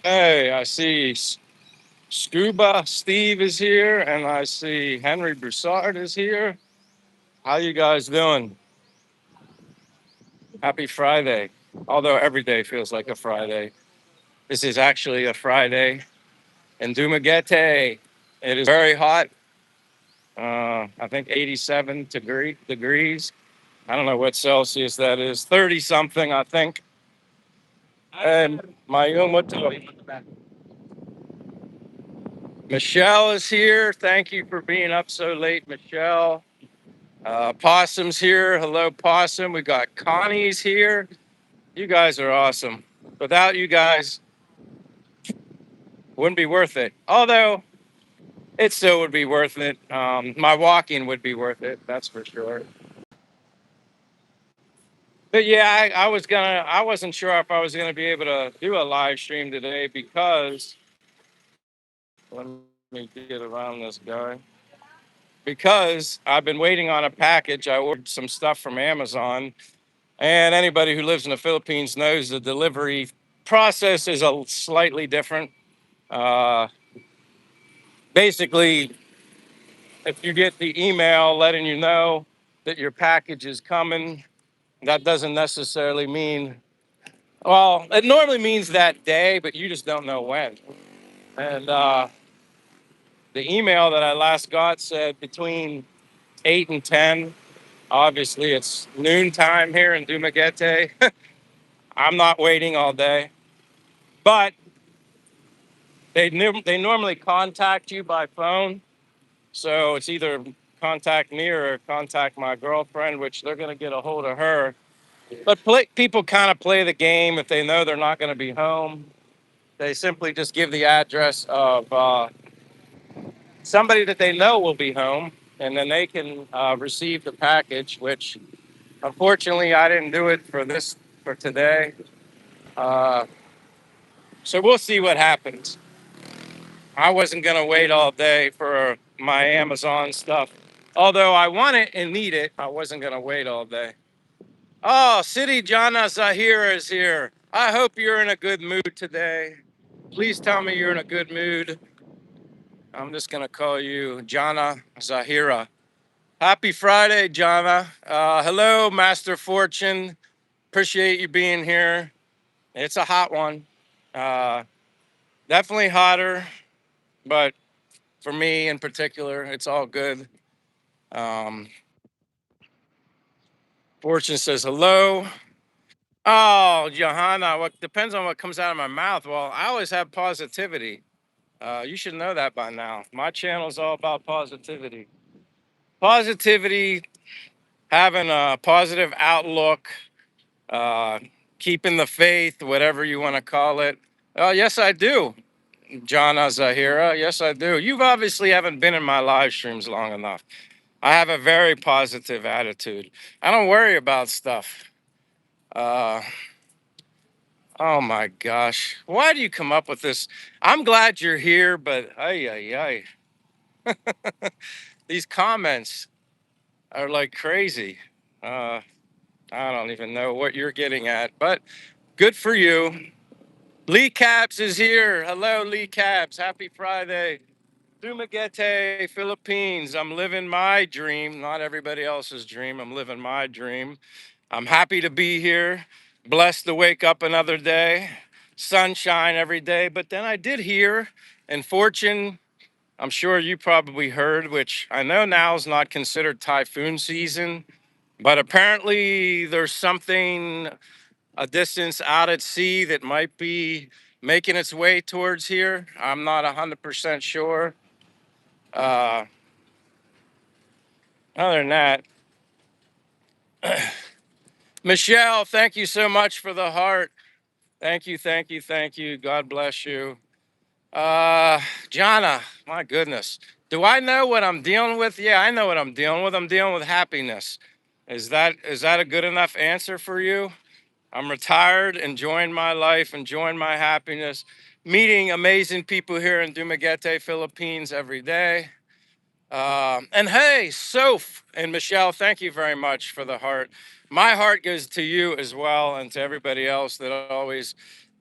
Hey, I see Scuba Steve is here, and I see Henry Broussard is here. How you guys doing? Happy Friday. Although every day feels like a Friday. This is actually a Friday in Dumaguete. It is very hot. I think 87 degrees. I don't know what Celsius that is. 30 something, I think. And Michelle is here. Thank you for being up so late, Michelle. Possum's here. Hello, Possum. We got Connie's here. You guys are awesome. Without you guys, wouldn't be worth it. Although it still would be worth it. My walking would be worth it. That's for sure. But yeah, I wasn't sure if I was gonna be able to do a live stream today because let me get around this guy. Because I've been waiting on a package. I ordered some stuff from Amazon, and anybody who lives in the Philippines knows the delivery process is a slightly different. Uh, Basically, if you get the email letting you know that your package is coming, that doesn't necessarily mean, well, it normally means that day, but you just don't know when. And the email that I last got said between 8 and 10. Obviously, it's noontime here in Dumaguete. I'm not waiting all day, but they normally contact you by phone. So it's either contact me or contact my girlfriend, which they're going to get a hold of her. But people kind of play the game if they know they're not going to be home. They simply just give the address of somebody that they know will be home, and then they can receive the package. Which, unfortunately, I didn't do it for today. Uh, so we'll see what happens. I wasn't going to wait all day for my Amazon stuff. Although I want it and need it, I wasn't going to wait all day. Oh, City Jana Zahira is here. I hope you're in a good mood today. Please tell me you're in a good mood. I'm just going to call you Jana Zahira. Happy Friday, Jana. Hello, Master Fortune. Appreciate you being here. It's a hot one. Uh, Definitely hotter, but for me in particular, it's all good. Um, Fortune says hello. Oh, Johanna, what depends on what comes out of my mouth. Well, I always have positivity. You should know that by now. My channel is all about positivity. Positivity, having a positive outlook, uh, keeping the faith, whatever you want to call it. Oh, yes, I do, Jana Zahira. Yes, I do. You obviously haven't been in my live streams long enough. I have a very positive attitude. I don't worry about stuff. Uh, oh my gosh. Why do you come up with this? I'm glad you're here, but ay, ay, ay. These comments are like crazy. Uh, I don't even know what you're getting at, but good for you. Lee Cabs is here. Hello, Lee Cabs. Happy Friday. Dumaguete, Philippines. I'm living my dream, not everybody else's dream. I'm living my dream. I'm happy to be here, blessed to wake up another day, sunshine every day. But then I did hear, and Fortune, I'm sure you probably heard, which I know now is not considered typhoon season, but apparently there's something a distance out at sea that might be making its way towards here. I'm not 100% sure. Uh, Other than that, Michelle, thank you so much for the heart. Thank you, thank you, thank you. God bless you. Jana, my goodness. Do I know what I'm dealing with? Yeah, I know what I'm dealing with. I'm dealing with happiness. Is that a good enough answer for you? I'm retired, enjoying my life, enjoying my happiness, meeting amazing people here in Dumaguete, Philippines every day. And hey, Soph and Michelle, thank you very much for the heart. My heart goes to you as well and to everybody else that always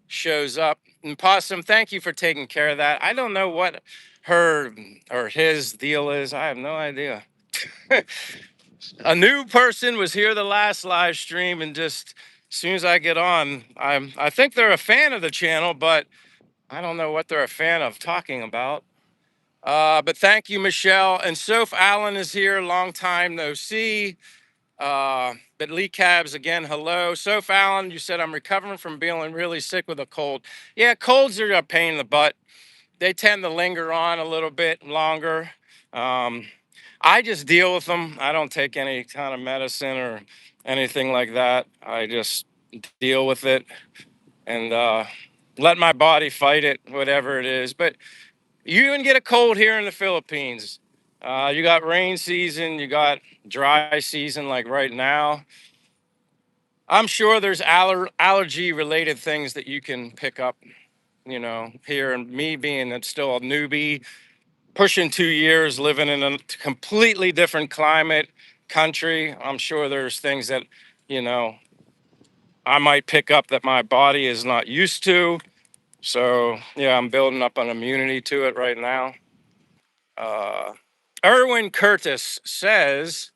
shows up. And Possum, thank you for taking care of that. I don't know what her or his deal is. I have no idea. A new person was here the last live stream, and just as soon as I get on, I think they're a fan of the channel, but I don't know what they're a fan of talking about. But thank you, Michelle. And Soph Allen is here. Long time no see. But Lee Cabs again, hello. Soph Allen, you said I'm recovering from being really sick with a cold. Yeah, colds are a pain in the butt. They tend to linger on a little bit longer. Um, I just deal with them. I don't take any kind of medicine or anything like that. I just deal with it and let my body fight it, whatever it is. But you even get a cold here in the Philippines. You got rain season, you got dry season like right now. I'm sure there's allergy related things that you can pick up, here. And me being still a newbie, pushing 2 years, living in a completely different climate, country, I'm sure there's things that, you know, I might pick up that my body is not used to. So, yeah, I'm building up an immunity to it right now. Uh, Erwin Curtis says,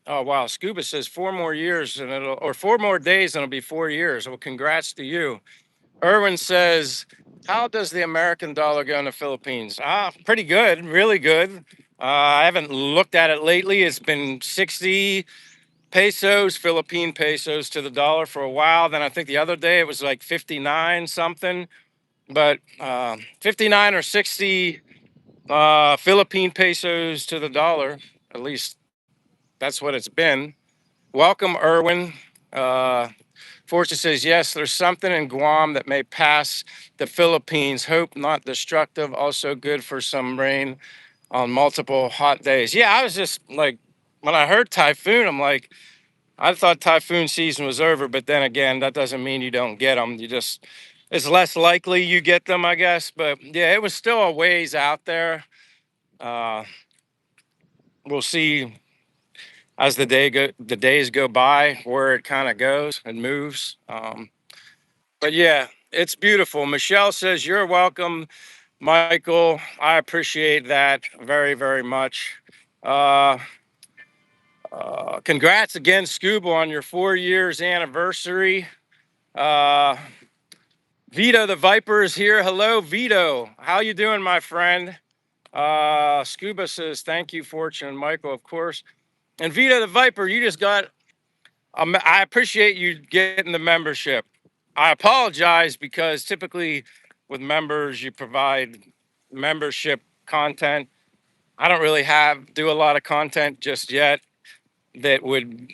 oh, wow. Scuba says 4 more years or 4 more days and it'll be 4 years. Well, congrats to you. Erwin says, how does the American dollar go in the Philippines? Pretty good, really good. I haven't looked at it lately. It's been 60 pesos, Philippine pesos to the dollar for a while. Then I think the other day it was like 59 something, but 59 or 60 Philippine pesos to the dollar. At least that's what it's been. Welcome, Erwin. Uh, Fortune says, yes, there's something in Guam that may pass the Philippines. Hope not destructive. Also good for some rain on multiple hot days. Yeah, I was just like, when I heard typhoon, I'm like, I thought typhoon season was over. But then again, that doesn't mean you don't get them. It's less likely you get them, I guess. But yeah, it was still a ways out there. Uh, we'll see as the days go by where it kind of goes and moves. But yeah, it's beautiful. Michelle says, you're welcome, Michael. I appreciate that very, very much. Uh, Congrats again, Scuba, on your 4 years anniversary. Uh, Vito the Viper is here. Hello, Vito. How you doing, my friend? Scuba says, thank you, Fortune and Michael, of course. And Vito the Viper, you just got, I appreciate you getting the membership. I apologize because typically with members, you provide membership content. I don't really do a lot of content just yet that would,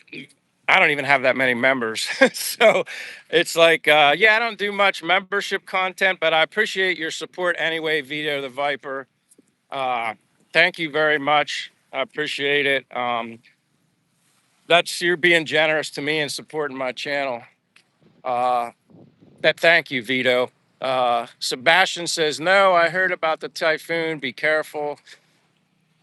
I don't even have that many members. So it's like, yeah, I don't do much membership content, but I appreciate your support anyway, Vito the Viper. Uh, Thank you very much. I appreciate it. That's you're being generous to me and supporting my channel. Uh, Thank you, Vito. Sebastian says, no, I heard about the typhoon. Be careful.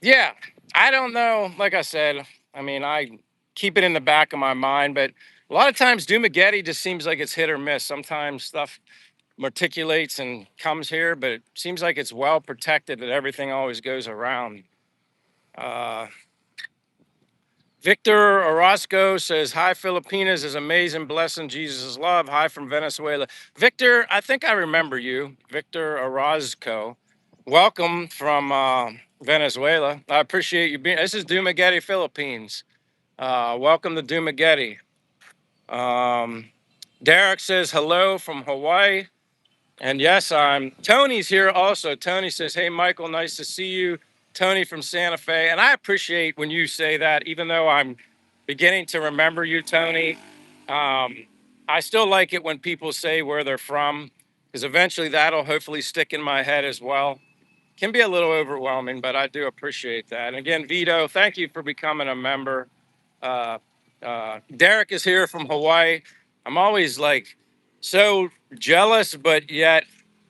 Yeah, I don't know. Like I said, I mean, I keep it in the back of my mind, but a lot of times Dumaguete just seems like it's hit or miss. Sometimes stuff matriculates and comes here, but it seems like it's well protected that everything always goes around. Uh, Victor Orozco says, hi, Filipinas is amazing. Blessing, Jesus' love. Hi from Venezuela. Victor, I think I remember you. Victor Orozco. Welcome from Venezuela. I appreciate you being, this is Dumaguete, Philippines. Welcome to Dumaguete. Derek says hello from Hawaii. And yes, I'm Tony's here also. Tony says, "Hey Michael, nice to see you." Tony from Santa Fe. And I appreciate when you say that, even though I'm beginning to remember you, Tony. Um, I still like it when people say where they're from, because eventually that'll hopefully stick in my head as well. Can be a little overwhelming, but I do appreciate that. And again, Vito, thank you for becoming a member. Uh, Derek is here from Hawaii. I'm always like so jealous, but yet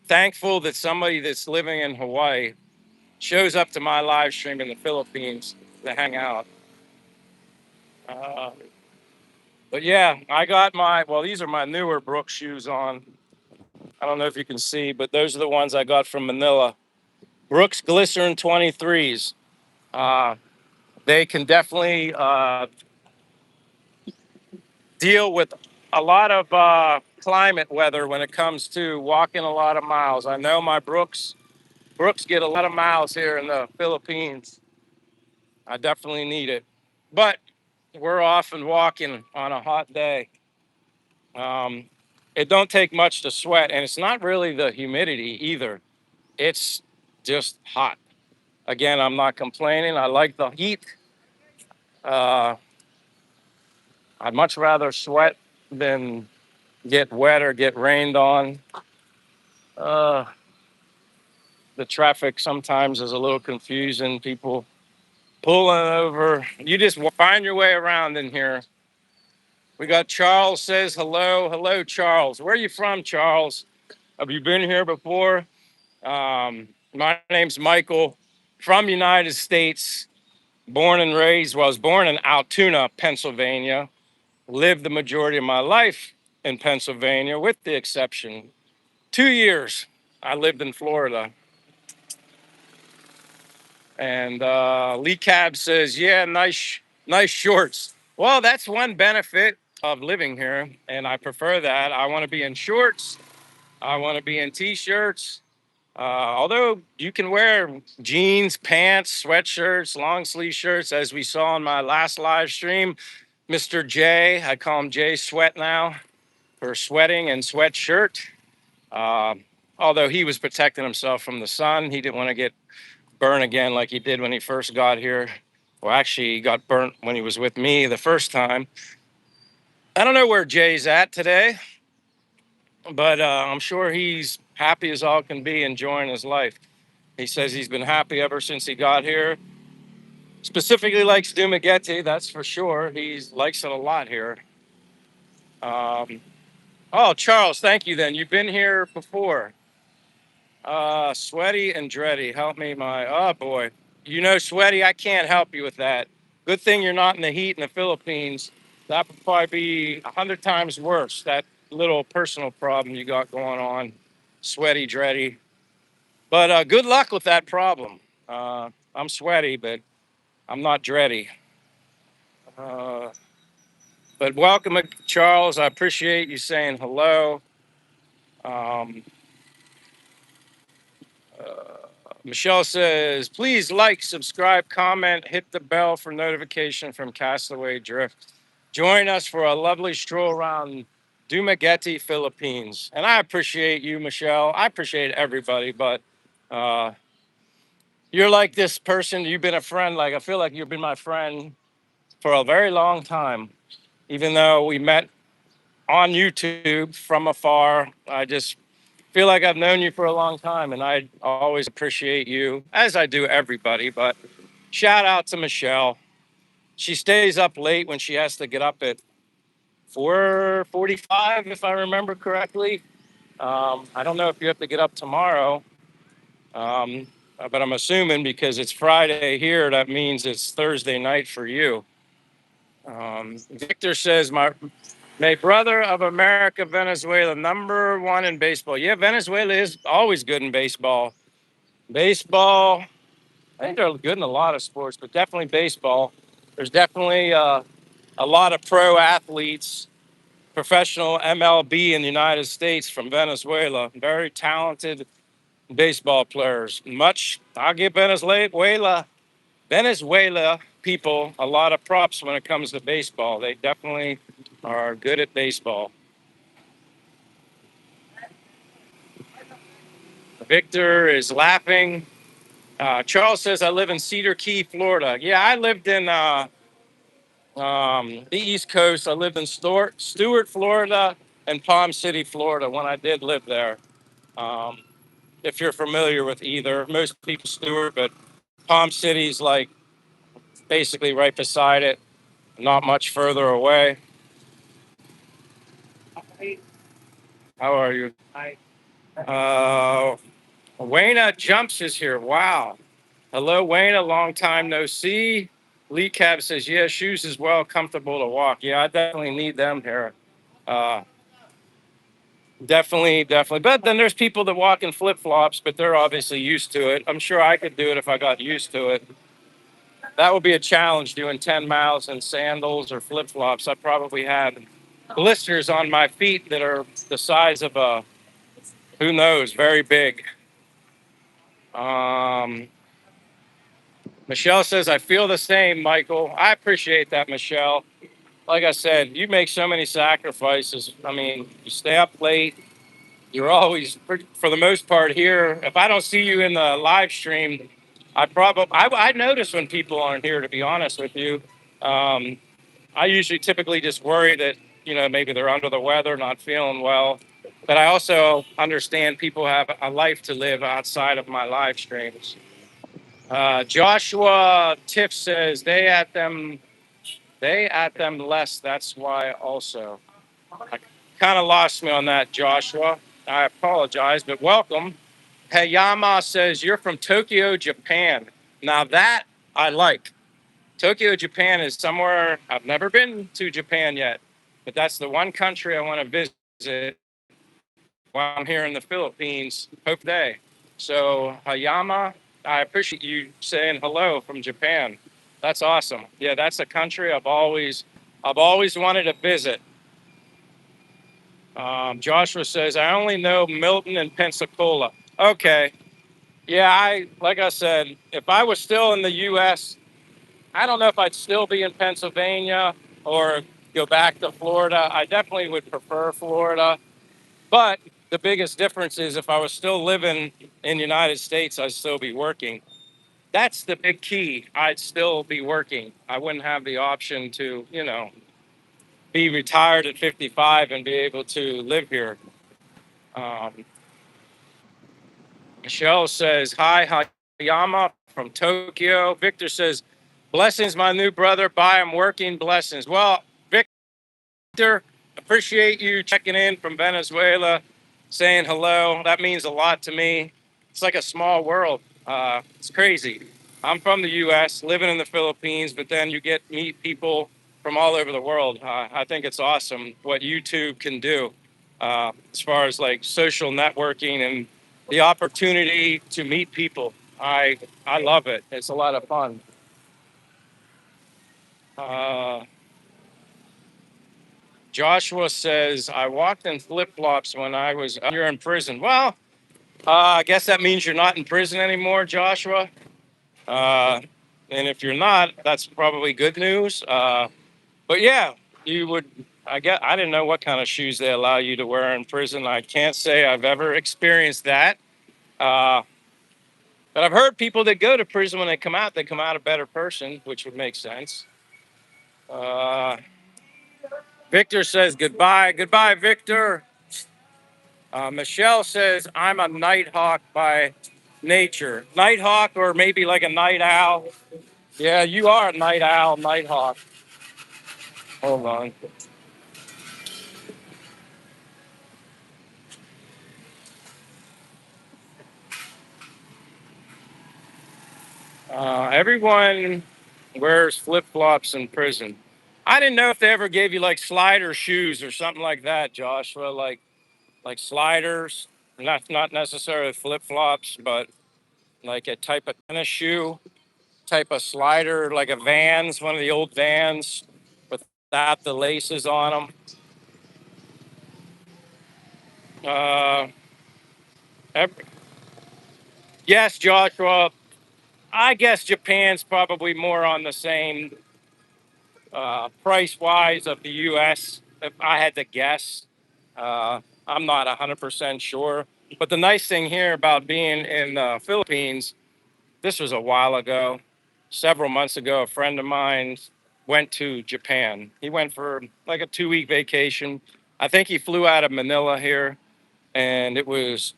thankful that somebody that's living in Hawaii shows up to my live stream in the Philippines to hang out. Uh, but yeah, I got well, these are my newer Brooks shoes on. I don't know if you can see, but those are the ones I got from Manila. Brooks Glycerin 23s. Uh, they can definitely deal with a lot of climate weather when it comes to walking a lot of miles. I know my Brooks get a lot of miles here in the Philippines. I definitely need it, but we're off and walking on a hot day. Um, it don't take much to sweat, and it's not really the humidity either. It's just hot. Again, I'm not complaining. I like the heat. Uh, I'd much rather sweat than get wet or get rained on. Uh, the traffic sometimes is a little confusing. People pulling over. You just find your way around in here. We got Charles says hello. Hello, Charles. Where are you from, Charles? Have you been here before? My name's Michael from United States, born and raised. Well, I was born in Altoona, Pennsylvania. Lived the majority of my life in Pennsylvania, with the exception 2 years I lived in Florida. And Lee Cab says, "Yeah, nice shorts." Well, that's one benefit of living here, and I prefer that. I want to be in shorts. I want to be in t-shirts. Although you can wear jeans, pants, sweatshirts, long sleeve shirts, as we saw in my last live stream. Mr. J, I call him Jay Sweat now, for sweating and sweatshirt. Uh, Although he was protecting himself from the sun, he didn't want to get burn again like he did when he first got here. Well, actually, he got burnt when he was with me the first time. I don't know where Jay's at today, but I'm sure he's happy as all can be, enjoying his life. He says he's been happy ever since he got here. Specifically likes Dumaguete, that's for sure. He likes it a lot here. Um, oh, Charles, thank you then. You've been here before. Sweaty and Dready, help me, oh boy. You know, Sweaty, I can't help you with that. Good thing you're not in the heat in the Philippines. That would probably be 100 times worse. That little personal problem you got going on, Sweaty, Dready. But good luck with that problem. I'm sweaty, but I'm not Dready. Uh, but welcome, Charles. I appreciate you saying hello. Um, Michelle says, "Please like, subscribe, comment, hit the bell for notification from Castaway Drift. Join us for a lovely stroll around Dumaguete, Philippines." And I appreciate you, Michelle. I appreciate everybody, but uh, you're like this person. You've been a friend. Like, I feel like you've been my friend for a very long time, even though we met on YouTube from afar. I just feel like I've known you for a long time, and I always appreciate you, as I do everybody. But shout out to Michelle. She stays up late when she has to get up at 4:45, if I remember correctly. I don't know if you have to get up tomorrow, um, but I'm assuming because it's Friday here, that means it's Thursday night for you. Victor says, my brother of America, Venezuela, #1 in baseball. Yeah, Venezuela is always good in baseball. Baseball, I think they're good in a lot of sports, but definitely baseball. There's definitely a lot of pro athletes, professional MLB in the United States from Venezuela. Very talented baseball players. I'll give Venezuela people a lot of props when it comes to baseball. They definitely are good at baseball. Victor is laughing. Charles says, I live in Cedar Key, Florida. Yeah, I lived in the East Coast. I lived in Stewart, Florida, and Palm City, Florida when I did live there. Um, if you're familiar with either, most people Stewart, but Palm City's like basically right beside it, not much further away. How are you? Uh, Wayna Jumps is here. Wow. Hello, Wayna. Long time no see. Lee Cab says, yeah, shoes is well comfortable to walk. Yeah, I definitely need them here. Uh, definitely. But then there's people that walk in flip flops, but they're obviously used to it. I'm sure I could do it if I got used to it. That would be a challenge doing 10 miles in sandals or flip flops. I probably had blisters on my feet that are the size of a, who knows, very big. Um, Michelle says, I feel the same, Michael. I appreciate that, Michelle. Like I said, you make so many sacrifices. I mean, you stay up late. You're always, for the most part, here. If I don't see you in the live stream, I notice when people aren't here, to be honest with you. Um, I usually typically just worry that, maybe they're under the weather, not feeling well. But I also understand people have a life to live outside of my live streams. Joshua Tiff says they at them less. That's why also. I kind of lost me on that, Joshua. I apologize, but welcome. Heyama says you're from Tokyo, Japan. Now that I like. Tokyo, Japan is somewhere I've never been to Japan yet, but that's the one country I want to visit while I'm here in the Philippines. Hope day. So Hayama, I appreciate you saying hello from Japan. That's awesome. Yeah, that's a country I've always wanted to visit. Joshua says I only know Milton and Pensacola. Okay. Yeah, like I said, if I was still in the U.S., I don't know if I'd still be in Pennsylvania or go back to Florida. I definitely would prefer Florida. But the biggest difference is if I was still living in the United States, I'd still be working. That's the big key. I'd still be working. I wouldn't have the option to, be retired at 55 and be able to live here. Um, Michelle says, hi, Hayama from Tokyo. Victor says, blessings, my new brother. Bye, I'm working. Blessings. Well, Victor, appreciate you checking in from Venezuela, saying hello. That means a lot to me. It's like a small world. It's crazy. I'm from the U.S., living in the Philippines, but then you get meet people from all over the world. I think it's awesome what YouTube can do as far as like social networking and the opportunity to meet people. I love it. It's a lot of fun. Uh, Joshua says, I walked in flip flops when I was, you're in prison. Well, I guess that means you're not in prison anymore, Joshua. Uh, and if you're not, that's probably good news. But yeah, you would, I didn't know what kind of shoes they allow you to wear in prison. I can't say I've ever experienced that. Uh, but I've heard people that go to prison when they come out a better person, which would make sense. Uh, Victor says goodbye. Goodbye, Victor. Michelle says, I'm a nighthawk by nature. Nighthawk or maybe like a night owl. Yeah, you are a night owl, nighthawk. Hold on. Everyone wears flip flops in prison. I didn't know if they ever gave you like slider shoes or something like that, Joshua. Like sliders, not necessarily flip flops, but like a type of tennis shoe, type of slider, like a Vans, one of the old Vans without the laces on them. Uh, yes, Joshua. I guess Japan's probably more on the same price wise of the U.S. If I had to guess, I'm not 100% sure. But the nice thing here about being in the Philippines, this was a while ago, several months ago, a friend of mine went to Japan. He went for like a 2 week vacation. I think he flew out of Manila here, and it was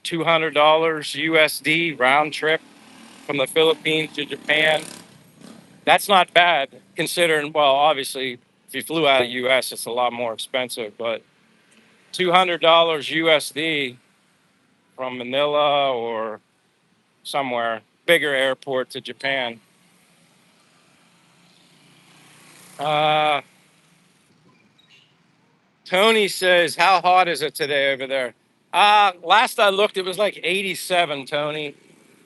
$200 USD round trip from the Philippines to Japan. That's not bad considering, well, obviously, if you flew out of US, it's a lot more expensive, but $200 USD from Manila or somewhere, bigger airport to Japan. Uh, Tony says, how hot is it today over there? Last I looked, it was like 87, Tony.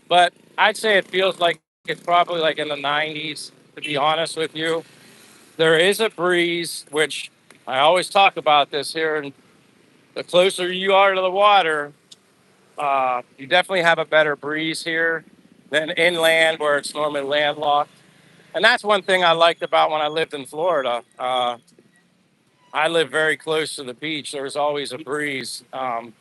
But I'd say it feels like it's probably like in the 90s, to be honest with you. There is a breeze, which I always talk about this here. And the closer you are to the water, you definitely have a better breeze here than inland where it's normally landlocked. And that's one thing I liked about when I lived in Florida. I live very close to the beach. There was always a breeze. Mayong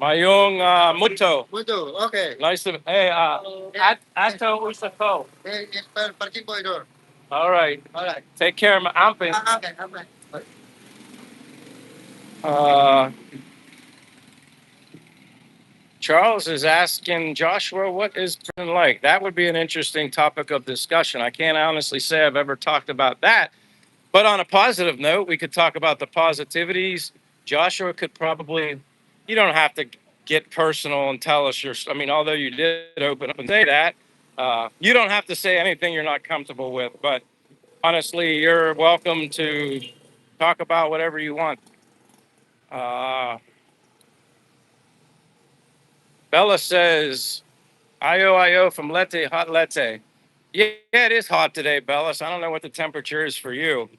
Muto. Muto, okay. Nice to hey Ato Usako. All right. All right. Take care, Ampin. Okay, okay. Uh, Charles is asking Joshua, what is prison like? That would be an interesting topic of discussion. I can't honestly say I've ever talked about that. But on a positive note, we could talk about the positivities. Joshua could probably, you don't have to get personal and tell us your, I mean, although you did open up and say that, you don't have to say anything you're not comfortable with. But honestly, you're welcome to talk about whatever you want. Uh, Bella says, Io from Lete, hot Lete. Yeah, it is hot today, Bellis. I don't know what the temperature is for you.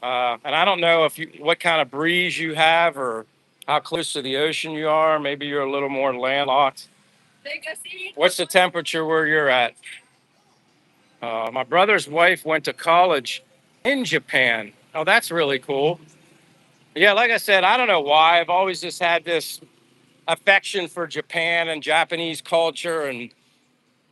And I don't know if you what kind of breeze you have or how close to the ocean you are. Maybe you're a little more landlocked. What's the temperature where you're at? My brother's wife went to college in Japan. Oh, that's really cool. Yeah, like I said, I don't know why. I've always just had this affection for Japan and Japanese culture and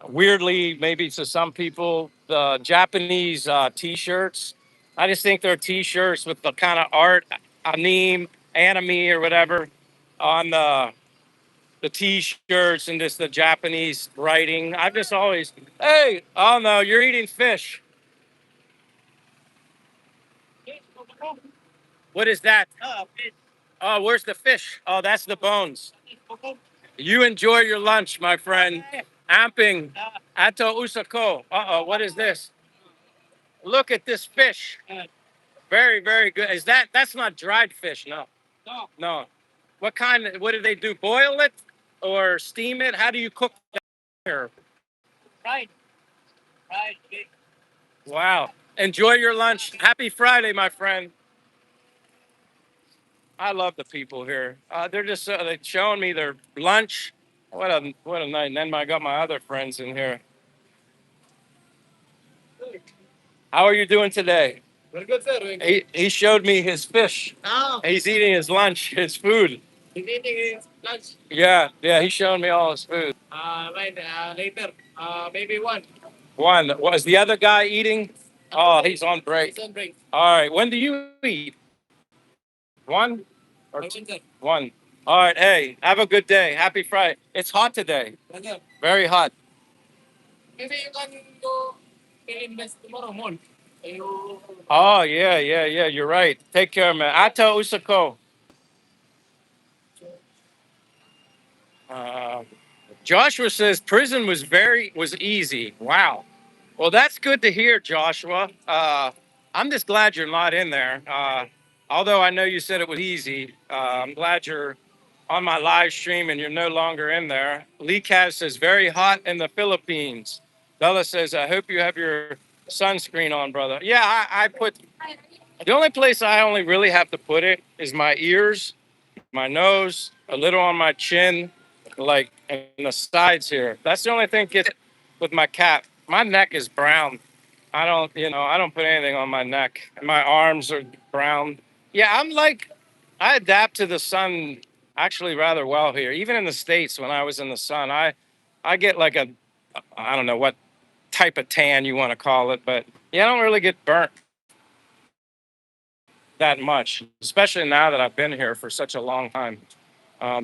weirdly, maybe to some people, the Japanese T-shirts. I just think they're T-shirts with the kind of art, anime, or whatever, on the T-shirts and just the Japanese writing. I've just always, hey, oh no, you're eating fish. What is that? Oh, where's the fish? Oh, that's the bones. You enjoy your lunch, my friend. Amping, ato usako. Uh-oh, what is this? Look at this fish. Very, very good. Is that's not dried fish? No. No. What kind? What do they do? Boil it or steam it? How do you cook that here? Wow. Enjoy your lunch. Happy Friday, my friend. I love the people here. They're just they're showing me their lunch. What a night. And then I got my other friends in here. How are you doing today? Very good, sir. He showed me his fish. Oh. He's eating his lunch, his food. He's eating his lunch. Yeah, yeah. He's showing me all his food. Right. Later. Maybe one. One. Was the other guy eating? Oh, he's on break. He's on break. All right. When do you eat? One or two? One. All right. Hey, have a good day. Happy Friday. It's hot today. Very hot. Maybe you can go invest tomorrow morning. Oh yeah, yeah, yeah. You're right. Take care, man. Ata Usako. Uh, Joshua says prison was easy. Wow. Well, that's good to hear, Joshua. I'm just glad you're not in there. Although I know you said it was easy, I'm glad you're on my live stream and you're no longer in there. Lee Kaz says very hot in the Philippines. Bella says I hope you have your sunscreen on, brother. Yeah, I put the only place I only really have to put it is my ears, my nose, a little on my chin, like and the sides here. That's the only thing gets it with my cap. My neck is brown. I don't put anything on my neck. My arms are brown. Yeah, I adapt to the sun. actually rather well here. Even in the States, when I was in the sun, I get like a, I don't know what type of tan you want to call it, but yeah, I don't really get burnt that much, especially now that I've been here for such a long time.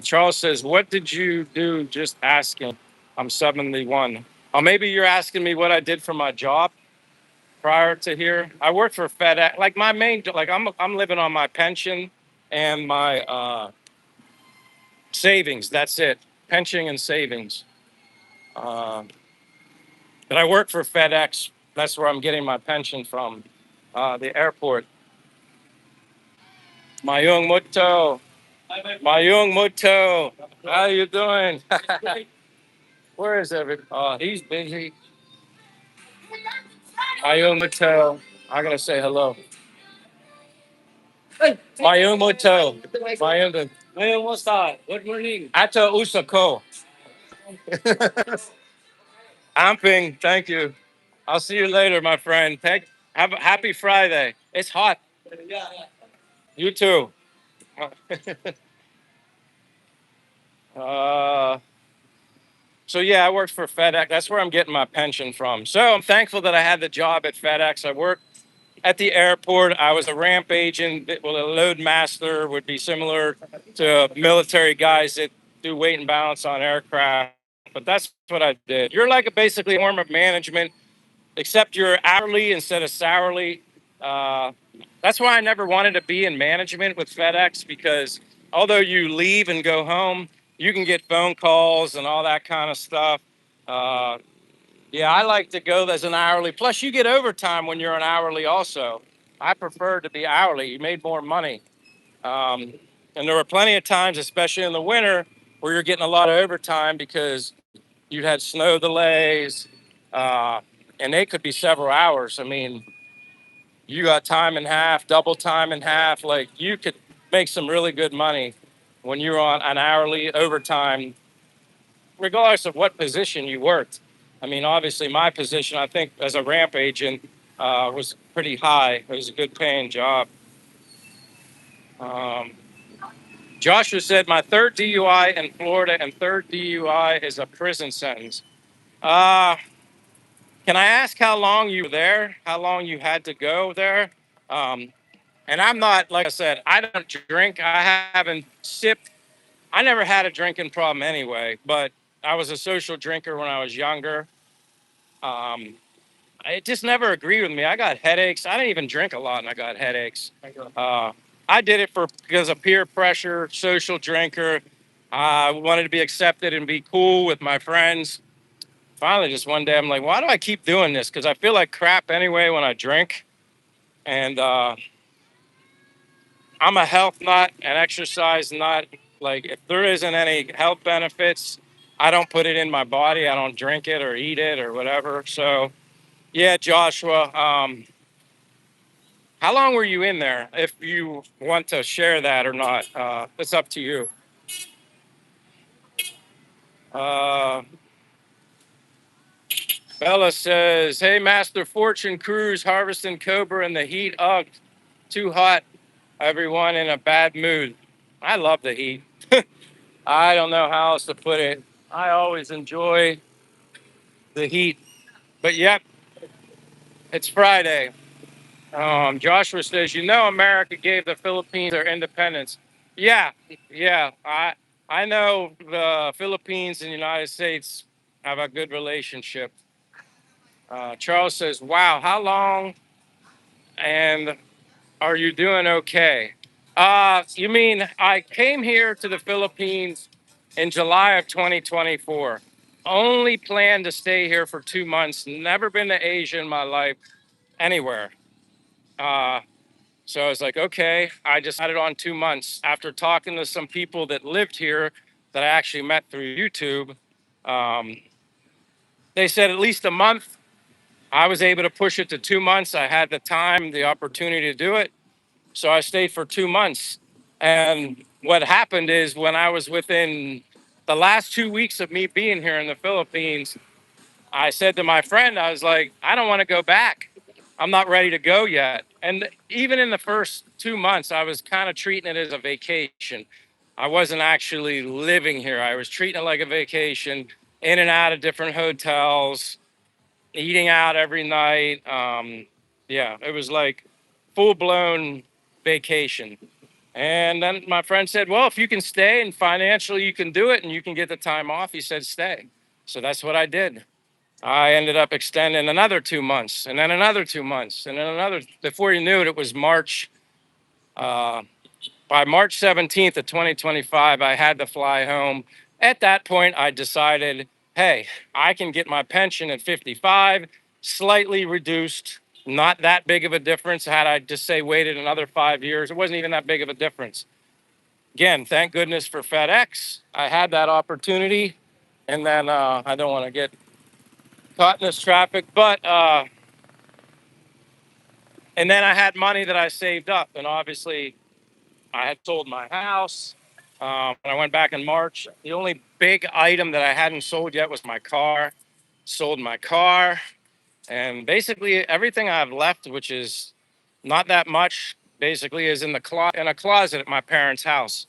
Charles says, "What did you do?" Just asking. I'm 71. Oh, maybe you're asking me what I did for my job prior to here. I worked for FedEx. Like my main, like I'm living on my pension and my savings. That's it, pension and savings. Uh, but I work for FedEx. That's where I'm getting my pension from. The airport. Mayung Muto. Mayung Muto. How you doing? Where is every? Oh, he's busy. Mayung Muto. I'm gonna say hello. Mayung Muto. Mayung. Mayung Musta. Good morning. Ato Usako. Amping. Thank you. I'll see you later, my friend. Have a happy Friday. It's hot. You too. Uh, so yeah, I worked for FedEx. That's where I'm getting my pension from. So I'm thankful that I had the job at FedEx. I worked at the airport. I was a ramp agent. Well, a load master would be similar to military guys that do weight and balance on aircraft. But that's what I did. You're like basically a form of management, except you're hourly instead of sourly. Uh, that's why I never wanted to be in management with FedEx because although you leave and go home, you can get phone calls and all that kind of stuff. Uh, yeah, I like to go as an hourly. Plus, you get overtime when you're an hourly also. I prefer to be hourly. You made more money. Um, and there were plenty of times, especially in the winter, where you're getting a lot of overtime because you had snow delays, uh, and they could be several hours. I mean, you got time and half, double time and half. Like you could make some really good money when you're on an hourly overtime, regardless of what position you worked. I mean, obviously, my position, I think, as a ramp agent, was pretty high. It was a good paying job. Um, Joshua said, "My third DUI in Florida and third DUI is a prison sentence." Uh, can I ask how long you were there? How long you had to go there? Um, and I'm not, like I said, I don't drink. I haven't sipped. I never had a drinking problem anyway, but I was a social drinker when I was younger. Um, it just never agreed with me. I got headaches. I didn't even drink a lot and I got headaches. Uh, I did it for because of peer pressure, social drinker. I wanted to be accepted and be cool with my friends. Finally, just one day, I'm like, why do I keep doing this? Because I feel like crap anyway when I drink. And I'm a health nut and exercise nut. Like, if there isn't any health benefits, I don't put it in my body. I don't drink it or eat it or whatever. So, yeah, Joshua, how long were you in there? If you want to share that or not, it's up to you. Uh, Bella says, "Hey, Master Fortune Cruise, harvesting cobra in the heat. Ugh, too hot. Everyone in a bad mood." I love the heat. I don't know how else to put it. I always enjoy the heat. But yep, it's Friday. Joshua says, America gave the Philippines their independence. Yeah, yeah. I know the Philippines and the United States have a good relationship. Charles says, wow, how long and are you doing okay? You mean I came here to the Philippines in July of 2024. Only planned to stay here for 2 months. Never been to Asia in my life, anywhere. Uh, so I was like, okay, I decided on 2 months after talking to some people that lived here that I actually met through YouTube. Um, they said at least a month. I was able to push it to 2 months. I had the time, the opportunity to do it. So I stayed for 2 months. And what happened is when I was within the last 2 weeks of me being here in the Philippines, I said to my friend, I was like, I don't want to go back. I'm not ready to go yet. And even in the first 2 months, I was kind of treating it as a vacation. I wasn't actually living here. I was treating it like a vacation, in and out of different hotels, eating out every night. Yeah, it was like full blown vacation. And then my friend said, well, if you can stay and financially you can do it and you can get the time off, he said, stay. So that's what I did. I ended up extending another 2 months and then another 2 months and then another. Before you knew it, it was March. Uh, by March 17th of 2025, I had to fly home. At that point, I decided, hey, I can get my pension at 55, slightly reduced, not that big of a difference. Had I just say waited another 5 years, it wasn't even that big of a difference. Again, thank goodness for FedEx. I had that opportunity. And then I don't want to get caught in this traffic, but and then I had money that I saved up, and obviously I had sold my house. When I went back in March, the only big item that I hadn't sold yet was my car. Sold my car, and basically everything I have left, which is not that much, basically is in in a closet at my parents' house.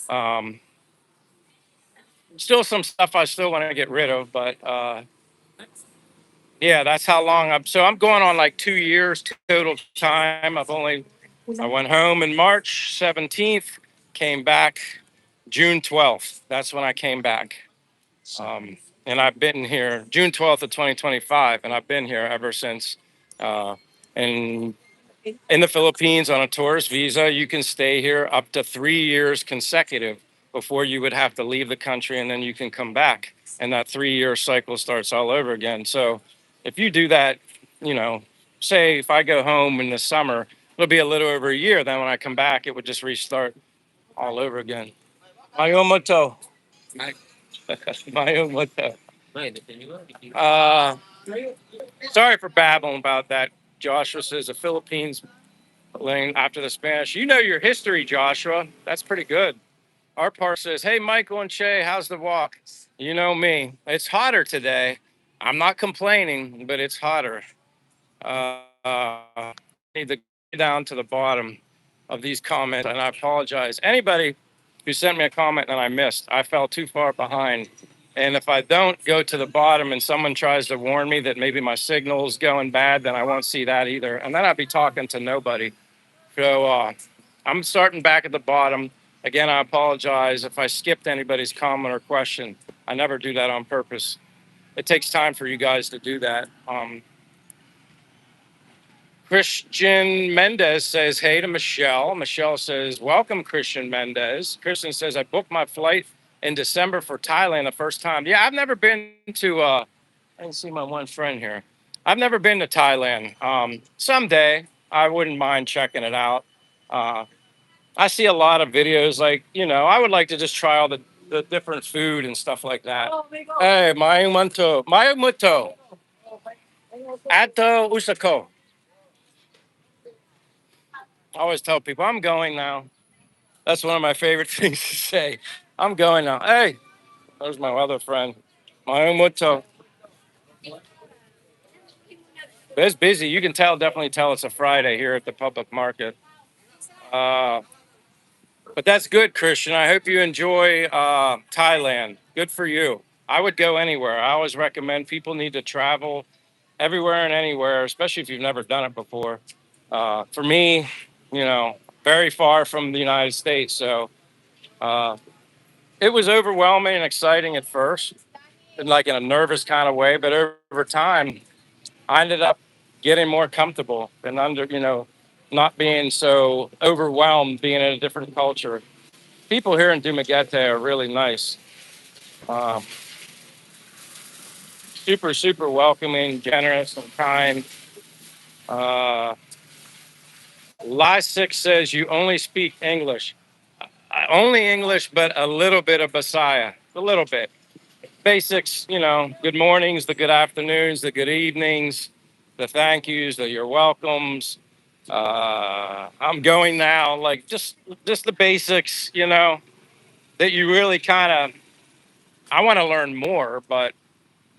Um, Still some stuff I still want to get rid of, but yeah, that's how long I'm. So I'm going on like 2 years total time. I went home in March 17th, came back June 12th. That's when I came back. And I've been here June 12th of 2025, and I've been here ever since. Uh, and in the Philippines on a tourist visa, you can stay here up to 3 years consecutive before you would have to leave the country, and then you can come back. And that 3 year cycle starts all over again. So if you do that, you know, say if I go home in the summer, it'll be a little over a year. Then when I come back, it would just restart all over again. Mayomoto. Mayomoto. Uh, Sorry for babbling about that. Joshua says the Philippines lane after the Spanish. You know your history, Joshua. That's pretty good. Our part says, hey, Michael and Shay, how's the walk? You know me. It's hotter today. I'm not complaining, but it's hotter. I need to get down to the bottom of these comments, and I apologize. Anybody who sent me a comment that I missed, I fell too far behind. And if I don't go to the bottom and someone tries to warn me that maybe my signal's going bad, then I won't see that either. And then I'll be talking to nobody. So I'm starting back at the bottom. Again, I apologize if I skipped anybody's comment or question. I never do that on purpose. It takes time for you guys to do that. Christian Mendez says, hey to Michelle. Michelle says, welcome, Christian Mendez. Christian says, I booked my flight in December for Thailand the first time. Yeah, I've never been to, I can see my one friend here. I've never been to Thailand. Someday I wouldn't mind checking it out. Uh, I see a lot of videos like, I would like to just try all the different food and stuff like that. Hey, Mayumuto, Ato Usako. I always tell people I'm going now. That's one of my favorite things to say. I'm going now. Hey, there's my other friend, Mayumuto. But it's busy. You can definitely tell it's a Friday here at the public market. Uh, but that's good, Christian. I hope you enjoy Thailand. Good for you. I would go anywhere. I always recommend people need to travel everywhere and anywhere, especially if you've never done it before. For me, very far from the United States. So uh, it was overwhelming and exciting at first, and like in a nervous kind of way. But over time, I ended up getting more comfortable and not being so overwhelmed being in a different culture. People here in Dumaguete are really nice. Um, Super, super welcoming, generous, and kind. Uh, Lie Six says you only speak English. Only English, but a little bit of Messiah. A little bit. Basics, good mornings, the good afternoons, the good evenings, the thank yous, the you're welcomes. I'm going now, like just the basics, that you really kind of. I want to learn more, but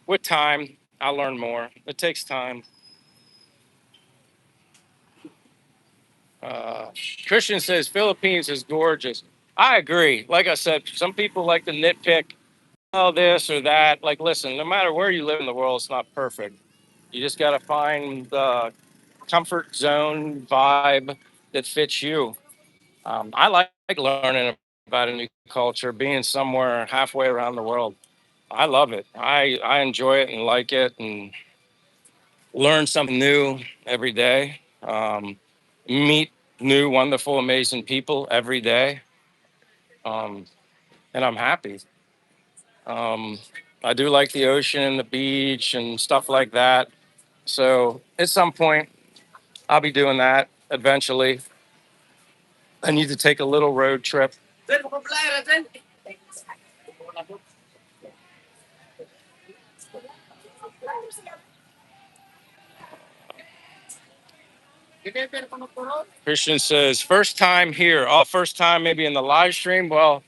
with time, I'll learn more. It takes time. Uh, Christian says Philippines is gorgeous. I agree. Like I said, some people like to nitpick, oh, this or that. Like, listen, no matter where you live in the world, it's not perfect. You just got to find the comfort zone vibe that fits you. I like learning about a new culture, being somewhere halfway around the world. I love it. I enjoy it and like it and learn something new every day. Meet new, wonderful, amazing people every day. Um, and I'm happy. Um, I do like the ocean and the beach and stuff like that. So at some point, I'll be doing that eventually. I need to take a little road trip. Christian says, first time here. Oh, first time maybe in the live stream. Well,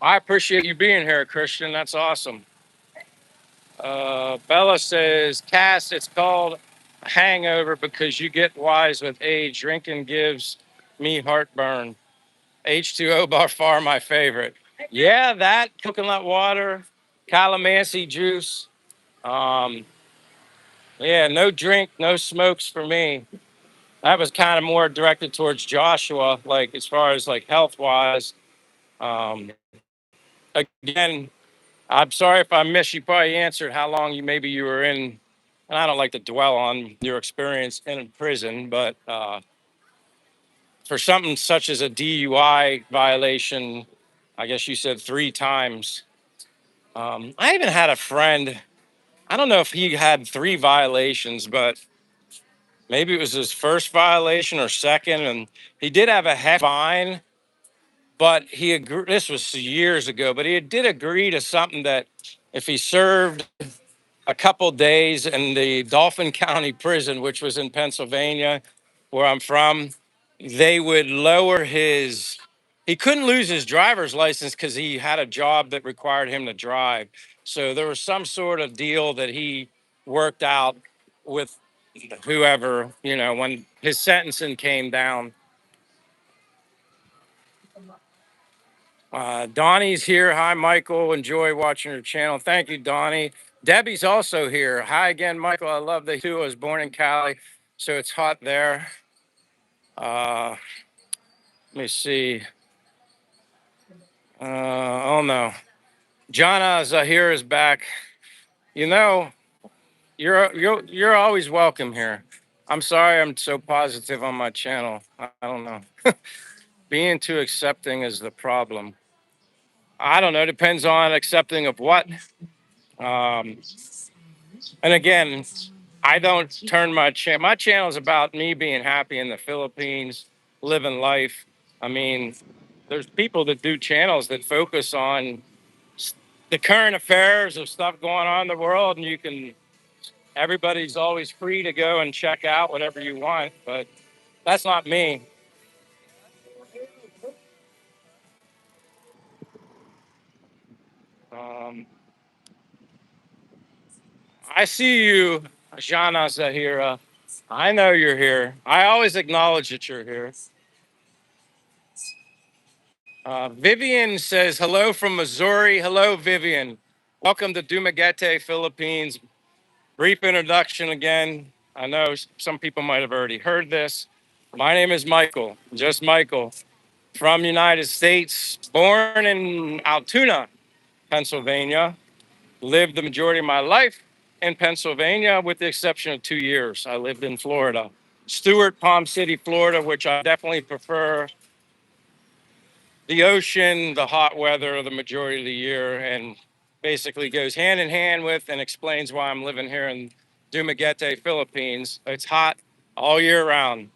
I appreciate you being here, Christian. That's awesome. Bella says, Cass, it's called a hangover because you get wise with age. Drinking gives me heartburn. H2O by far my favorite. Yeah, that coconut water, calamansi juice. Um, yeah, no drink, no smokes for me. That was kind of more directed towards Joshua, like as far as like health wise. Um, Again, I'm sorry if I missed. You probably answered how long maybe you were in, and I don't like to dwell on your experience in prison, but for something such as a DUI violation, I guess you said 3 times. I even had a friend. I don't know if he had 3 violations, but maybe it was his first violation or second, and he did have a heck fine. But he agreed. This was years ago, but he did agree to something that if he served a couple days in the Dauphin County Prison, which was in Pennsylvania, where I'm from, they would lower his. He couldn't lose his driver's license because he had a job that required him to drive. So there was some sort of deal that he worked out with whoever, when his sentencing came down. Donnie's here. Hi, Michael. Enjoy watching your channel. Thank you, Donnie. Debbie's also here. Hi again, Michael. I love the too. I was born in Cali, so it's hot there. Let me see. Oh no, Jana Zahir is back. You know, you're always welcome here. I'm sorry I'm so positive on my channel. I don't know. Being too accepting is the problem. I don't know. Depends on accepting of what. Um, and again, I don't turn my channel. My channel is about me being happy in the Philippines, living life. I mean, there's people that do channels that focus on the current affairs of stuff going on in the world, and everybody's always free to go and check out whatever you want, but that's not me. Um, I see you, Jana Zahira. I know you're here. I always acknowledge that you're here. Vivian says, hello from Missouri. Hello, Vivian. Welcome to Dumaguete, Philippines. Brief introduction again. I know some people might have already heard this. My name is Michael, just Michael, from United States, born in Altoona, Pennsylvania. Lived the majority of my life in Pennsylvania, with the exception of 2 years. I lived in Florida, Stewart, Palm City, Florida, which I definitely prefer the ocean, the hot weather, the majority of the year, and basically goes hand in hand with and explains why I'm living here in Dumaguete, Philippines. It's hot all year round.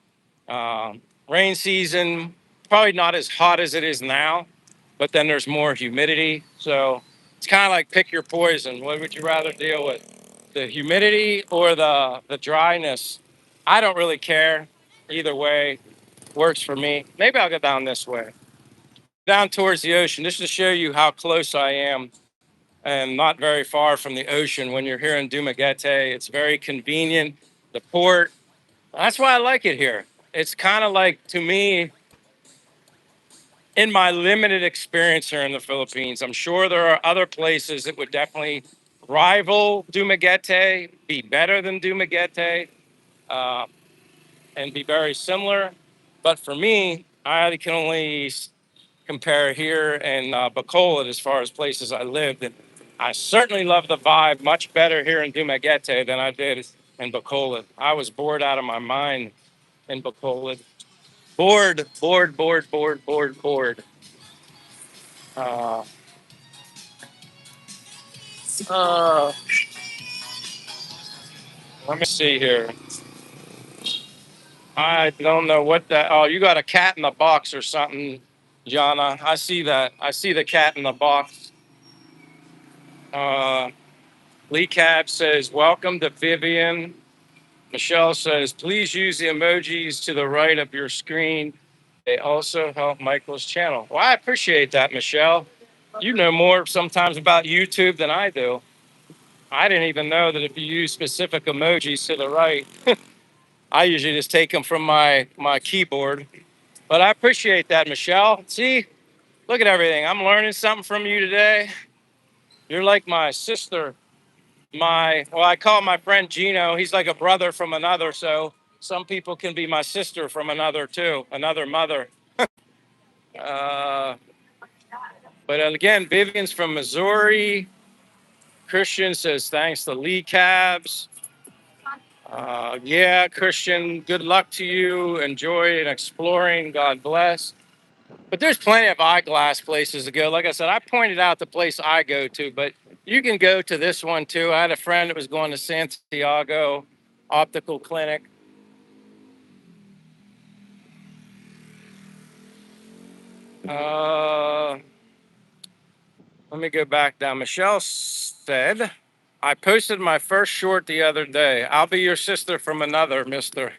Rain season, probably not as hot as it is now, but then there's more humidity. So it's kind of like pick your poison. What would you rather deal with? The humidity or the dryness? I don't really care. Either way works for me. Maybe I'll go down this way, down towards the ocean, just to show you how close I am and not very far from the ocean. When you're here in Dumaguete, it's very convenient. The port, that's why I like it here. It's kind of like, to me, in my limited experience here in the Philippines, I'm sure there are other places that would definitely rival Dumaguete, be better than Dumaguete, uh, and be very similar. But for me, I can only compare here and Bacolod as far as places I lived. And I certainly love the vibe much better here in Dumaguete than I did in Bacolod. I was bored out of my mind in Bacolod. Bored, bored, bored, bored, bored, bored. Uh, uh, Let me see here. I don't know what that. Oh, you got a cat in the box or something, Jana. I see that. I see the cat in the box. Uh, Lee Cab says, "Welcome to Vivian." Michelle says, "Please use the emojis to the right of your screen. They also help Michael's channel." Well, I appreciate that, Michelle. You know more sometimes about YouTube than I do. I didn't even know that if you use specific emojis to the right, I usually just take them from my keyboard. But I appreciate that, Michelle. See, look at everything. I'm learning something from you today. You're like my sister. Well, I call my friend Gino. He's like a brother from another. So some people can be my sister from another too, another mother. Uh, but again, Vivian's from Missouri. Christian says thanks to Lee Cabs. Yeah, Christian, good luck to you. Enjoy and exploring. God bless. But there's plenty of eyeglass places to go. Like I said, I pointed out the place I go to, but you can go to this one too. I had a friend that was going to Santiago Optical Clinic. Uh, Let me go back down. Michelle said, I posted my first short the other day. I'll be your sister from another, mister.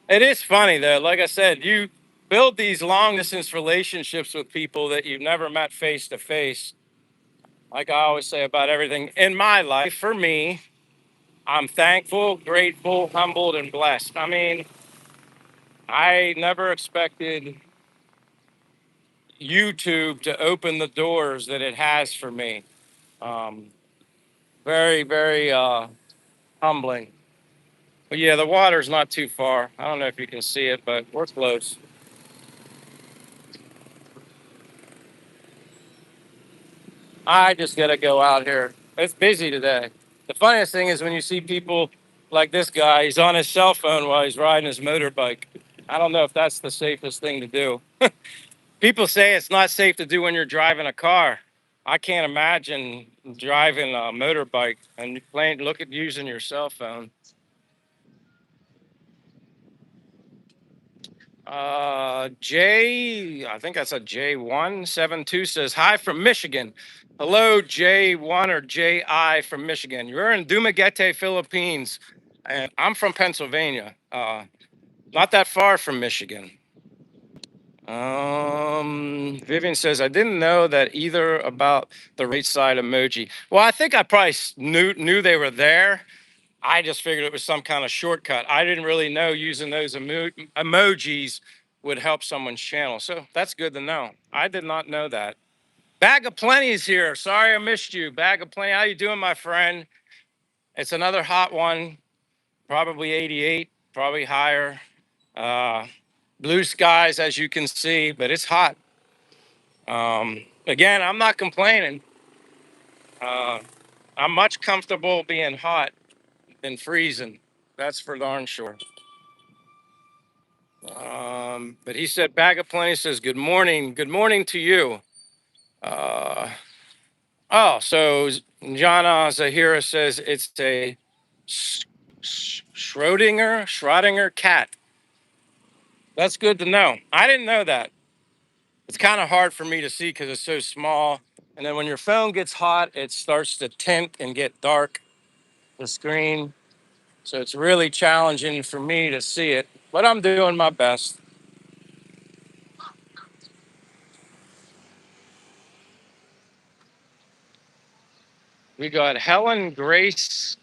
It is funny though. Like I said, you build these long distance relationships with people that you've never met face to face. Like I always say about everything in my life, for me, I'm thankful, grateful, humbled, and blessed. I mean, I never expected YouTube to open the doors that it has for me. Um, Very, very humbling. But yeah, the water's not too far. I don't know if you can see it, but we're close. I just got to go out here. It's busy today. The funniest thing is when you see people like this guy, he's on his cell phone while he's riding his motorbike. I don't know if that's the safest thing to do. People say it's not safe to do when you're driving a car. I can't imagine driving a motorbike and look at using your cell phone. I think that's a J172 says, hi from Michigan. Hello, J1 or JI from Michigan. You're in Dumaguete, Philippines, and I'm from Pennsylvania, not that far from Michigan. Vivian says, I didn't know that either about the right side emoji. Well, I think I probably knew they were there. I just figured it was some kind of shortcut. I didn't really know using those emojis would help someone's channel. So that's good to know. I did not know that. Bag of Plenty is here. Sorry I missed you. Bag of Plenty. How you doing, my friend? It's another hot one. Probably 88, probably higher. Uh, Blue skies, as you can see, but it's hot. Again, I'm not complaining. Uh, I'm much comfortable being hot than freezing. That's for darn sure. But he said, Bag of Plenty says, good morning. Good morning to you. Uh, so Jana Zahira says it's a Schrodinger cat. That's good to know. I didn't know that. It's kind of hard for me to see because it's so small. And then when your phone gets hot, it starts to tint and get dark, the screen. So it's really challenging for me to see it, but I'm doing my best. We got Helen Grace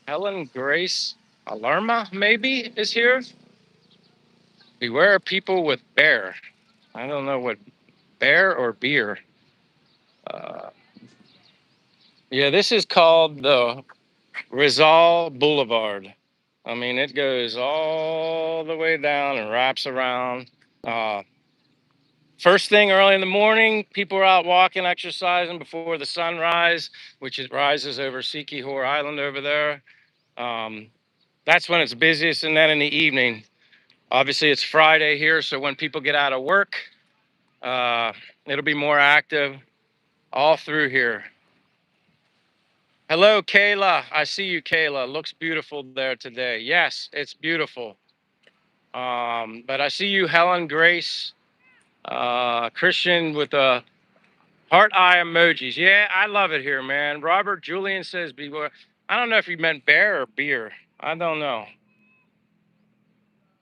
Alarma, maybe, is here. Beware of people with bear. I don't know what. Bear or beer? Uh, yeah, this is called the Rizal Boulevard. I mean, it goes all the way down and wraps around. Uh, First thing early in the morning, people are out walking, exercising before the sunrise, which is rises over Sikihor Island over there. Um, that's when it's busiest. And then in the evening, obviously it's Friday here. So when people get out of work, uh, it'll be more active all through here. Hello, Kayla. I see you, Kayla. Looks beautiful there today. Yes, it's beautiful. But I see you, Helen Grace, Christian with a heart eye emojis. Yeah, I love it here, man. Robert Julian says beware. I don't know if you meant bear or beer. I don't know.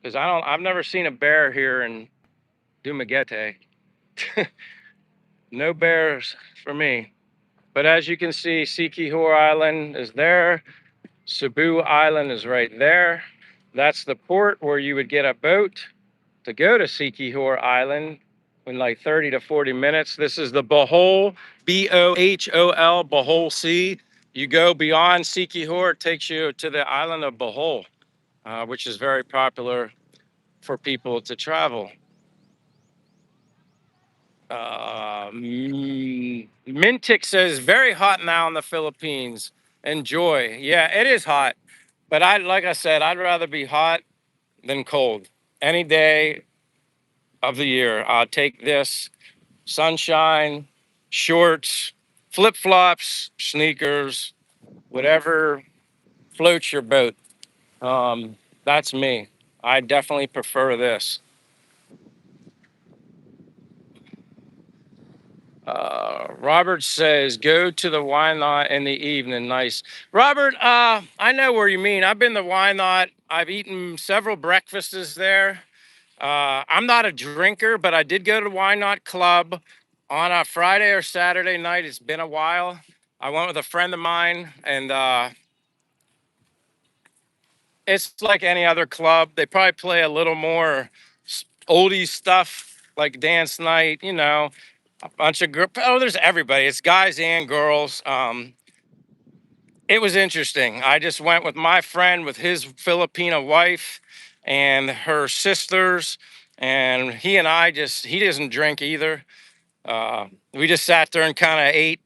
Because I've never seen a bear here in Dumaguete. No bears for me. But as you can see, Sikihor Island is there. Cebu Island is right there. That's the port where you would get a boat to go to Sikihor Island in like 30 to 40 minutes. This is the Bohol, Bohol, Bohol Sea. You go beyond Sikihor, it takes you to the island of Bohol, which is very popular for people to travel. Mintic says, very hot now in the Philippines. Enjoy. Yeah, it is hot. But like I said, I'd rather be hot than cold. Any day of the year, I'll take this sunshine, shorts, flip flops, sneakers, whatever floats your boat. That's me. I definitely prefer this. Robert says, go to the Why Not in the evening. Nice. Robert, I know where you mean. I've been to Why Not. I've eaten several breakfasts there. I'm not a drinker, but I did go to Why Not Club on a Friday or Saturday night. It's been a while. I went with a friend of mine, and it's like any other club. They probably play a little more oldie stuff like dance night, a bunch of girls. Oh, there's everybody. It's guys and girls. It was interesting. I just went with my friend with his Filipino wife and her sisters, and he and I he doesn't drink either. We just sat there and kind of ate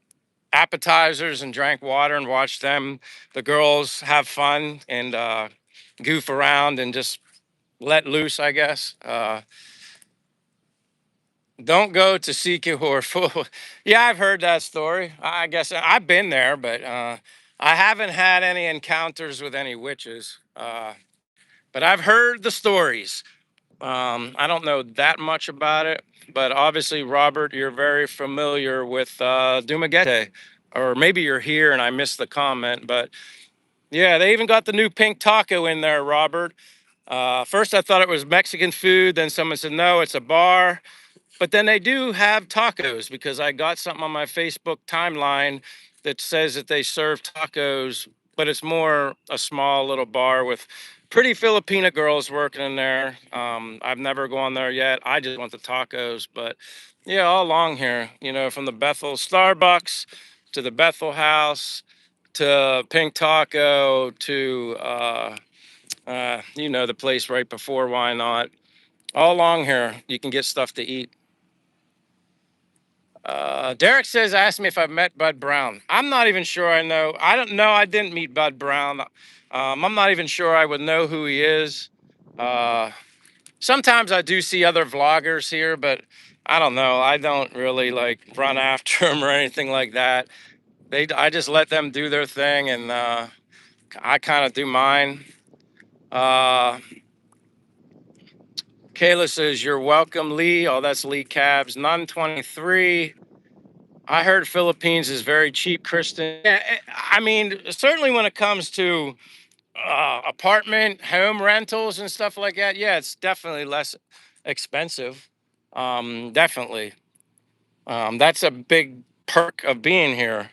appetizers and drank water and watched the girls have fun and goof around and just let loose, I guess. Don't go to Sikihor full. Yeah, I've heard that story. I guess I've been there, but I haven't had any encounters with any witches. But I've heard the stories. I don't know that much about it, but obviously, Robert, you're very familiar with Dumaguete, or maybe you're here and I missed the comment. But yeah, they even got the new pink taco in there, Robert. First, I thought it was Mexican food. Then someone said, no, it's a bar. But then they do have tacos because I got something on my Facebook timeline that says that they serve tacos, but it's more a small little bar with pretty Filipina girls working in there. I've never gone there yet. I just want the tacos, but yeah, all along here, from the Bethel Starbucks to the Bethel House to Pink Taco to, the place right before Why Not. All along here, you can get stuff to eat. Derek says, ask me if I've met Bud Brown. I'm not even sure I know. I don't know. I didn't meet Bud Brown. I'm not even sure I would know who he is. Uh, Sometimes I do see other vloggers here, but I don't know. I don't really like run after them or anything like that. I just let them do their thing, and I kind of do mine. Uh, Kayla says, you're welcome, Lee. Oh, that's Lee Cabs. None 23. I heard Philippines is very cheap, Kristen. Yeah, I mean, certainly when it comes to apartment, home rentals, and stuff like that, yeah, it's definitely less expensive. Definitely. That's a big perk of being here.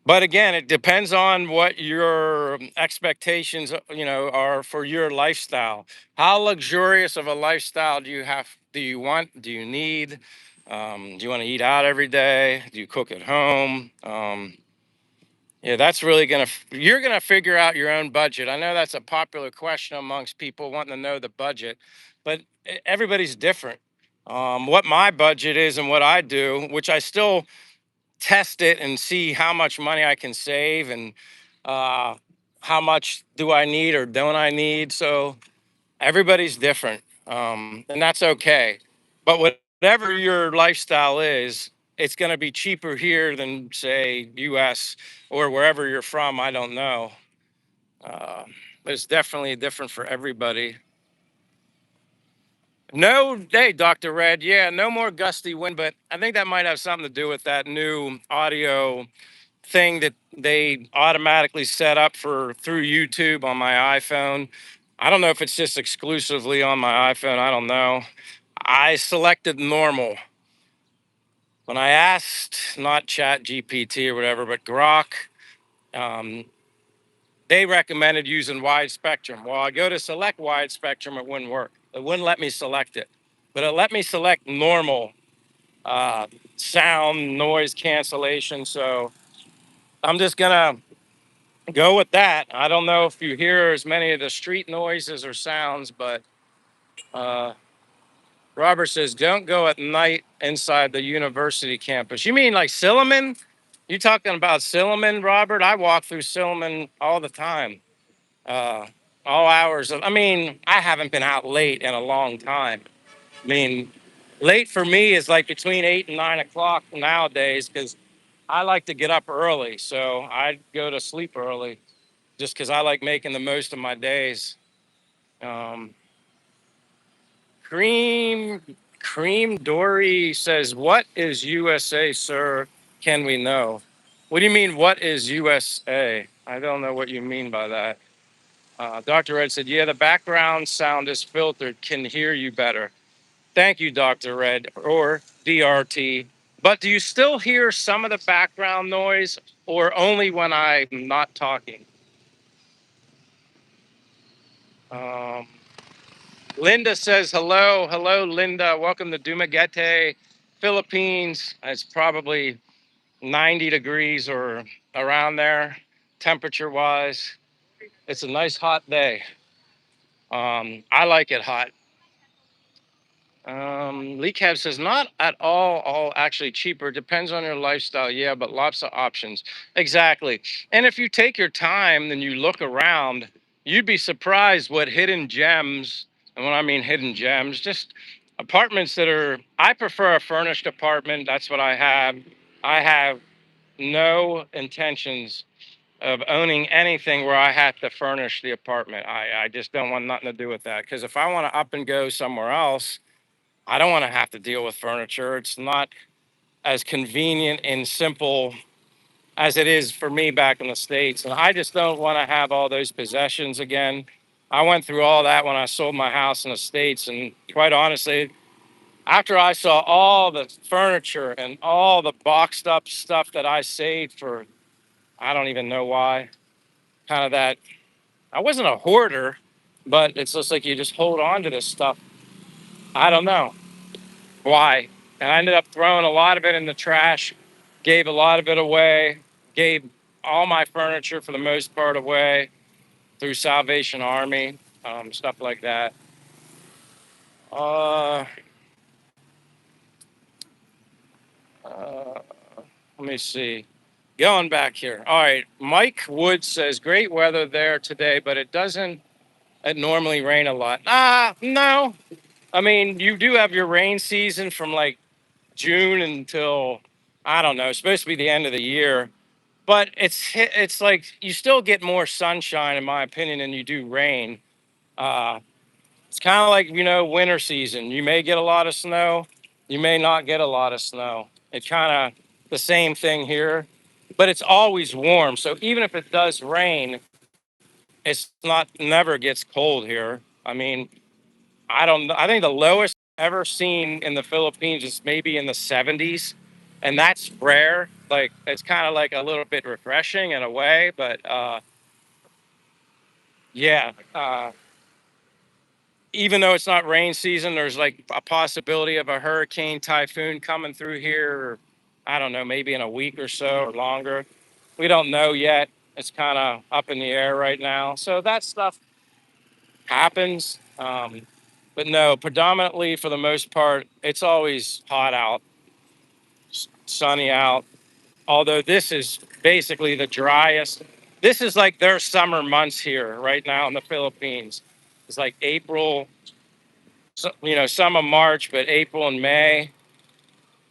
But again, it depends on what your expectations, are for your lifestyle. How luxurious of a lifestyle do you have? Do you want? Do you need? Do you want to eat out every day? Do you cook at home? Yeah, that's really you're gonna figure out your own budget. I know that's a popular question amongst people wanting to know the budget, but everybody's different. What my budget is and what I do, which I still test it and see how much money I can save and uh, how much do I need or don't I need. So everybody's different, and that's okay. But whatever your lifestyle is, it's going to be cheaper here than say U.S. or wherever you're from. I don't know, uh, but it's definitely different for everybody. No, hey, Dr. Red. Yeah, no more gusty wind, but I think that might have something to do with that new audio thing that they automatically set up for through YouTube on my iPhone. I don't know if it's just exclusively on my iPhone. I don't know. I selected normal. When I asked, not Chat GPT or whatever, but Grok, um, they recommended using wide spectrum. Well, I go to select wide spectrum, it wouldn't work. It wouldn't let me select it, but it let me select normal uh, sound noise cancellation. So I'm just gonna go with that. I don't know if you hear as many of the street noises or sounds, but uh, Robert says don't go at night inside the university campus. You mean like Silliman? You talking about Silliman, Robert? I walk through Silliman all the time, uh, all hours. I mean, I haven't been out late in a long time. I mean, late for me is like between 8 and 9 o'clock nowadays because I like to get up early, so I go to sleep early just because I like making the most of my days. Um, Cream Cream Dory says, "What is USA, sir? Can we know?" What do you mean? What is USA? I don't know what you mean by that. Dr. Red said, "Yeah, the background sound is filtered. Can hear you better." Thank you, Dr. Red or DRT. But do you still hear some of the background noise, or only when I'm not talking? Um, Linda says hello. Hello, Linda. Welcome to Dumaguete, Philippines. It's probably 90 degrees or around there, temperature wise. It's a nice hot day. I like it hot. Lee Cab says not at all actually cheaper. Depends on your lifestyle. Yeah, but lots of options. Exactly. And if you take your time and you look around, you'd be surprised what hidden gems, and when I mean hidden gems, just apartments that are, I prefer a furnished apartment. That's what I have. I have no intentions of owning anything where I have to furnish the apartment. I just don't want nothing to do with that. Because if I want to up and go somewhere else, I don't want to have to deal with furniture. It's not as convenient and simple as it is for me back in the States. And I just don't want to have all those possessions again. I went through all that when I sold my house in the States. And quite honestly, after I saw all the furniture and all the boxed up stuff that I saved for, I don't even know why, kind of that, I wasn't a hoarder, but it's just like you just hold on to this stuff. I don't know why. And I ended up throwing a lot of it in the trash, gave a lot of it away, gave all my furniture for the most part away through Salvation Army, stuff like that. Uh, uh, Let me see. Going back here. All right. Mike Wood says, great weather there today, but it normally rain a lot. No. I mean, you do have your rain season from like June until, I don't know, it's supposed to be the end of the year. But it's like you still get more sunshine, in my opinion, than you do rain. Uh, it's kind of like winter season. You may get a lot of snow, you may not get a lot of snow. It's kind of the same thing here, but it's always warm. So even if it does rain, it's not never gets cold here. I mean, I don't. I think the lowest I've ever seen in the Philippines is maybe in the 70s, and that's rare. Like it's kind of like a little bit refreshing in a way, but yeah. Even though it's not rain season, there's like a possibility of a hurricane typhoon coming through here. Or, I don't know, maybe in a week or so or longer. We don't know yet. It's kind of up in the air right now. So that stuff happens. But no, predominantly for the most part, it's always hot out, sunny out. Although this is basically the driest. This is like their summer months here right now in the Philippines. It's like April, so, some of March, but April and May,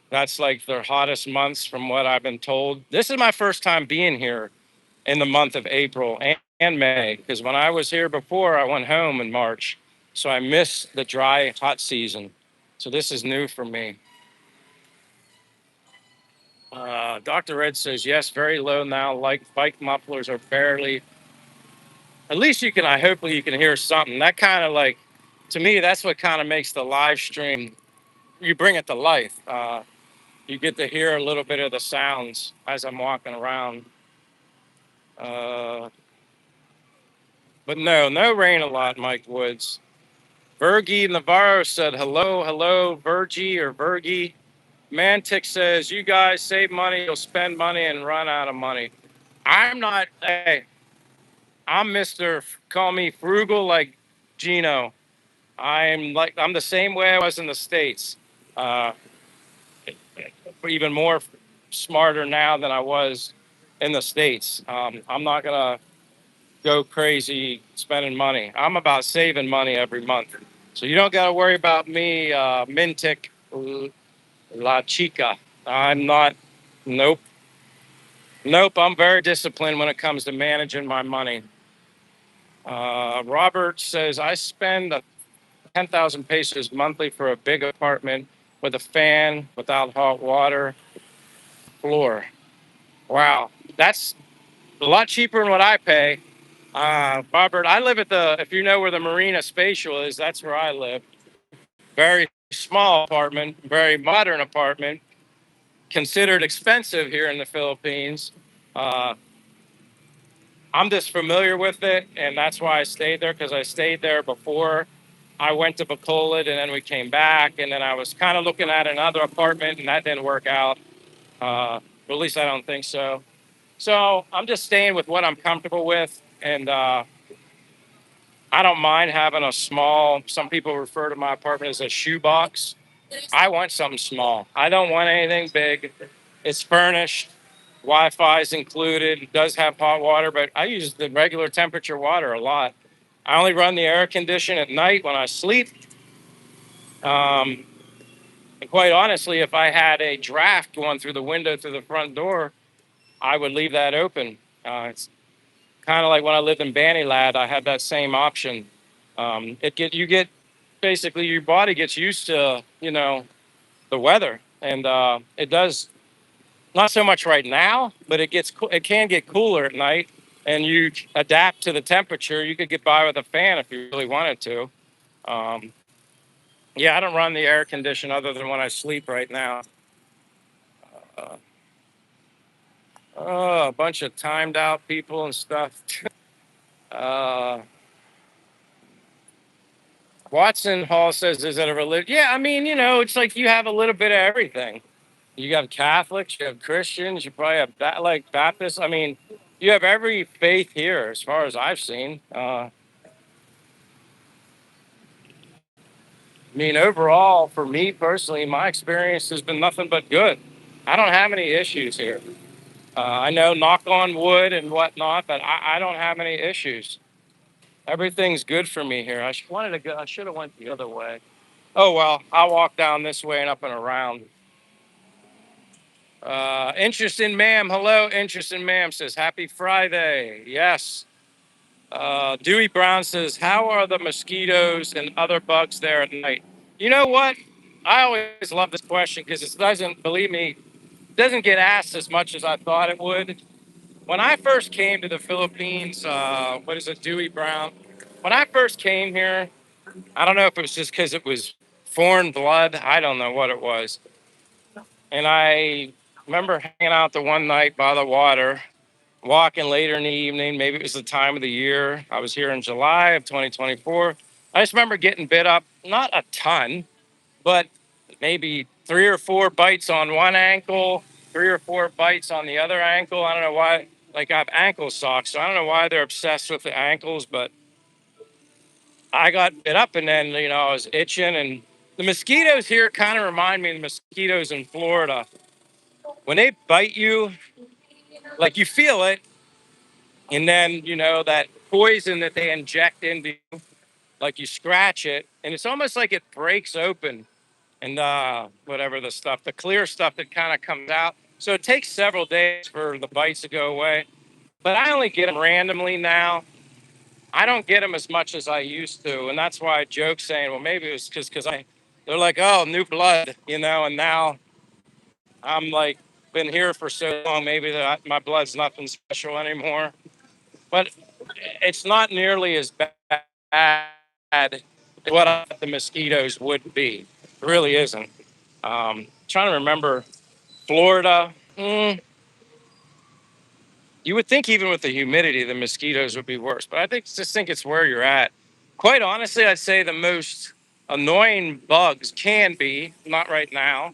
that's like their hottest months from what I've been told. This is my first time being here in the month of April and May, because when I was here before, I went home in March. So I missed the dry, hot season. So this is new for me. Dr. Red says, yes, very low now. Like bike mufflers are barely, at least you can, I hopefully you can hear something. That kind of like, to me, that's what kind of makes the live stream, you bring it to life. You get to hear a little bit of the sounds as I'm walking around. Uh, but no, no rain a lot, Mike Woods. Virgie Navarro said, hello, hello, Virgie or Virgie. Mantic says, you guys save money, you'll spend money and run out of money. I'm not, hey, I'm Mr. Call me frugal like Gino. I'm the same way I was in the States. Uh, Even more smarter now than I was in the States. I'm not going to go crazy spending money. I'm about saving money every month. So you don't got to worry about me, Mintic La Chica. I'm not, nope, nope. I'm very disciplined when it comes to managing my money. Robert says, I spend 10,000 pesos monthly for a big apartment with a fan, without hot water, floor. Wow, that's a lot cheaper than what I pay. Robert, I live at if you know where the Marina Spatial is, that's where I live. Very small apartment, very modern apartment, considered expensive here in the Philippines. Uh, I'm just familiar with it, and that's why I stayed there, because I stayed there before I went to Bacolod, and then we came back, and then I was kind of looking at another apartment, and that didn't work out. At least I don't think so. So I'm just staying with what I'm comfortable with, and I don't mind having a small. Some people refer to my apartment as a shoebox. I want something small. I don't want anything big. It's furnished. Wi-Fi is included. It does have hot water, but I use the regular temperature water a lot. I only run the air condition at night when I sleep. Um, and quite honestly, if I had a draft going through the window through the front door, I would leave that open. It's kind of like when I lived in Banilad, I had that same option. You get basically your body gets used to the weather, and it does not so much right now, but it can get cooler at night, and you adapt to the temperature. You could get by with a fan if you really wanted to. Um, yeah, I don't run the air condition other than when I sleep right now. Uh, oh, a bunch of timed out people and stuff. uh, Watson Hall says, "Is it a religion?" Yeah, I mean, it's like you have a little bit of everything. You have Catholics, you have Christians, you probably have like Baptists. I mean, you have every faith here, as far as I've seen. I mean, overall, for me personally, my experience has been nothing but good. I don't have any issues here. I know, knock on wood and whatnot, but I don't have any issues. Everything's good for me here. Wanted to go. I should have went the other way. Oh well, I'll walk down this way and up and around. Interesting, ma'am. Hello, interesting, ma'am. Says happy Friday. Yes. Dewey Brown says, how are the mosquitoes and other bugs there at night? You know what? I always love this question because it doesn't, believe me, doesn't get asked as much as I thought it would. When I first came to the Philippines, what is it, Dewey Brown? When I first came here, I don't know if it was just because it was foreign blood. I don't know what it was. And I Remember hanging out the one night by the water, walking later in the evening. Maybe it was the time of the year. I was here in July of 2024. I just remember getting bit up, not a ton, but maybe 3 or 4 bites on one ankle, 3 or 4 bites on the other ankle. I don't know why. Like I have ankle socks, so I don't know why they're obsessed with the ankles, but I got bit up and then, I was itching. And the mosquitoes here kind of remind me of the mosquitoes in Florida. When they bite you, like you feel it, and then, that poison that they inject into you, like you scratch it, and it's almost like it breaks open and whatever the clear stuff that kind of comes out. So it takes several days for the bites to go away. But I only get them randomly now. I don't get them as much as I used to, and that's why I joke saying, well, maybe it was because I. They're like, oh, new blood, and now I'm like been here for so long, maybe that my blood's nothing special anymore. But it's not nearly as bad as what I thought the mosquitoes would be. It really isn't. Trying to remember Florida. You would think even with the humidity, the mosquitoes would be worse, but I just think it's where you're at. Quite honestly, I'd say the most annoying bugs can be, not right now,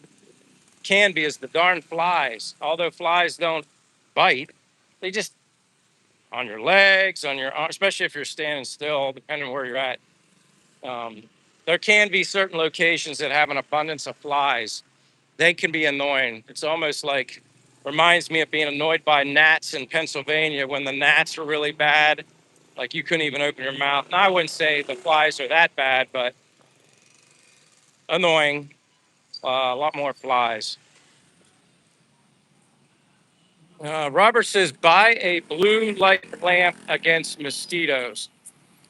can be is the darn flies. Although flies don't bite, they just on your legs, on your arm, especially if you're standing still, depending on where you're at. Um, there can be certain locations that have an abundance of flies. They can be annoying. It's almost like reminds me of being annoyed by gnats in Pennsylvania when the gnats were really bad. Like you couldn't even open your mouth. And I wouldn't say the flies are that bad, but annoying. A lot more flies. Robert says buy a blue light lamp against mosquitoes.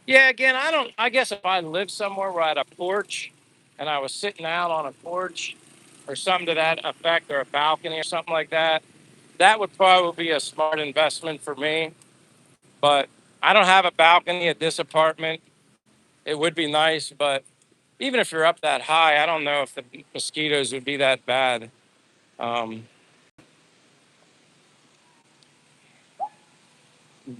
Yeah, again, I don't. I guess if I lived somewhere where I had a porch, and I was sitting out on a porch, or something to that effect, or a balcony or something like that, that would probably be a smart investment for me. But I don't have a balcony at this apartment. It would be nice, but even if you're up that high, I don't know if the mosquitoes would be that bad. Um,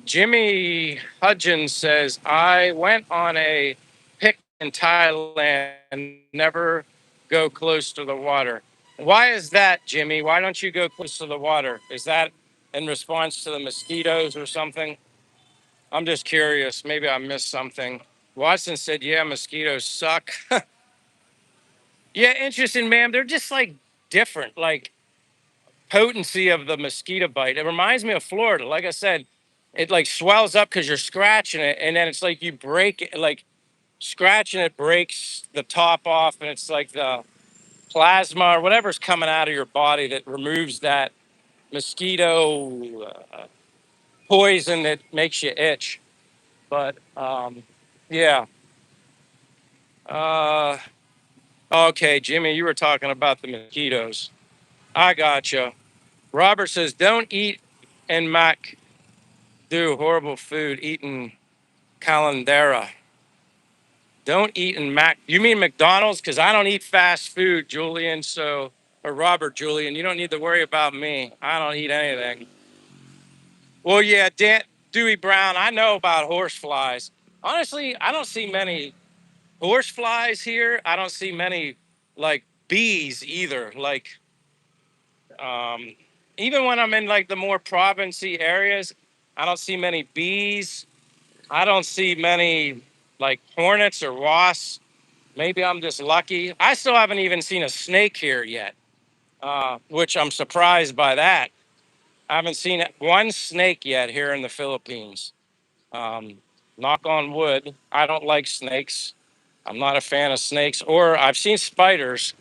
Jimmy Hudgens says, I went on a picnic in Thailand and never go close to the water. Why is that, Jimmy? Why don't you go close to the water? Is that in response to the mosquitoes or something? I'm just curious. Maybe I missed something. Watson said, yeah, mosquitoes suck. Yeah, interesting, ma'am. They're just like different, like potency of the mosquito bite. It reminds me of Florida. Like I said, it like swells up because you're scratching it, and then it's like you break it, like scratching it breaks the top off, and it's like the plasma or whatever's coming out of your body that removes that mosquito poison that makes you itch. But yeah. Uh, okay, Jimmy, you were talking about the mosquitoes. I gotcha. Robert says, don't eat and Mac do horrible food eating calendara. Don't eat in Mac. You mean McDonald's? Because I don't eat fast food, Julian. So, or Robert, Julian, you don't need to worry about me. I don't eat anything. Well, yeah, Dewey Brown, I know about horse flies. Honestly, I don't see many horse flies here. I don't see many like bees either. Like, um, even when I'm in like the more provincey areas, I don't see many bees. I don't see many like hornets or wasps. Maybe I'm just lucky. I still haven't even seen a snake here yet, which I'm surprised by that. I haven't seen one snake yet here in the Philippines. Um, Knock on wood. I don't like snakes. I'm not a fan of snakes. Or I've seen spiders,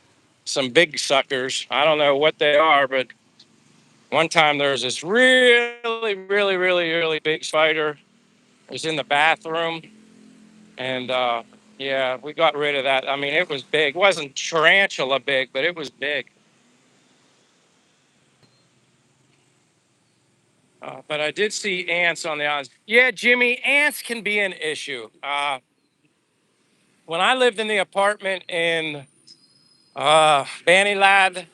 some big suckers. I don't know what they are, but one time there was this really, really, really, really big spider. It was in the bathroom. And yeah, we got rid of that. I mean, it was big. It wasn't tarantula big, but it was big. But I did see ants on the islands. Yeah, Jimmy, ants can be an issue. When I lived in the apartment in Banilad,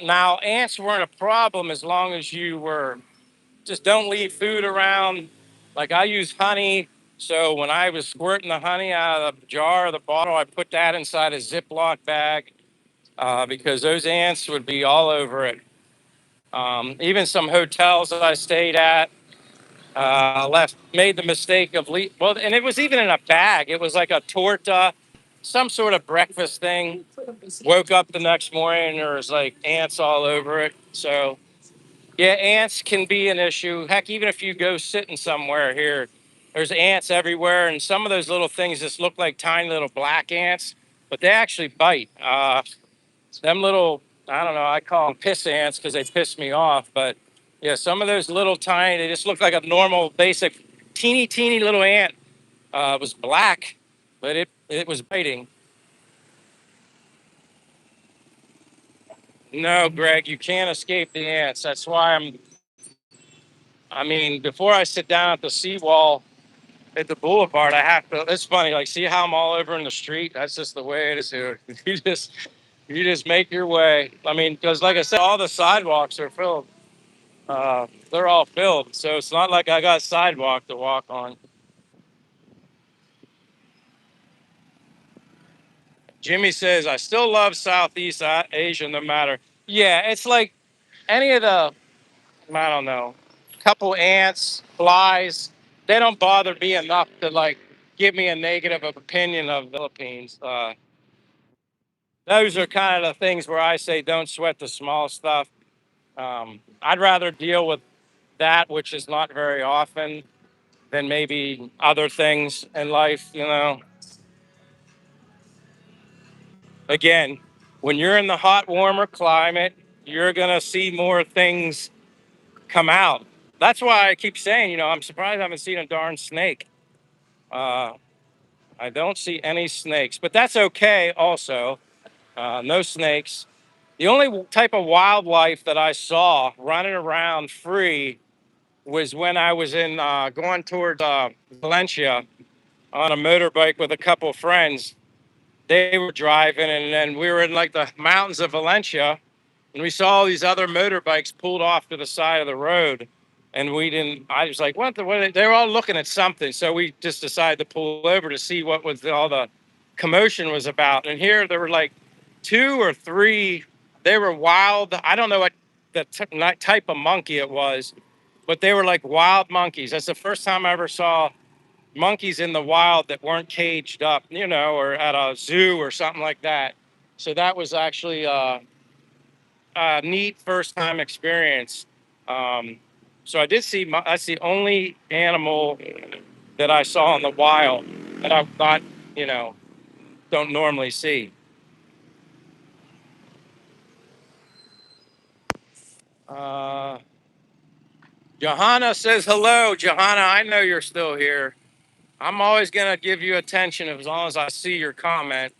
Now, ants weren't a problem as long as you were just don't leave food around. Like I use honey. So when I was squirting the honey out of the jar or the bottle, I put that inside a Ziploc bag because those ants would be all over it. Even some hotels that I stayed at made the mistake of well, and it was even in a bag. It was like a torta, some sort of breakfast thing. Woke up the next morning, there was like ants all over it. So yeah, ants can be an issue. Heck, even if you go sitting somewhere here, there's ants everywhere, and some of those little things just look like tiny little black ants, but they actually bite. Them little, I don't know, I call them piss ants because they piss me off. But yeah, some of those little tiny, they just look like a normal, basic, teeny little ant. Was black, but it was biting. No, Greg, you can't escape the ants. That's why I mean, before I sit down at the seawall at the boulevard, I have to. It's funny, like, see how I'm all over in the street? That's just the way it is here. You just make your way. I mean, because like I said, all the sidewalks are filled. They're all filled, so it's not like I got sidewalk to walk on. Jimmy says I still love Southeast Asia, no matter. Yeah, it's like any of the I don't know, couple ants, flies. They don't bother me enough to like give me a negative opinion of the Philippines. Those are kind of the things where I say don't sweat the small stuff. I'd rather deal with that, which is not very often, than maybe other things in life. Again, when you're in the hot, warmer climate, you're gonna see more things come out. That's why I keep saying, I'm surprised I haven't seen a darn snake. Uh, I don't see any snakes, but that's okay also. No snakes. The only type of wildlife that I saw running around free was when I was in going towards Valencia on a motorbike with a couple of friends. They were driving, and then we were in like the mountains of Valencia, and we saw all these other motorbikes pulled off to the side of the road. And we didn't, I was like, they were all looking at something. So we just decided to pull over to see what was all the commotion was about. And here there were like two or three, they were wild. I don't know what type of monkey it was, but they were like wild monkeys. That's the first time I ever saw monkeys in the wild that weren't caged up, or at a zoo or something like that. So that was actually neat first time experience. Um, so I did see, that's the only animal that I saw in the wild that I thought, you know, don't normally see. Uh, Johanna says hello. Johanna, I know you're still here. I'm always going to give you attention as long as I see your comment.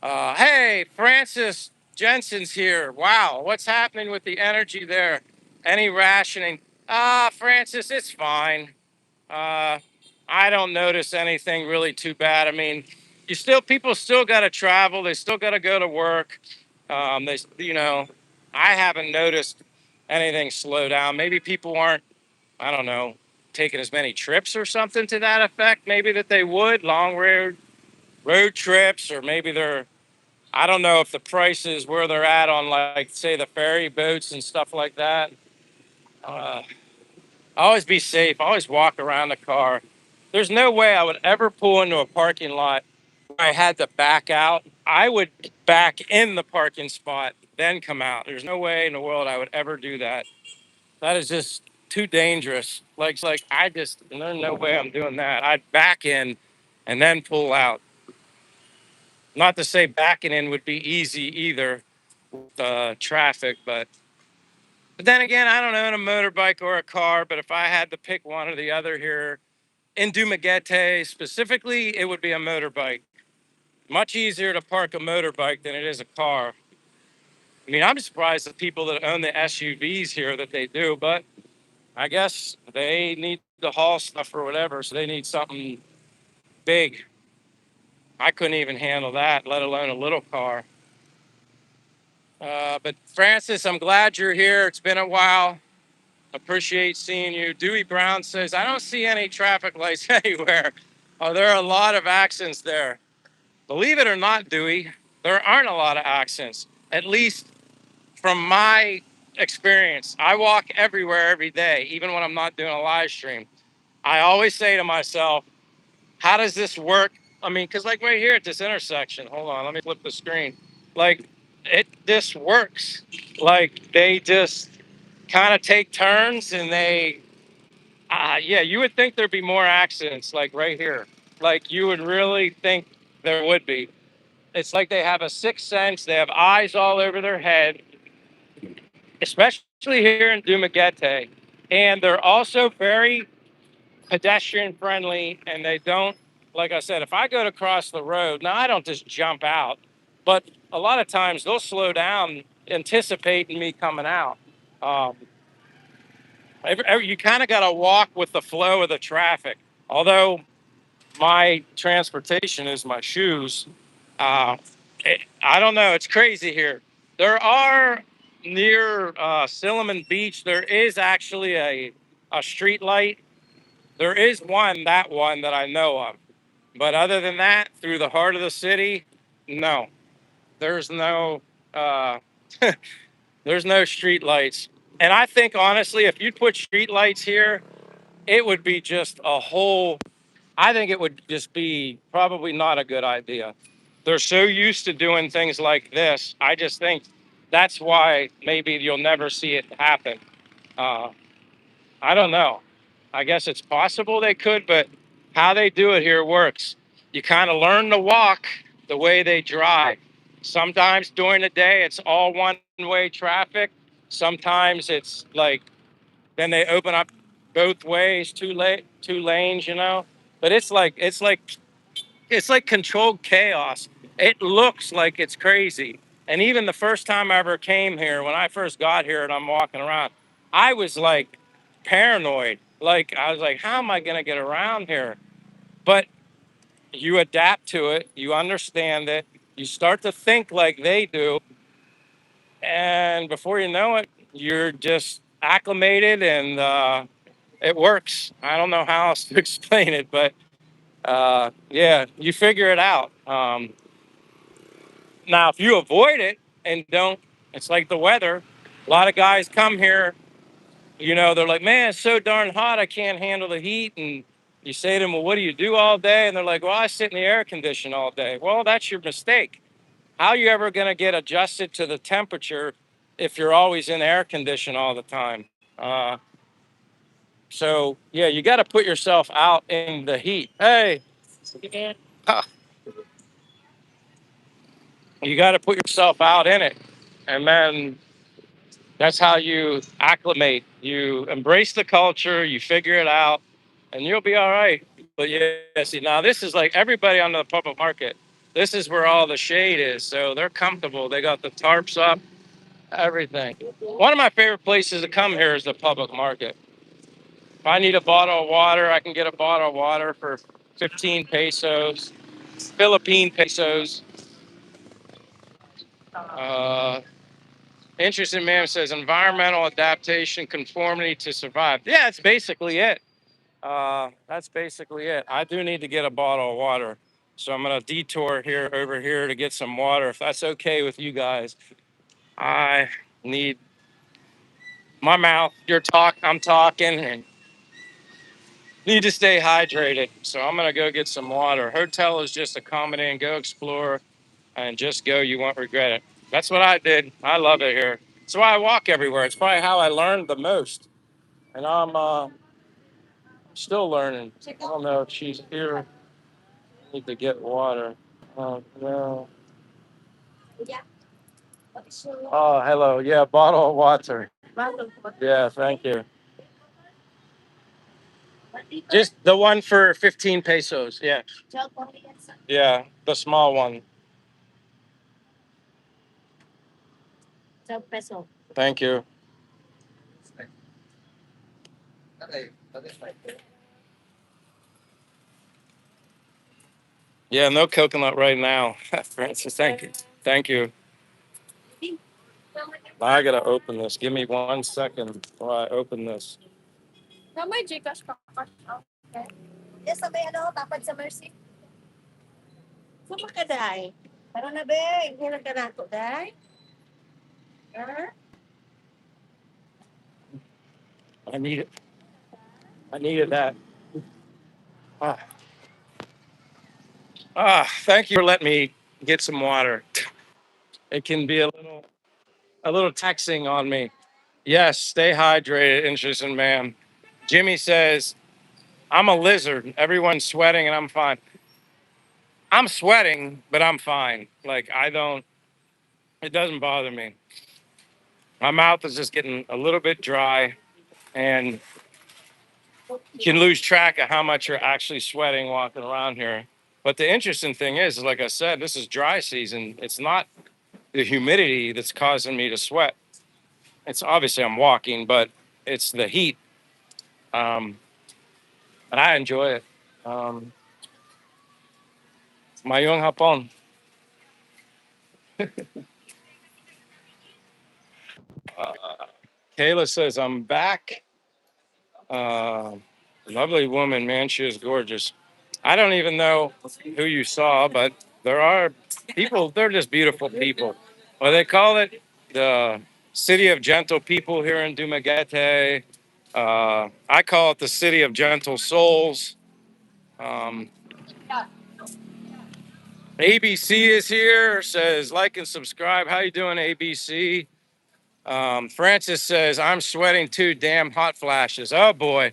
Hey, Francis Jensen's here. Wow, what's happening with the energy there? Any rationing? Francis, it's fine. Uh, I don't notice anything really too bad. I mean, people still got to travel. They still got to go to work. I haven't noticed anything slow down. Maybe people aren't, I don't know, taking as many trips or something to that effect. Maybe that they would long road trips, or maybe I don't know if the prices where they're at on, like, say, the ferry boats and stuff like that. Uh, Always be safe. Always walk around the car. There's no way I would ever pull into a parking lot where I had to back out. I would back in the parking spot, then come out. There's no way in the world I would ever do that. That is just too dangerous. There's no way I'm doing that. I'd back in and then pull out. Not to say backing in would be easy either with traffic, but then again, I don't own a motorbike or a car. But if I had to pick one or the other here in Dumaguete specifically, it would be a motorbike. Much easier to park a motorbike than it is a car. I mean, I'm surprised the people that own the SUVs here that they do, but I guess they need to haul stuff or whatever, so they need something big. I couldn't even handle that, let alone a little car. But Francis, I'm glad you're here. It's been a while. Appreciate seeing you. Dewey Brown says, I don't see any traffic lights anywhere. Oh, there are a lot of accidents there. Believe it or not, Dewey, there aren't a lot of accidents, at least from my experience. I walk everywhere every day, even when I'm not doing a live stream. I always say to myself, how does this work? I mean, because like right here at this intersection, hold on, let me flip the screen. Like this works. Like they just kind of take turns and they, yeah, you would think there'd be more accidents like right here. Like you would really think there would be. It's like they have a sixth sense. They have eyes all over their head, especially here in Dumaguete. And they're also very pedestrian friendly and they don't, like I said, if I go to cross the road, now I don't just jump out, but a lot of times they'll slow down anticipating me coming out. um, you kind of got to walk with the flow of the traffic, although my transportation is my shoes. uh, I don't know, it's crazy here. There are near Silliman Beach, there is actually a street light. There is one, that one that I know of. But other than that, through the heart of the city, no, there's no, uh, there's no street lights. And I think honestly, if you put street lights here, it would be just a whole. I think it would just be probably not a good idea. They're so used to doing things like this. I just think that's why maybe you'll never see it happen. Uh, I don't know. I guess it's possible they could, but how they do it here works. You kind of learn to walk the way they drive. Sometimes during the day, it's all one way traffic. Sometimes it's like, then they open up both ways, two lanes, you know. But it's like controlled chaos. It looks like it's crazy. And even the first time I ever came here, when I first got here and I'm walking around, I was like paranoid. Like I was like, how am I going to get around here? But you adapt to it, you understand it, you start to think like they do, and before you know it, you're just acclimated and it works. I don't know how else to explain it, but yeah, you figure it out. Now, if you avoid it and don't, it's like the weather. A lot of guys come here, you know, they're like, man, it's so darn hot, I can't handle the heat. And you say to them, well, what do you do all day? And they're like, well, I sit in the air condition all day. Well, that's your mistake. How are you ever going to get adjusted to the temperature if you're always in air condition all the time? Uh, so, yeah, you got to put yourself out in the heat. Hey, you got to put yourself out in it. And then that's how you acclimate. You embrace the culture, you figure it out, and you'll be all right. But yeah, see, now this is like everybody on the public market. This is where all the shade is. So they're comfortable. They got the tarps up, everything. One of my favorite places to come here is the public market. If I need a bottle of water, I can get a bottle of water for 15 pesos, Philippine pesos. Uh, Interesting man says environmental adaptation, conformity to survive. Yeah, it's basically it. That's basically it. I do need to get a bottle of water. So I'm going to detour here over here to get some water. If that's okay with you guys, I need my mouth. I'm talking and need to stay hydrated. So I'm going to go get some water. Hotel is just a come in, go explore and just go. You won't regret it. That's what I did. I love it here. That's why I walk everywhere. It's probably how I learned the most. And I'm still learning. I don't know if she's here. I need to get water. No. Oh, hello. Yeah, bottle of water. Yeah, thank you. Just the one for 15 pesos. Yeah. Yeah, the small one. Thank you. Yeah, no coconut right now. Francis, thank you. Thank you. I gotta open this. Give me 1 second while I open this. Na may Gcash pa cash out. Okay. Yes, sa may ano, tapad sa Mercy. Sa makaday. Para na be, hila ka na to, day. Ha? I need it. I needed that. Ah, thank you for letting me get some water. It can be a little taxing on me. Yes, stay hydrated, interesting man. Jimmy says, I'm a lizard. Everyone's sweating and I'm fine. I'm sweating, but I'm fine. Like, it doesn't bother me. My mouth is just getting a little bit dry, and you can lose track of how much you're actually sweating walking around here. But the interesting thing is, like I said, this is dry season. It's not the humidity that's causing me to sweat. It's obviously I'm walking, but it's the heat. Um, and I enjoy it. Um, Mayong hapon. Uh, Kayla says, I'm back. Uh, Lovely woman, man. She is gorgeous. I don't even know who you saw, but there are people, they're just beautiful people. Well, they call it the city of gentle people here in Dumaguete. I call it the city of gentle souls. Um, ABC is here, says like and subscribe. How you doing, ABC? Francis says, I'm sweating too, damn hot flashes. Oh boy.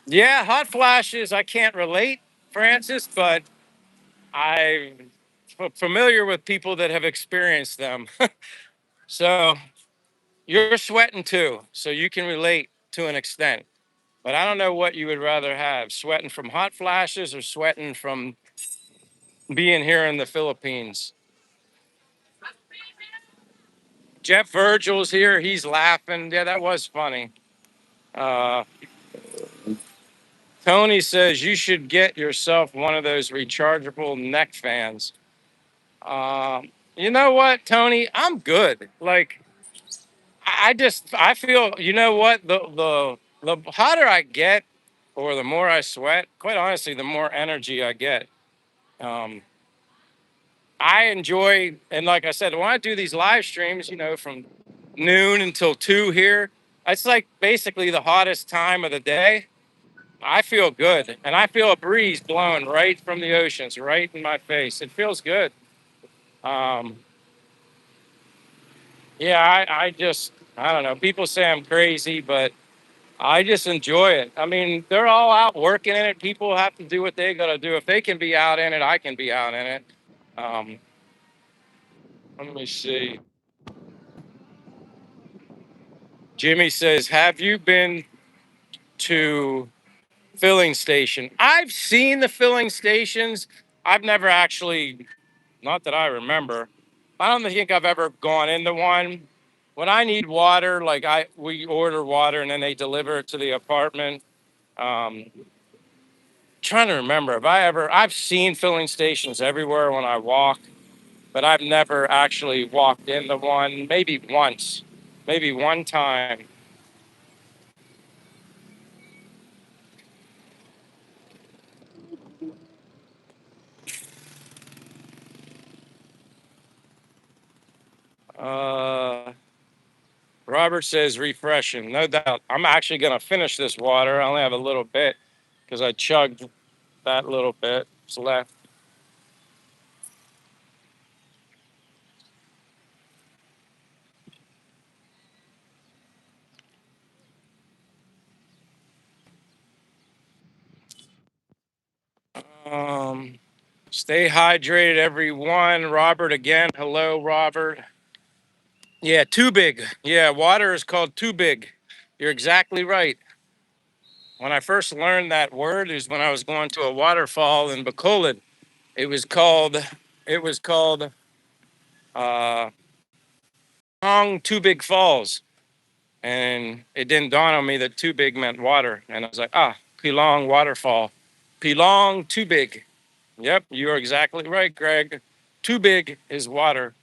Yeah, hot flashes. I can't relate, Francis, but I'm familiar with people that have experienced them. So you're sweating too, so you can relate to an extent. But I don't know what you would rather have, sweating from hot flashes or sweating from being here in the Philippines. Jeff Virgil's here. He's laughing. Yeah, that was funny. Uh, Tony says you should get yourself one of those rechargeable neck fans. You know what, Tony? I'm good. Like, I feel, you know what, the hotter I get, or the more I sweat, quite honestly, the more energy I get. Um, I enjoy, and like I said, when I do these live streams, from noon until 2 here, it's like basically the hottest time of the day. I feel good, and I feel a breeze blowing right from the oceans, right in my face. It feels good. Um, yeah, I don't know. People say I'm crazy, but I just enjoy it. I mean, they're all out working in it. People have to do what they got to do. If they can be out in it, I can be out in it. Um, Let me see. Jimmy says, have you been to filling station? I've seen the filling stations. I've never actually, not that I remember. I don't think I've ever gone into one. When I need water, like we order water and then they deliver it to the apartment. Um, Trying to remember if I've seen filling stations everywhere when I walk, but I've never actually walked into one. Maybe once, maybe one time. Uh, Robert says refreshing, no doubt. I'm actually gonna finish this water. I only have a little bit because I chugged that little bit. It's left. Um, Stay hydrated, everyone. Robert again. Hello, Robert. Yeah, too big. Yeah, water is called too big. You're exactly right. When I first learned that word is when I was going to a waterfall in Bacolod. It was called uh Long Too Big Falls. And it didn't dawn on me that too big meant water. And I was like, Pilong waterfall. Pilong too big. Yep, you're exactly right, Greg. Too big is water.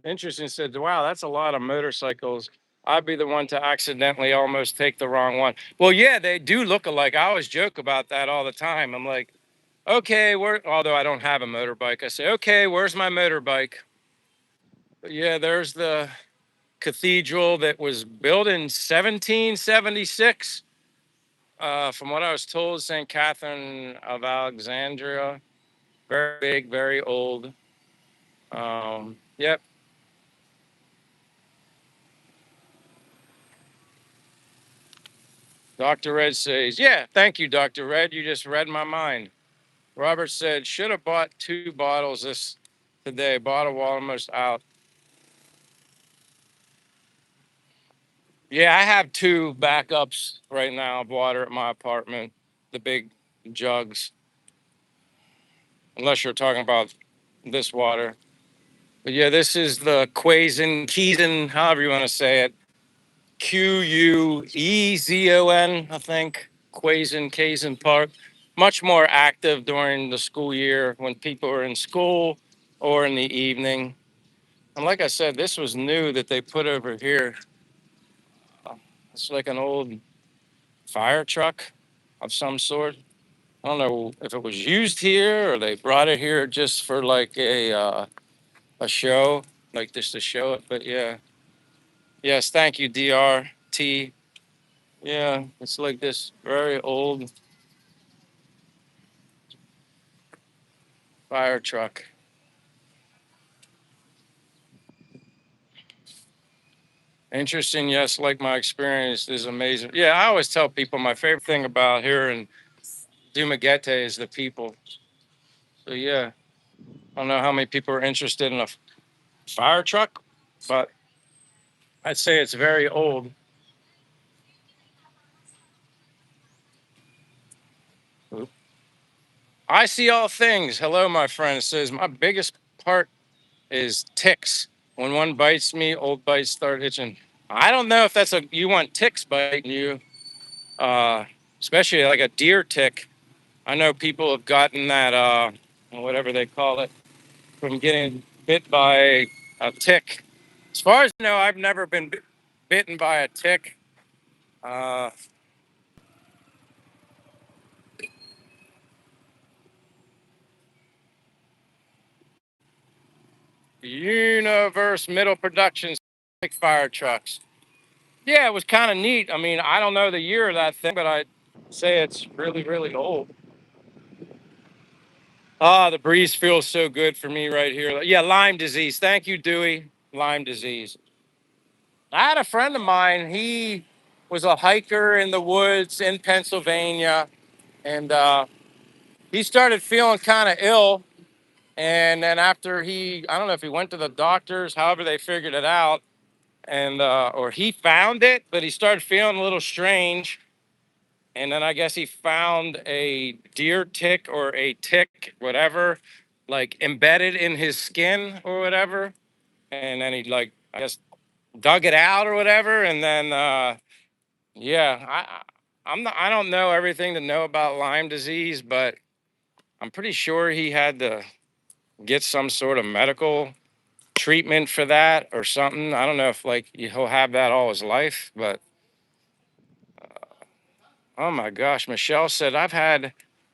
Interesting. Said, wow, that's a lot of motorcycles. I'd be the one to accidentally almost take the wrong one. Well, yeah, they do look alike. I always joke about that all the time. I'm like, okay, although I don't have a motorbike, I say, okay, where's my motorbike? But yeah, there's the cathedral that was built in 1776. From what I was told, St. Catherine of Alexandria, very big, very old. Yep. Dr. Red says, yeah, thank you, Dr. Red. You just read my mind. Robert said, should have bought 2 bottles this today. Bottle almost out. Yeah, I have 2 backups right now of water at my apartment, the big jugs, unless you're talking about this water. But yeah, this is the Keezon, however you want to say it. Queezon, I think. Kazan Park. Much more active during the school year when people are in school or in the evening. And like I said, this was new that they put over here. It's like an old fire truck of some sort. I don't know if it was used here or they brought it here just for like a show, like just to show it. But yeah, yes, thank you, DRT. Yeah, it's like this very old fire truck. Interesting, yes, like my experience is amazing. Yeah, I always tell people my favorite thing about here in Dumaguete is the people. So yeah, I don't know how many people are interested in a fire truck, but I'd say it's very old. I see all things. Hello, my friend. It says my biggest part is ticks. When one bites me, old bites start itching. I don't know if that's a you want ticks biting you, uh, especially like a deer tick. I know people have gotten that whatever they call it from getting bit by a tick. As far as I know, I've never been bitten by a tick. Uh, Universe Middle Productions fire trucks. Yeah, it was kind of neat. I mean, I don't know the year of that thing, but I'd say it's really, really old. Ah, the breeze feels so good for me right here. Yeah, Lyme disease. Thank you, Dewey. Lyme disease. I had a friend of mine. He was a hiker in the woods in Pennsylvania, and he started feeling kind of ill. And then after I don't know if he went to the doctors, however they figured it out, and or he found it, but he started feeling a little strange. And then I guess he found a deer tick or a tick, whatever, like embedded in his skin or whatever. And then he like I guess dug it out or whatever. And then yeah, I don't know everything to know about Lyme disease, but I'm pretty sure he had to get some sort of medical treatment for that or something. I don't know if like he'll have that all his life, but oh my gosh, Michelle said I've had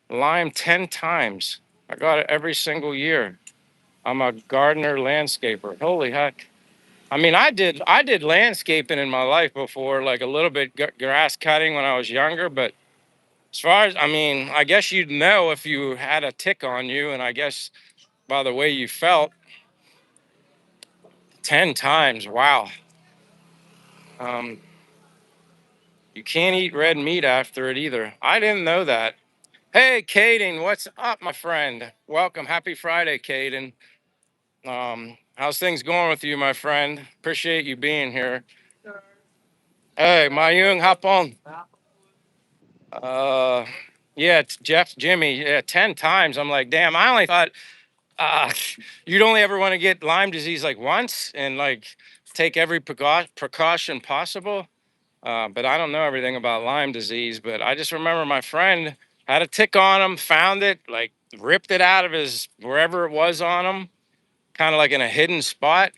Lyme 10 times. I got it every single year. I'm a gardener landscaper. Holy heck. I mean, I did landscaping in my life before, like a little bit grass cutting when I was younger, but as far as I mean, I guess you'd know if you had a tick on you, and I guess by the way you felt, 10 times. Wow. Um, you can't eat red meat after it either. I didn't know that. Hey, Caden, what's up, my friend? Welcome. Happy Friday, Caden. How's things going with you, my friend? Appreciate you being here. Hey, Mayung, hop on. Uh, yeah, Jeff, Jimmy, yeah, 10 times. I'm like, damn, I only thought uh, you'd only ever want to get Lyme disease like once and like take every precaution possible. But I don't know everything about Lyme disease, but I just remember my friend had a tick on him, found it, like ripped it out of his wherever it was on him, kind of like in a hidden spot.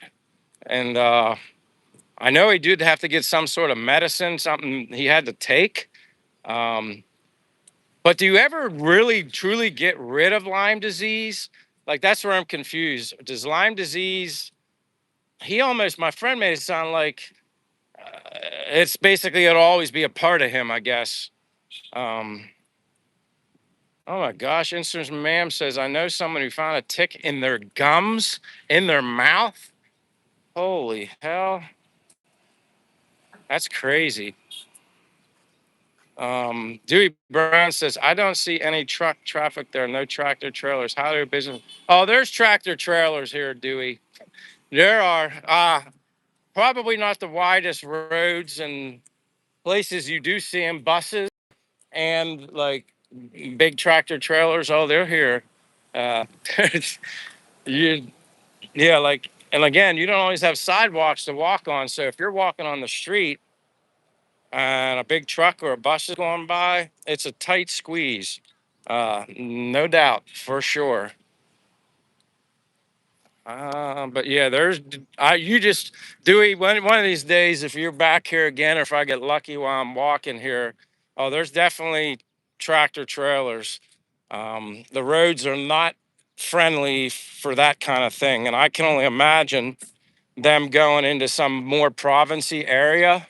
And I know he did have to get some sort of medicine, something he had to take. Um, but do you ever really truly get rid of Lyme disease? Like, that's where I'm confused. Does Lyme disease, my friend made it sound like it's basically, it'll always be a part of him, I guess. Um, oh my gosh, Instance Ma'am says, I know someone who found a tick in their gums, in their mouth. Holy hell. That's crazy. Dewey Brown says, I don't see any truck traffic there, no tractor trailers. How do business? Oh, there's tractor trailers here, Dewey. There are. Probably not the widest roads and places you do see them, buses and like big tractor trailers. Oh, they're here. Uh, you, yeah, like, and again, you don't always have sidewalks to walk on. So if you're walking on the street and a big truck or a bus is going by, it's a tight squeeze. No doubt, for sure. But yeah, you just, Dewey, one of these days, if you're back here again, or if I get lucky while I'm walking here, oh, there's definitely tractor trailers. The roads are not friendly for that kind of thing. And I can only imagine them going into some more provincey area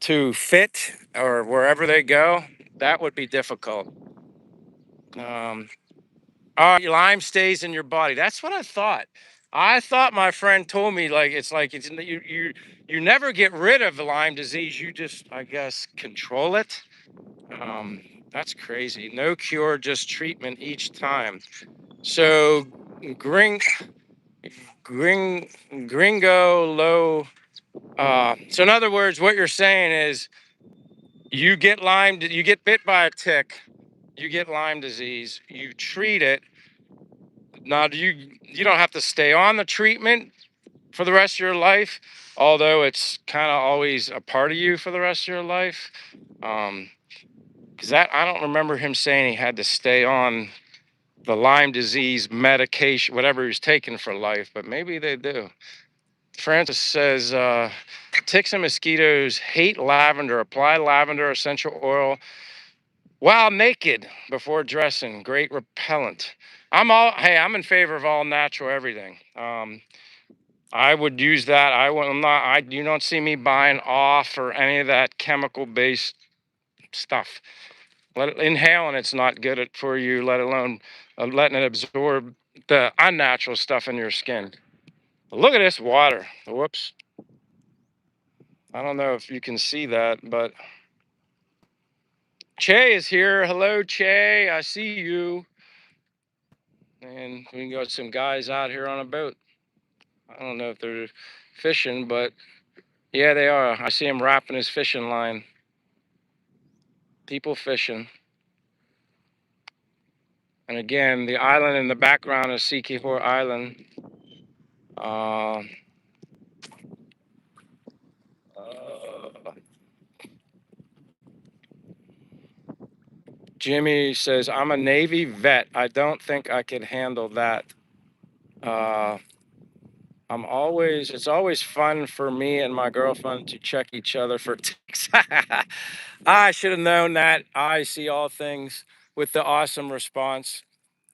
to fit or wherever they go. That would be difficult. Um, Lyme stays in your body. That's what I thought. I thought my friend told me like you never get rid of the Lyme disease. You just, I guess, control it. Um, that's crazy. No cure, just treatment each time. So, gring, gring, gringo low. So in other words, what you're saying is you get bit by a tick, you get Lyme disease, you treat it. Now, you don't have to stay on the treatment for the rest of your life, although it's kind of always a part of you for the rest of your life. Because that I don't remember him saying he had to stay on the Lyme disease medication, whatever he's taking for life, but maybe they do. Francis says, ticks and mosquitoes hate lavender. Apply lavender essential oil while naked before dressing. Great repellent. I'm in favor of all natural everything. I would use that. You don't see me buying off or any of that chemical based stuff. Inhaling it's not good for you, let alone letting it absorb the unnatural stuff in your skin. Look at this water. Whoops. I don't know if you can see that, but Che is here. Hello, Che. I see you. And we got some guys out here on a boat. I don't know if they're fishing, but yeah, they are. I see him wrapping his fishing line. People fishing. And again, the island in the background is Sikihor Island. Uh, uh, Jimmy says, I'm a Navy vet. I don't think I could handle that. Uh, it's always fun for me and my girlfriend to check each other for ticks. I should have known that. I see all things with the awesome response.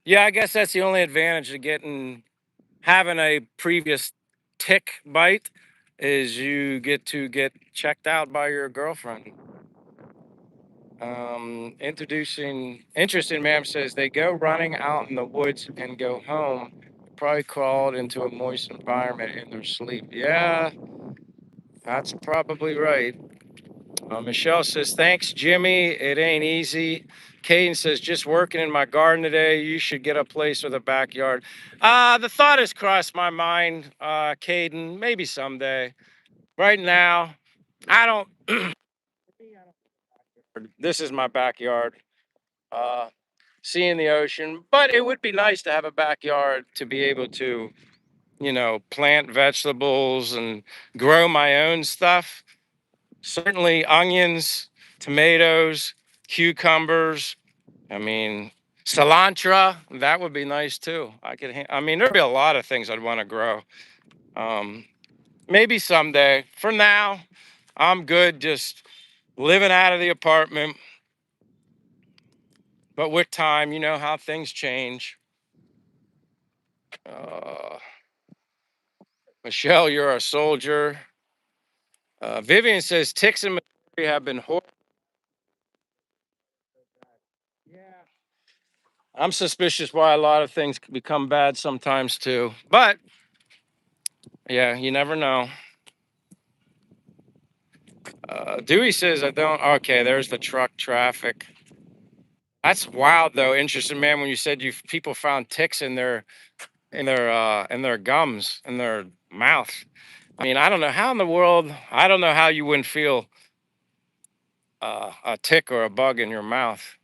Yeah, I guess that's the only advantage of having a previous tick bite is you get to get checked out by your girlfriend. Interesting, ma'am says they go running out in the woods and go home. Probably crawled into a moist environment in their sleep. Yeah, that's probably right. Michelle says, thanks, Jimmy. It ain't easy. Caden says, just working in my garden today. You should get a place with a backyard. The thought has crossed my mind, Caden, maybe someday. Right now, I don't. This is my backyard. Uh, Seeing the ocean, but it would be nice to have a backyard to be able to, plant vegetables and grow my own stuff. Certainly onions, tomatoes, cucumbers. I mean, Cilantro, that would be nice too. I mean, there'd be a lot of things I'd want to grow. Um, Maybe someday. For now, I'm good just living out of the apartment. But with time, you know how things change. Uh, Michelle, you're a soldier. Vivian says ticks in Missouri have been horrible. Yeah. I'm suspicious why a lot of things become bad sometimes too. But yeah, you never know. Dewey says I don't. Okay, there's the truck traffic. That's wild though. Interesting, man. When you said you people found ticks in their gums in their mouth. I mean, I don't know how in the world. I don't know how you wouldn't feel a tick or a bug in your mouth.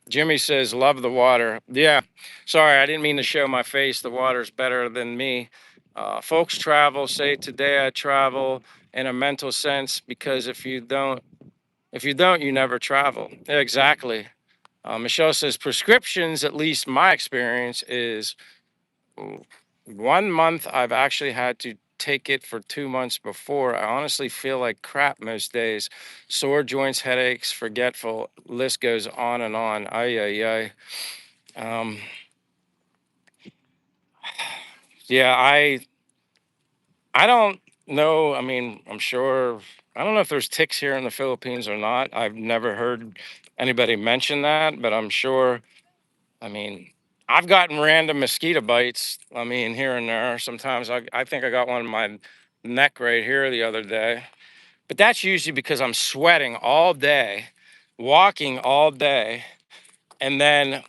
Jimmy says, "Love the water." Yeah. Sorry, I didn't mean to show my face. The water's better than me. Folks travel. Say today I travel in a mental sense because if you don't, you never travel. Exactly. Michelle says prescriptions, at least my experience is 1 month. I've actually had to take it for 2 months before. I honestly feel like crap most days. Sore joints, headaches, forgetful. List goes on and on. Ay, ay, ay. Yeah, I don't know. I mean, I'm sure. I don't know if there's ticks here in the Philippines or not. I've never heard anybody mention that, but I'm sure. I mean, I've gotten random mosquito bites. I mean, here and there. Sometimes I think I got one in my neck right here the other day. But that's usually because I'm sweating all day, walking all day. And then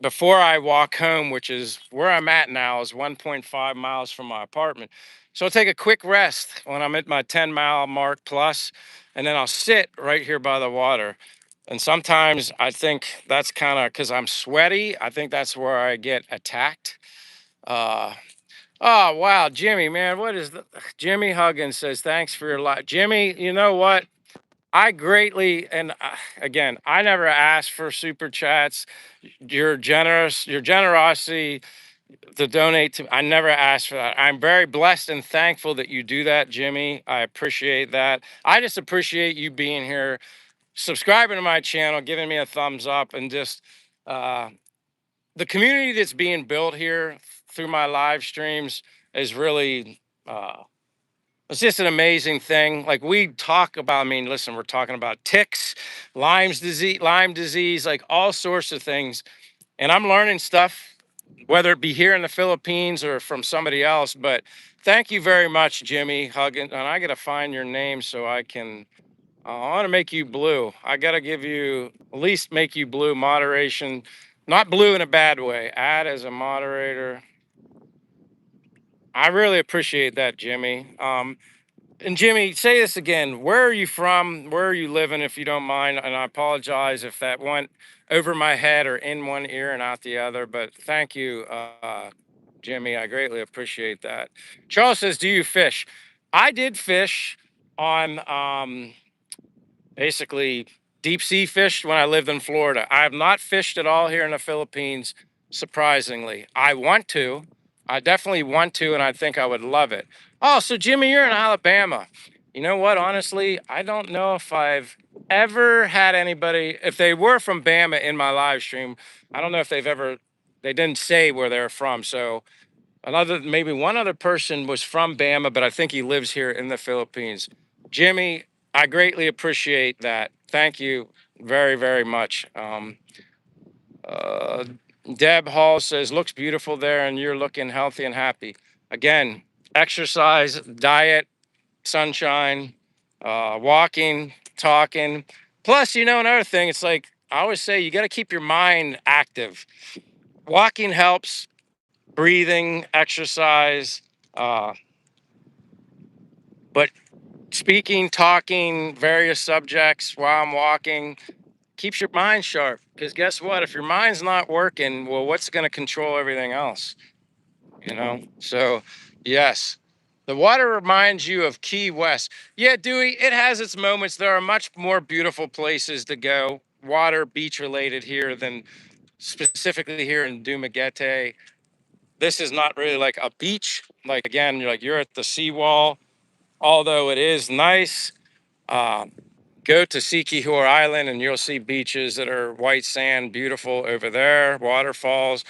before I walk home, which is where I'm at now, is 1.5 miles from my apartment. So I'll take a quick rest when I'm at my 10-mile mark plus, and then I'll sit right here by the water. And sometimes I think that's kind of because I'm sweaty. I think that's where I get attacked. Uh, oh, wow. Jimmy, man, what is the Jimmy Huggins says, thanks for your life. Jimmy, you know what? I greatly, and again, I never asked for super chats. Your generosity to donate to, I never asked for that. I'm very blessed and thankful that you do that, Jimmy. I appreciate that. I just appreciate you being here, subscribing to my channel, giving me a thumbs up, and just uh, the community that's being built here through my live streams is really. It's just an amazing thing. Like we talk about, I mean, listen, we're talking about ticks, Lyme disease, like all sorts of things. And I'm learning stuff, whether it be here in the Philippines or from somebody else. But thank you very much, Jimmy Huggins. And I got to find your name so I can, I want to make you blue. I got to give you, at least make you blue moderation, not blue in a bad way. Add as a moderator. I really appreciate that, Jimmy. And Jimmy, say this again. Where are you from? Where are you living, if you don't mind? And I apologize if that went over my head or in one ear and out the other. But thank you, Jimmy. I greatly appreciate that. Charles says, "Do you fish?" I did fish on basically deep sea fished when I lived in Florida. I have not fished at all here in the Philippines, surprisingly. I want to. I definitely want to, and I think I would love it. Oh, so Jimmy, you're in Alabama. You know what? Honestly, I don't know if I've ever had anybody, if they were from Bama in my live stream, I don't know if they didn't say where they're from. So maybe one other person was from Bama, but I think he lives here in the Philippines. Jimmy, I greatly appreciate that. Thank you very, very much. Uh, Deb Hall says, looks beautiful there, and you're looking healthy and happy. Again, exercise, diet, sunshine, walking, talking. Plus, another thing, it's like I always say, you got to keep your mind active. Walking helps, breathing, exercise, uh, but speaking, talking, various subjects while I'm walking keeps your mind sharp. Because guess what? If your mind's not working, well, what's going to control everything else? So, yes. The water reminds you of Key West. Yeah, Dewey, it has its moments. There are much more beautiful places to go. water beach related here than specifically here in Dumaguete. This is not really like a beach. Like again, you're at the seawall, although it is nice. Uh, Go to Sikihor Island and you'll see beaches that are white sand, beautiful over there, waterfalls.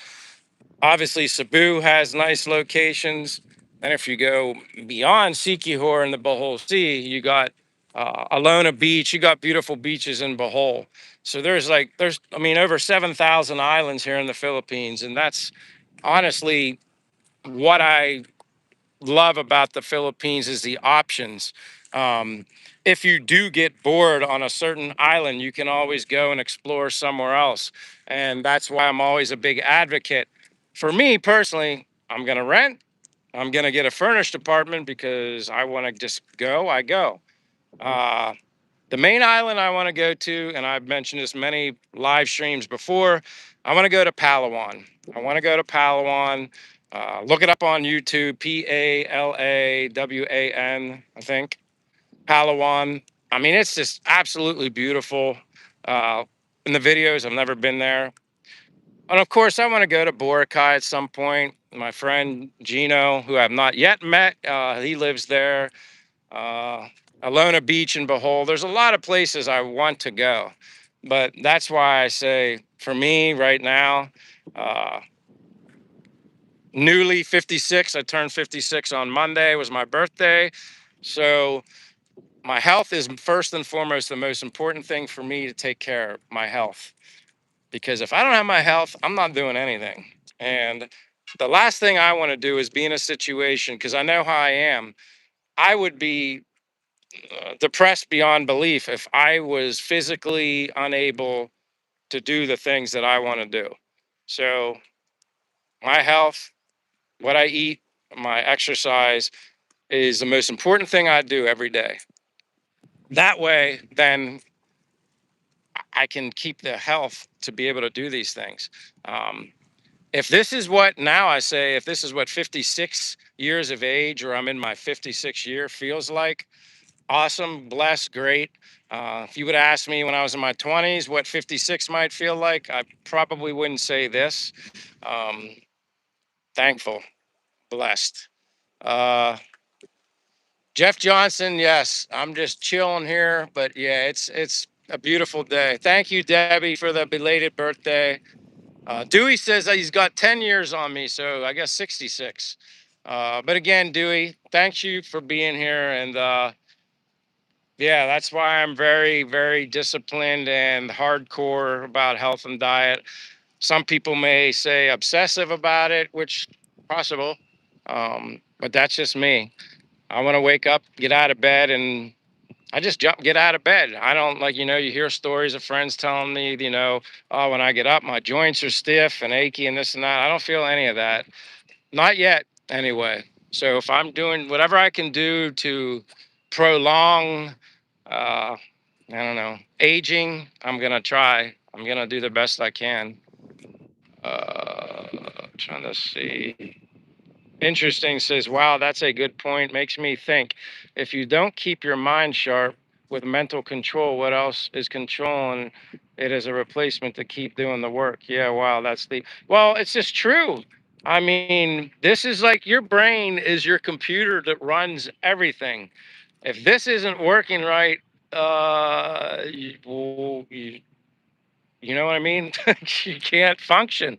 Obviously, Cebu has nice locations. And if you go beyond Sikihor and the Bohol Sea, you got Alona Beach. You got beautiful beaches in Bohol. So over 7,000 islands here in the Philippines. And that's honestly what I love about the Philippines is the options. If you do get bored on a certain island, you can always go and explore somewhere else. And that's why I'm always a big advocate. For me personally, I'm going to rent. I'm going to get a furnished apartment because I want to just go. I go. Uh, the main island I want to go to, and I've mentioned this many live streams before, I want to go to Palawan. I want to go to Palawan. Look it up on YouTube, Palawan, I think. Palawan. I mean, it's just absolutely beautiful. Uh, in the videos, I've never been there. And of course, I want to go to Boracay at some point. My friend Gino, who I've not yet met, he lives there. uh, Alona Beach and Bohol. There's a lot of places I want to go, but that's why I say for me right now, uh, newly 56. I turned 56 on Monday. It was my birthday, so my health is first and foremost the most important thing for me to take care of my health. Because if I don't have my health, I'm not doing anything. And the last thing I want to do is be in a situation because I know how I am. I would be depressed beyond belief if I was physically unable to do the things that I want to do. So, my health, what I eat, my exercise is the most important thing I do every day. That way, then I can keep the health to be able to do these things. Um, if this is what now I say, if this is what 56 years of age or I'm in my 56th year feels like, awesome, blessed, great. If you would ask me when I was in my 20s what 56 might feel like, I probably wouldn't say this. Um, Thankful, blessed. Uh, Jeff Johnson, yes, I'm just chilling here, but yeah, it's a beautiful day. Thank you, Debbie, for the belated birthday. Dewey says that he's got 10 years on me, so I guess 66. But again, Dewey, thanks you for being here. And yeah, that's why I'm very, very disciplined and hardcore about health and diet. Some people may say obsessive about it, which possible, but that's just me. I want to wake up, get out of bed, and I just get out of bed. I don't like, you hear stories of friends telling me, oh, when I get up, my joints are stiff and achy and this and that. I don't feel any of that. Not yet, anyway. So if I'm doing whatever I can do to prolong, uh, I don't know, aging, I'm gonna try. I'm gonna do the best I can. Uh, Trying to see. Interesting says, wow, that's a good point. Makes me think. If you don't keep your mind sharp with mental control, what else is controlling it as a replacement to keep doing the work? Yeah, wow, well, it's just true. I mean, this is like your brain is your computer that runs everything. If this isn't working right, you know what I mean? You can't function.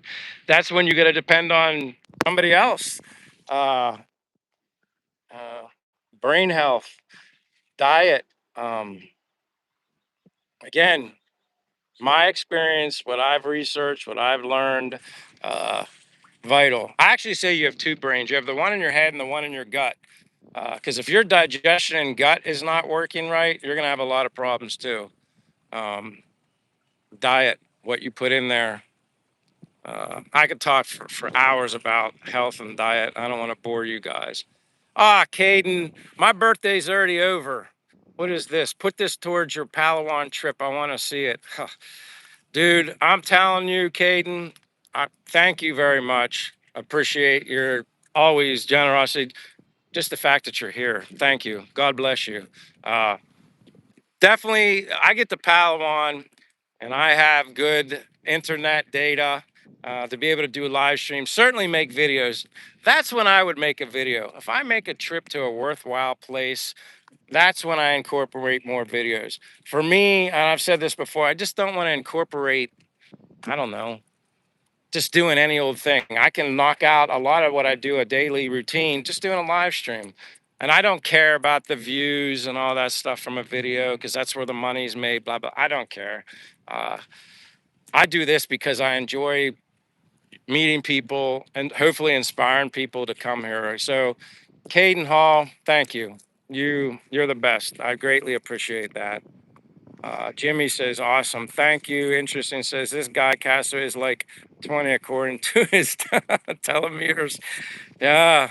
That's when you got to depend on somebody else. Uh, uh, Brain health, diet. Um, Again, my experience, what I've researched, what I've learned, uh, vital. I actually say you have two brains. You have the one in your head and the one in your gut. Because if your digestion and gut is not working right, you're going to have a lot of problems too. Um, Diet, what you put in there. I could talk for hours about health and diet. I don't want to bore you guys. Caden, my birthday's already over. What is this? Put this towards your Palawan trip. I want to see it. Dude, I'm telling you, Caden, I thank you very much. Appreciate your always generosity. Just the fact that you're here. Thank you. God bless you. Uh, Definitely, I get to Palawan. and I have good internet data to be able to do live streams, certainly make videos. That's when I would make a video. If I make a trip to a worthwhile place, that's when I incorporate more videos. For me, and I've said this before, I just don't want to incorporate, I don't know, just doing any old thing. I can knock out a lot of what I do, a daily routine, just doing a live stream. And I don't care about the views and all that stuff from a video because that's where the money's made, blah, blah. I don't care. Uh, I do this because I enjoy meeting people and hopefully inspiring people to come here. So, Caden Hall, thank you. You're the best. I greatly appreciate that. Jimmy says, awesome. Thank you. Interesting says, this guy, Castro, is like 20 according to his telemeters. Yeah.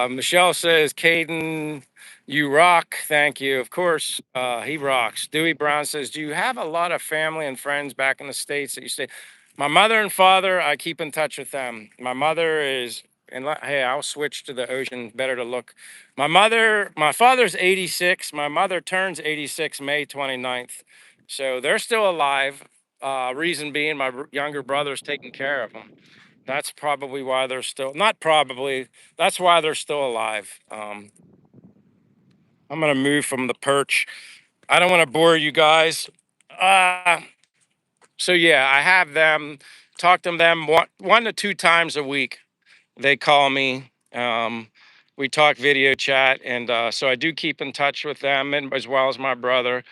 Michelle says, Caden, you rock. Thank you. Of course, he rocks. Dewey Brown says, do you have a lot of family and friends back in the States that you stay? My mother and father, I keep in touch with them. My mother is, and hey, I'll switch to the ocean, better to look. My father's 86. My mother turns 86 May 29th. So they're still alive. Reason being, my younger brother's taking care of them. That's probably why they're still, not probably, that's why they're still alive. I'm going to move from the perch. I don't want to bore you guys. Uh, so yeah, I have them, talk to them one to two times a week. They call me. We talk video chat. And so I do keep in touch with them and as well as my brother.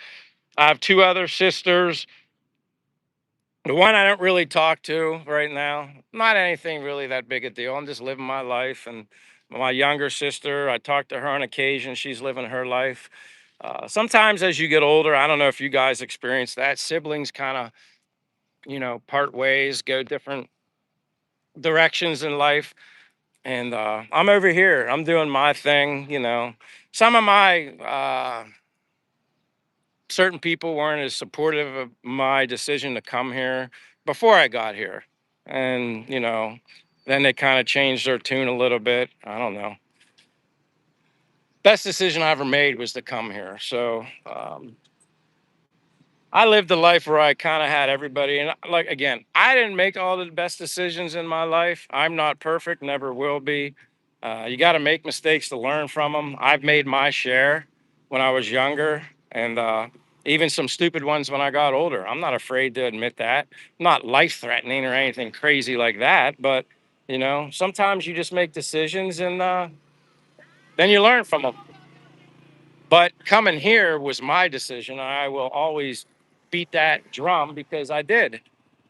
I have two other sisters. The one I don't really talk to right now, not anything really that big a deal. I'm just living my life. And my younger sister, I talk to her on occasion. She's living her life. Sometimes as you get older, I don't know if you guys experience that, siblings kind of, part ways, go different directions in life. And I'm over here, I'm doing my thing. Some of my certain people weren't as supportive of my decision to come here before I got here. And, then they kind of changed their tune a little bit. I don't know. Best decision I ever made was to come here. So I lived a life where I kind of had everybody. And like, again, I didn't make all the best decisions in my life. I'm not perfect, never will be. You got to make mistakes to learn from them. I've made my share when I was younger and even some stupid ones when I got older. I'm not afraid to admit that. Not life threatening or anything crazy like that. But, sometimes you just make decisions and then you learn from them. But coming here was my decision. I will always beat that drum because I did.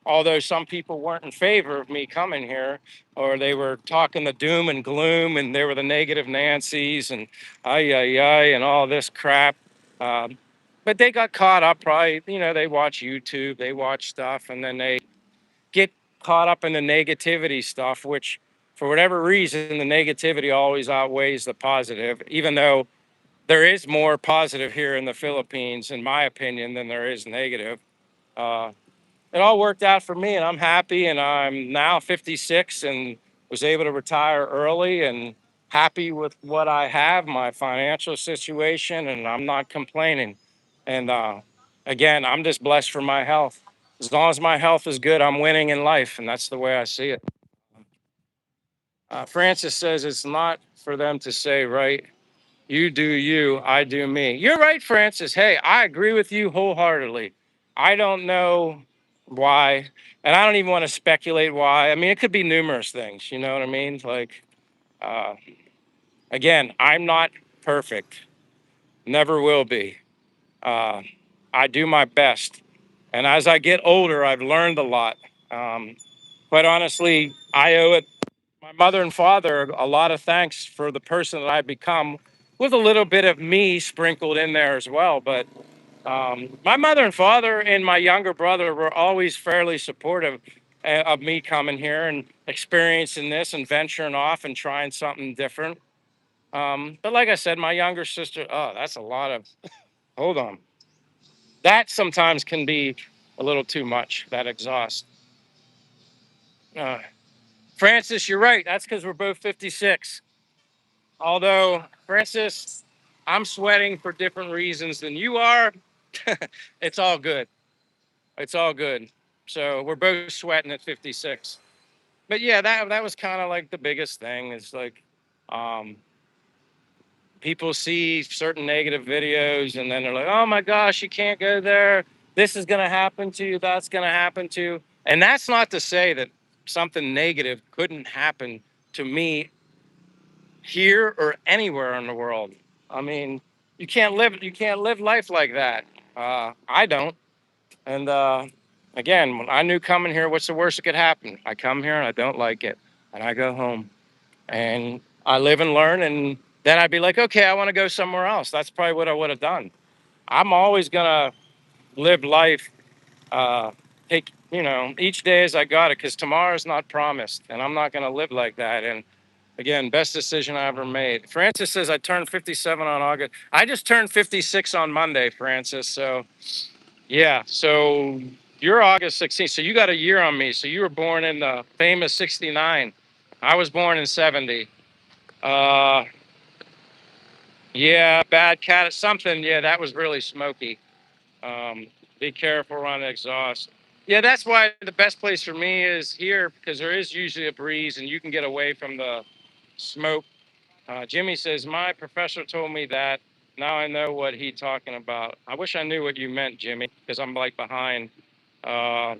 Although some people weren't in favor of me coming here, or they were talking the doom and gloom, and they were the negative Nancy's and ay ay ay and all this crap. But they got caught up. Probably, they watch YouTube, they watch stuff, and then they get caught up in the negativity stuff. Which, for whatever reason, the negativity always outweighs the positive, even though there is more positive here in the Philippines, in my opinion, than there is negative. Uh, it all worked out for me, and I'm happy. And I'm now 56 and was able to retire early and happy with what I have, my financial situation, and I'm not complaining. And again, I'm just blessed for my health. As long as my health is good, I'm winning in life, and that's the way I see it. Francis says it's not for them to say, right? You do you, I do me. You're right, Francis. Hey, I agree with you wholeheartedly. I don't know why, and I don't even want to speculate why. I mean, it could be numerous things, you know what I mean? Like, uh, again, I'm not perfect, never will be. Uh, I do my best. And as I get older, I've learned a lot. Um, quite honestly, I owe it my mother and father a lot of thanks for the person that I've become, with a little bit of me sprinkled in there as well. But my mother and father and my younger brother were always fairly supportive of me coming here and experiencing this and venturing off and trying something different. But like I said, my younger sister, oh, that's a lot of, hold on. That sometimes can be a little too much, that exhaust. Uh, Francis, you're right. That's because we're both 56. Although, Francis, I'm sweating for different reasons than you are. It's all good. It's all good. So we're both sweating at 56. But yeah, that was kind of like the biggest thing. Is like, um, people see certain negative videos and then they're like, oh my gosh, you can't go there. This is going to happen to you. That's going to happen to you. And that's not to say that something negative couldn't happen to me here or anywhere in the world. I mean, you can't live life like that. I don't. And again, when I knew coming here, what's the worst that could happen? I come here and I don't like it, and I go home and I live and learn. And then I'd be like, okay, I want to go somewhere else. That's probably what I would have done. I'm always gonna live life, uh, take each day as I got it, because tomorrow's not promised, and I'm not gonna live like that. And again, best decision I ever made. Francis says I turned 57 on August. I just turned 56 on Monday, Francis. So yeah, so you're August 16th. So you got a year on me. So you were born in the famous 69. I was born in 70. Uh, yeah, bad cat, something. Yeah, that was really smoky. Um, be careful around the exhaust. Yeah, that's why the best place for me is here, because there is usually a breeze and you can get away from the smoke. Jimmy says, my professor told me that. Now I know what he's talking about. I wish I knew what you meant, Jimmy, because I'm like behind. Uh,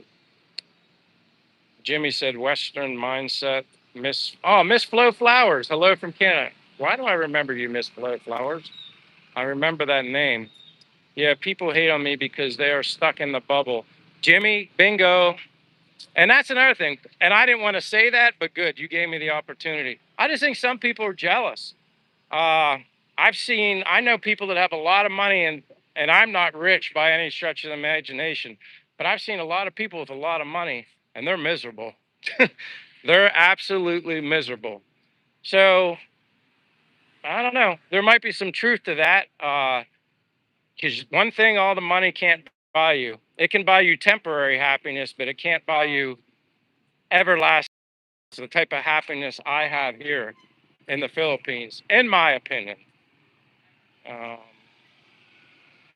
Jimmy said, Western mindset. Miss Flo Flowers. Hello from Canada. Why do I remember you, Miss Flo Flowers? I remember that name. Yeah, people hate on me because they are stuck in the bubble. Jimmy, bingo. And that's another thing. And I didn't want to say that, but good. You gave me the opportunity. I just think some people are jealous. Uh, I know people that have a lot of money, and I'm not rich by any stretch of the imagination, but I've seen a lot of people with a lot of money and they're miserable. They're absolutely miserable. So I don't know. There might be some truth to that. Because one thing all the money can't buy you, it can buy you temporary happiness, but it can't buy you everlasting, the type of happiness I have here in the Philippines, in my opinion. Um,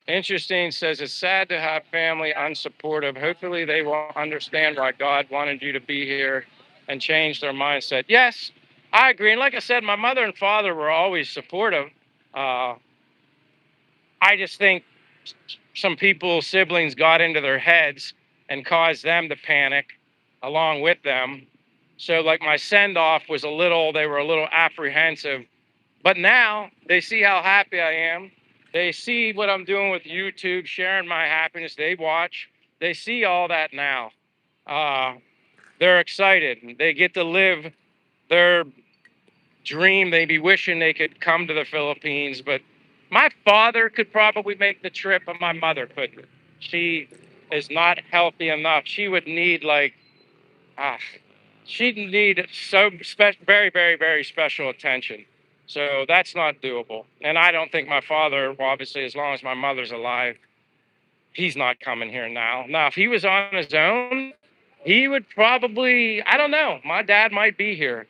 Interesting says it's sad to have family unsupportive. Hopefully, they will understand why God wanted you to be here and change their mindset. Yes, I agree. And like I said, my mother and father were always supportive. Uh, I just think some people, siblings, got into their heads and caused them to panic along with them. So, like, my send off was they were a little apprehensive. But now they see how happy I am. They see what I'm doing with YouTube, sharing my happiness. They watch. They see all that now. Uh, they're excited. They get to live their dream. They be wishing they could come to the Philippines. But my father could probably make the trip, but my mother couldn't. She is not healthy enough. She would need ah, she'd need very, very, very special attention. So that's not doable. And I don't think my father, well, obviously, as long as my mother's alive, he's not coming here now. Now, if he was on his own, he would probably, I don't know, my dad might be here.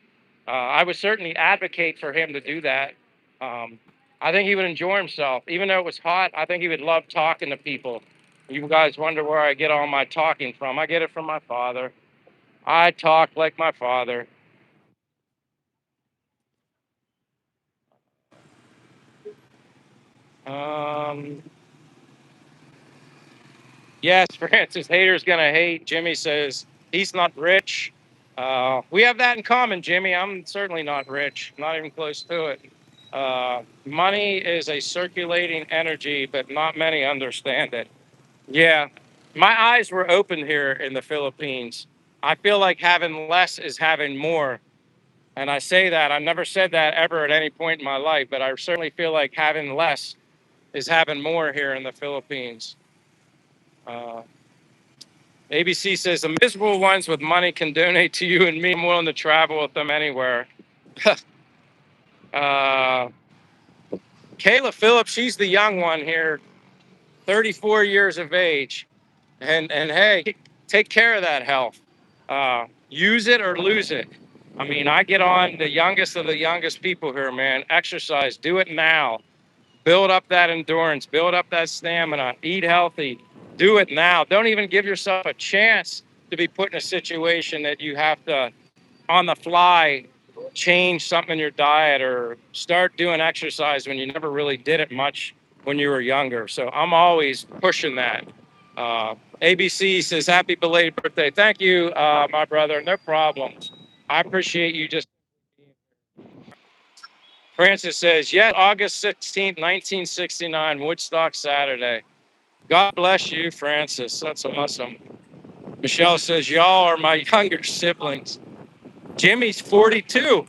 I would certainly advocate for him to do that. Um, I think he would enjoy himself. Even though it was hot, I think he would love talking to people. You guys wonder where I get all my talking from. I get it from my father. I talk like my father. Um, yes, Francis, haters gonna hate. Jimmy says he's not rich. We have that in common, Jimmy. I'm certainly not rich, not even close to it. Money is a circulating energy, but not many understand it. Yeah, my eyes were open here in the Philippines. I feel like having less is having more. And I say that, I've never said that ever at any point in my life, but I certainly feel like having less is having more here in the Philippines. Uh, ABC says the miserable ones with money can donate to you and me. I'm willing to travel with them anywhere. uh, Kayla Phillips, she's the young one here, 34 years of age. And hey, take care of that health. Use it or lose it. I mean, I get on the youngest of the youngest people here, man. Exercise, do it now. Build up that endurance, build up that stamina, eat healthy. Do it now. Don't even give yourself a chance to be put in a situation that you have to, on the fly, change something in your diet or start doing exercise when you never really did it much when you were younger. So I'm always pushing that. ABC says, happy belated birthday. Thank you, my brother. No problem. I appreciate you just. Francis says, yes, August 16th, 1969, Woodstock Saturday. God bless you, Francis. That's awesome. Michelle says, y'all are my younger siblings. Jimmy's 42.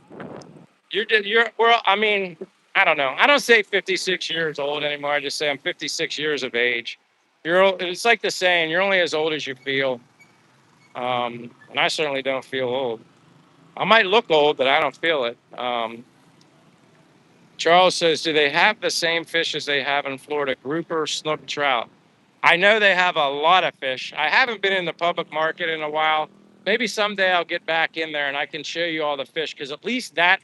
Well, I mean, I don't know. I don't say 56 years old anymore. I just say I'm 56 years of age. It's like the saying, you're only as old as you feel. And I certainly don't feel old. I might look old, but I don't feel it. Charles says, do they have the same fish as they have in Florida? Grouper, snook, trout. I know they have a lot of fish. I haven't been in the public market in a while. Maybe someday I'll get back in there and I can show you all the fish because at least that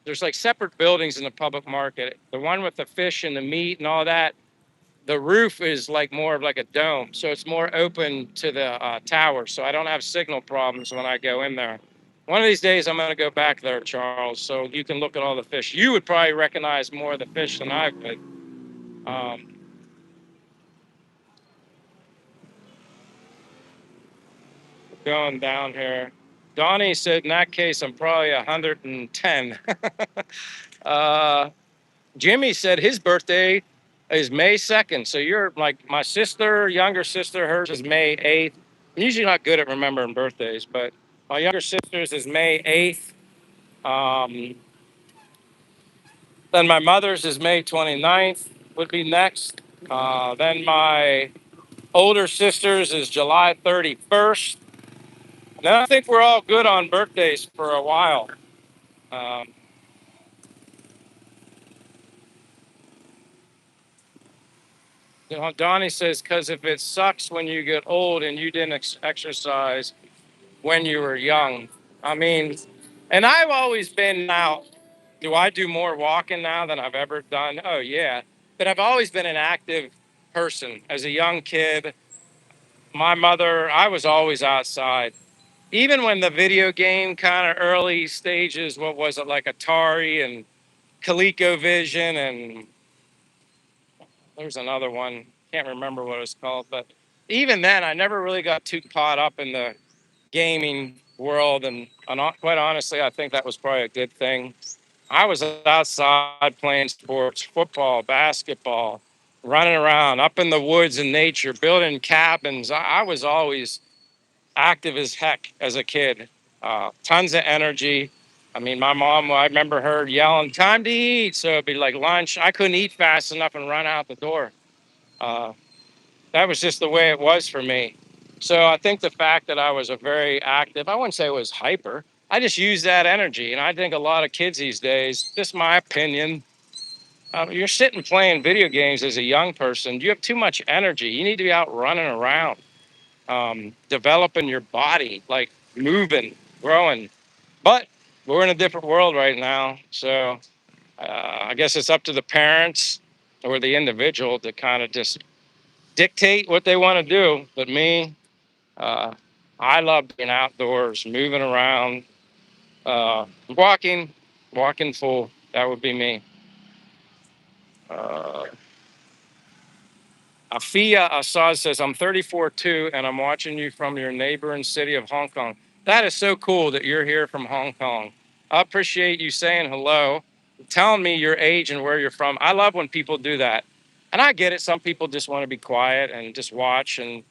there's like separate buildings in the public market. The one with the fish and the meat and all that, the roof is like more of like a dome. So it's more open to the tower. So I don't have signal problems when I go in there. One of these days I'm going to go back there, Charles, so you can look at all the fish. You would probably recognize more of the fish than I would. Um, Going down here. Donnie said, in that case, I'm probably 110. uh, Jimmy said his birthday is May 2nd. So you're like my sister, younger sister, hers is May 8th. I'm usually not good at remembering birthdays, but my younger sister's is May 8th. Um, then my mother's is May 29th, would be next. Then my older sister's is July 31st. And then I think we're all good on birthdays for a while. Um, Donnie says, because if it sucks when you get old and you didn't exercise when you were young. I mean, and I've always been now, do I do more walking now than I've ever done? Oh, yeah. But I've always been an active person. As a young kid, my mother, I was always outside. Even when the video game kind of early stages, what was it, like Atari and ColecoVision and there's another one. Can't remember what it was called, but even then, I never really got too caught up in the gaming world. And quite honestly, I think that was probably a good thing. I was outside playing sports, football, basketball, running around up in the woods and nature, building cabins. I was always active as heck as a kid. Tons of energy. I mean, my mom, I remember her yelling, time to eat. So it'd be like lunch. I couldn't eat fast enough and run out the door. Uh, that was just the way it was for me. So I think the fact that I was a very active, I wouldn't say I was hyper. I just used that energy. And I think a lot of kids these days, just my opinion, you're sitting playing video games as a young person. You have too much energy. You need to be out running around, developing your body, like moving, growing. But we're in a different world right now. So I guess it's up to the parents or the individual to kind of just dictate what they want to do. But me, uh, I love being outdoors, moving around, walking, walking full. That would be me. Uh, Afia Assad says, I'm 34 too, and I'm watching you from your neighboring city of Hong Kong. That is so cool that you're here from Hong Kong. I appreciate you saying hello, telling me your age and where you're from. I love when people do that. And I get it. Some people just want to be quiet and just watch and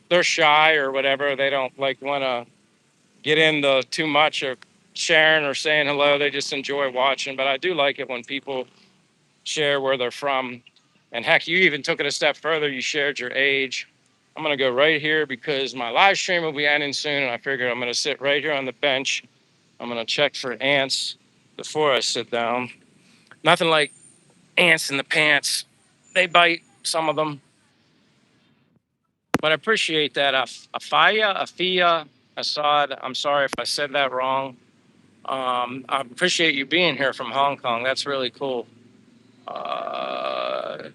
they're shy or whatever. They don't like want to get into too much of sharing or saying hello. They just enjoy watching. But I do like it when people share where they're from. And heck, you even took it a step further. You shared your age. I'm going to go right here because my live stream will be ending soon. And I figured I'm going to sit right here on the bench. I'm going to check for ants before I sit down. Nothing like ants in the pants. They bite, some of them. But I appreciate that. Afia, Assad. I'm sorry if I said that wrong. I appreciate you being here from Hong Kong. That's really cool. Uh,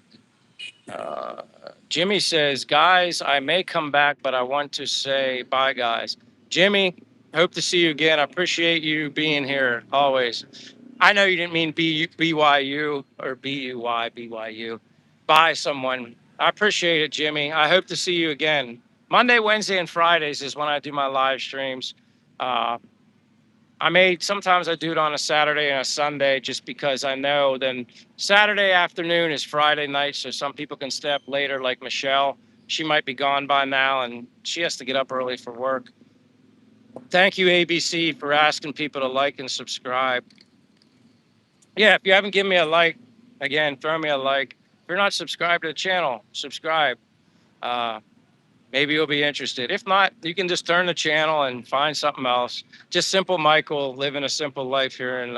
uh, Jimmy says, guys, I may come back, but I want to say bye, guys. Jimmy, hope to see you again. I appreciate you being here always. I know you didn't mean BYU or BYU. Bye, someone. I appreciate it, Jimmy. I hope to see you again. Monday, Wednesday, and Fridays is when I do my live streams. Uh, sometimes I do it on a Saturday and a Sunday just because I know then Saturday afternoon is Friday night. So some people can stay up later, like Michelle. She might be gone by now and she has to get up early for work. Thank you, ABC, for asking people to like and subscribe. Yeah, if you haven't given me a like, again, throw me a like. If you're not subscribed to the channel, subscribe. Uh, Maybe you'll be interested. If not, you can just turn the channel and find something else. Just simple Michael living a simple life here in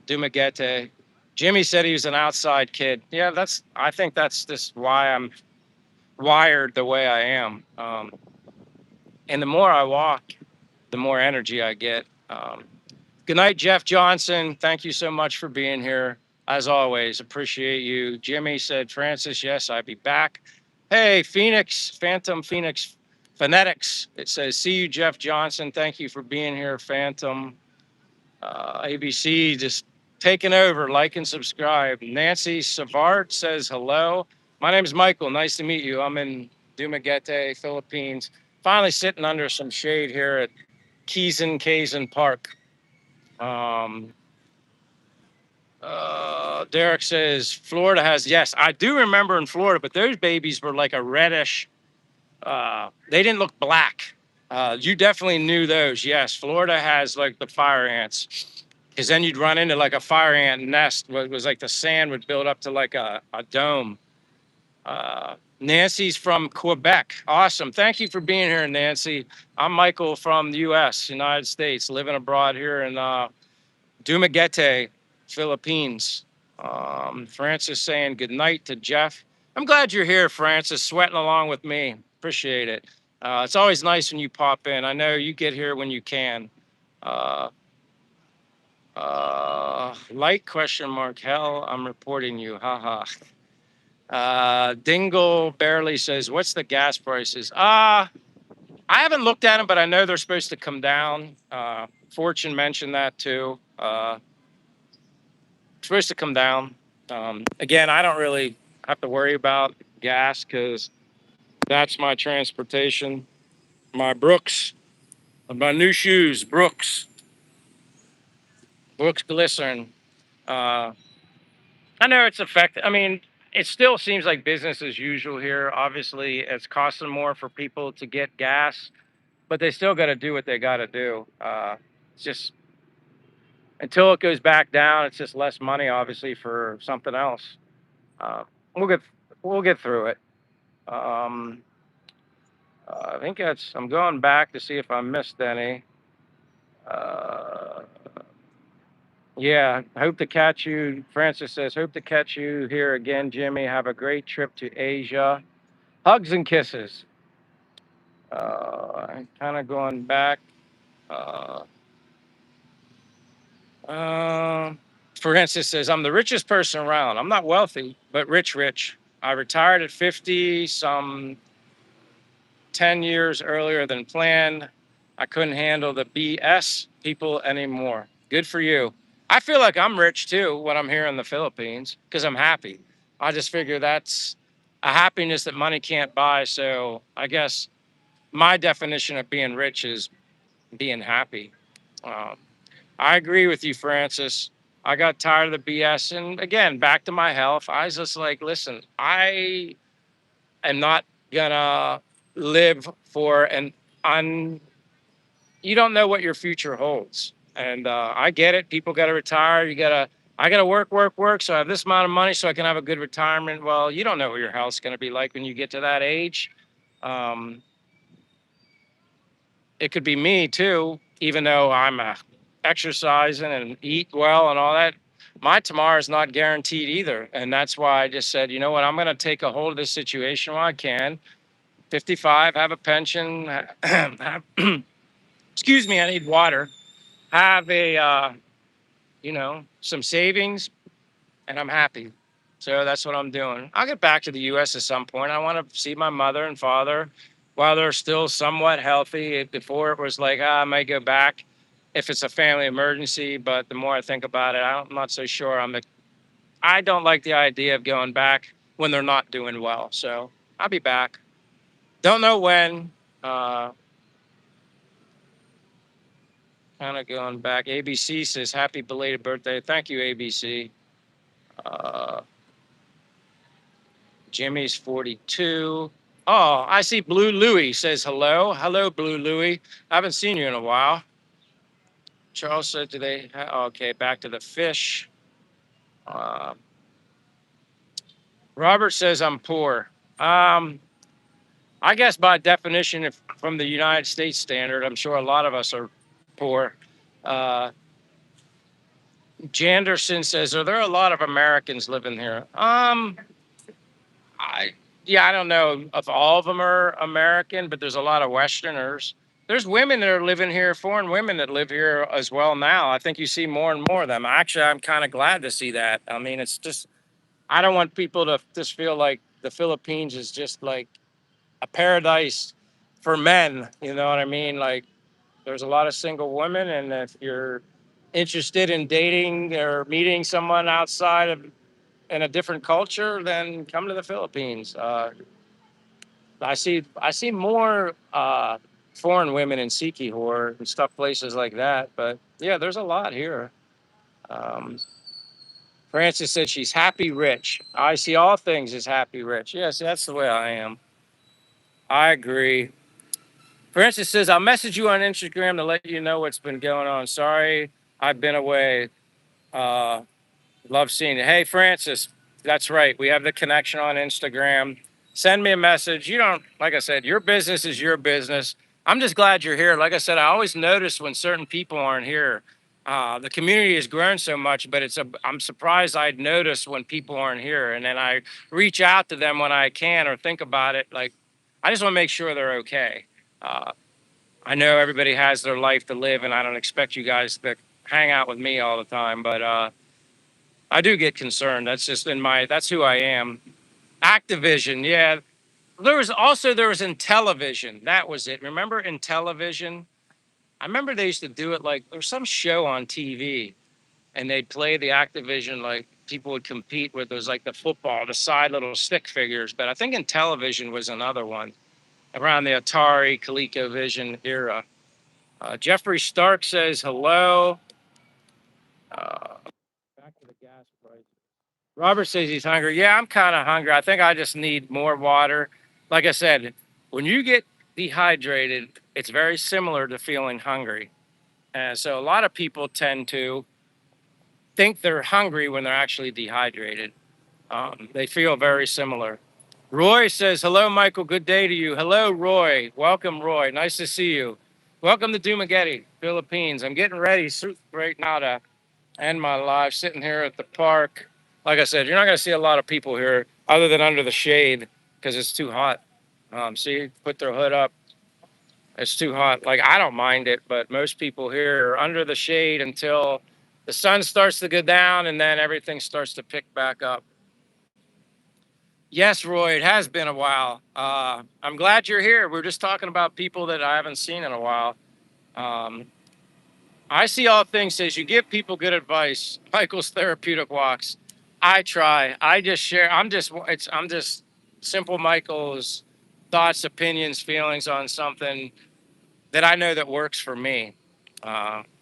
Dumaguete. Jimmy said he was an outside kid. Yeah, I think that's just why I'm wired the way I am. And the more I walk, the more energy I get. Good night, Jeff Johnson. Thank you so much for being here. As always, appreciate you. Jimmy said, Francis, yes, I'd be back. Hey, Phoenix, Phantom Phoenix Phonetics. It says, see you, Jeff Johnson. Thank you for being here, Phantom. ABC just taking over. Like and subscribe. Nancy Savard says, hello. My name is Michael. Nice to meet you. I'm in Dumaguete, Philippines. Finally sitting under some shade here at Kazan Park. Derek says Florida has, yes, I do remember in Florida, but those babies were like a reddish. They didn't look black. You definitely knew those. Yes, Florida has like the fire ants, because then you'd run into like a fire ant nest. It was like the sand would build up to like a dome. Nancy's from Quebec. Awesome. Thank you for being here, Nancy. I'm Michael from the U.S., United States, living abroad here in Dumaguete, Philippines. Francis saying good night to Jeff. I'm glad you're here, Francis, sweating along with me. Appreciate it. It's always nice when you pop in. I know you get here when you can. Uh, Light question mark. Hell, I'm reporting you. Haha. Dingle barely says, what's the gas prices? I haven't looked at them, but I know they're supposed to come down. Fortune mentioned that too. Supposed to come down. Again, I don't really have to worry about gas because that's my transportation. My Brooks, my new shoes, Brooks Glycerin. Uh, I know it's affected. I mean, it still seems like business as usual here. Obviously, it's costing more for people to get gas, but they still got to do what they got to do. It's just until it goes back down, it's just less money, obviously, for something else. Uh, we'll get we'll get through it. Um, I think I'm going back to see if I missed any. Uh, yeah, hope to catch you. Francis says, hope to catch you here again, Jimmy. Have a great trip to Asia. Hugs and kisses. Kind of going back. Uh, uh, Francis says, I'm the richest person around. I'm not wealthy, but rich. I retired at 50, some 10 years earlier than planned. I couldn't handle the BS people anymore. Good for you. I feel like I'm rich too when I'm here in the Philippines because I'm happy. I just figure that's a happiness that money can't buy. So I guess my definition of being rich is being happy. Um, I agree with you, Francis. I got tired of the BS. And again, back to my health. I was just like, listen, I am not gonna live for an un you don't know what your future holds. And I get it. People got to retire. I got to work. So I have this amount of money so I can have a good retirement. Well, you don't know what your health's going to be like when you get to that age. Um, it could be me too, even though I'm exercising and eat well and all that. My tomorrow is not guaranteed either. And that's why I just said, you know what, I'm going to take a hold of this situation while I can. 55, have a pension, have, excuse me, I need water, have some savings, and I'm happy. So that's what I'm doing. I'll get back to the U.S. at some point. I want to see my mother and father while they're still somewhat healthy. Before it was like, I might go back if it's a family emergency. But the more I think about it, I'm not so sure. I don't like the idea of going back when they're not doing well. So I'll be back. Don't know when. Uh, kind of going back. ABC says happy belated birthday. Thank you, ABC. Uh, Jimmy's 42. Oh, I see Blue Louie says hello. Hello, Blue Louie. I haven't seen you in a while. Charles said, do they? Okay, back to the fish. Uh, Robert says I'm poor. Um, I guess by definition, if from the United States standard, I'm sure a lot of us are poor. Uh, Janderson says, are there a lot of Americans living here? I yeah, I don't know if all of them are American, but there's a lot of Westerners. There's women that are living here, foreign women that live here as well now. I think you see more and more of them. Actually, I'm kind of glad to see that. I mean, it's just I don't want people to just feel like the Philippines is just like a paradise for men. You know what I mean? Like there's a lot of single women, and if you're interested in dating or meeting someone outside of in a different culture, then come to the Philippines. I see more foreign women in Sikihor and stuff, places like that. But yeah, there's a lot here. Um, Francis said she's happy rich. I see all things as happy rich. Yes, that's the way I am. I agree. Francis says I'll message you on Instagram to let you know what's been going on. Sorry, I've been away. Uh, Love seeing it. Hey, Francis, that's right. We have the connection on Instagram. Send me a message. You don't, like I said, your business is your business. I'm just glad you're here. Like I said, I always notice when certain people aren't here. The community has grown so much, but I'm surprised I'd notice when people aren't here. And then I reach out to them when I can or think about it. Like, I just want to make sure they're okay. Uh, I know everybody has their life to live, and I don't expect you guys to hang out with me all the time, but I do get concerned. That's just that's who I am. Activision, yeah. There was in television. That was it. Remember in television? I remember they used to do it like there was some show on TV and they'd play the Activision like people would compete with those like the football, the side little stick figures. But I think in television was another one around the Atari ColecoVision era. Jeffrey Stark says hello. Back to the gas price. Robert says he's hungry. Yeah, I'm kind of hungry. I think I just need more water. Like I said, when you get dehydrated, it's very similar to feeling hungry. And so a lot of people tend to think they're hungry when they're actually dehydrated. They feel very similar. Roy says, hello, Michael. Good day to you. Hello, Roy. Welcome, Roy. Nice to see you. Welcome to Dumaguete, Philippines. I'm getting ready right now to end my life sitting here at the park. Like I said, you're not going to see a lot of people here other than under the shade because it's too hot. See, put their hood up. It's too hot. Like, I don't mind it, but most people here are under the shade until the sun starts to go down and then everything starts to pick back up. Yes, Roy, it has been a while. I'm glad you're here. We're just talking about people that I haven't seen in a while. Um, I see all things as you give people good advice. Michael's therapeutic walks. I try. I just share. I'm just simple Michael's thoughts, opinions, feelings on something that I know that works for me.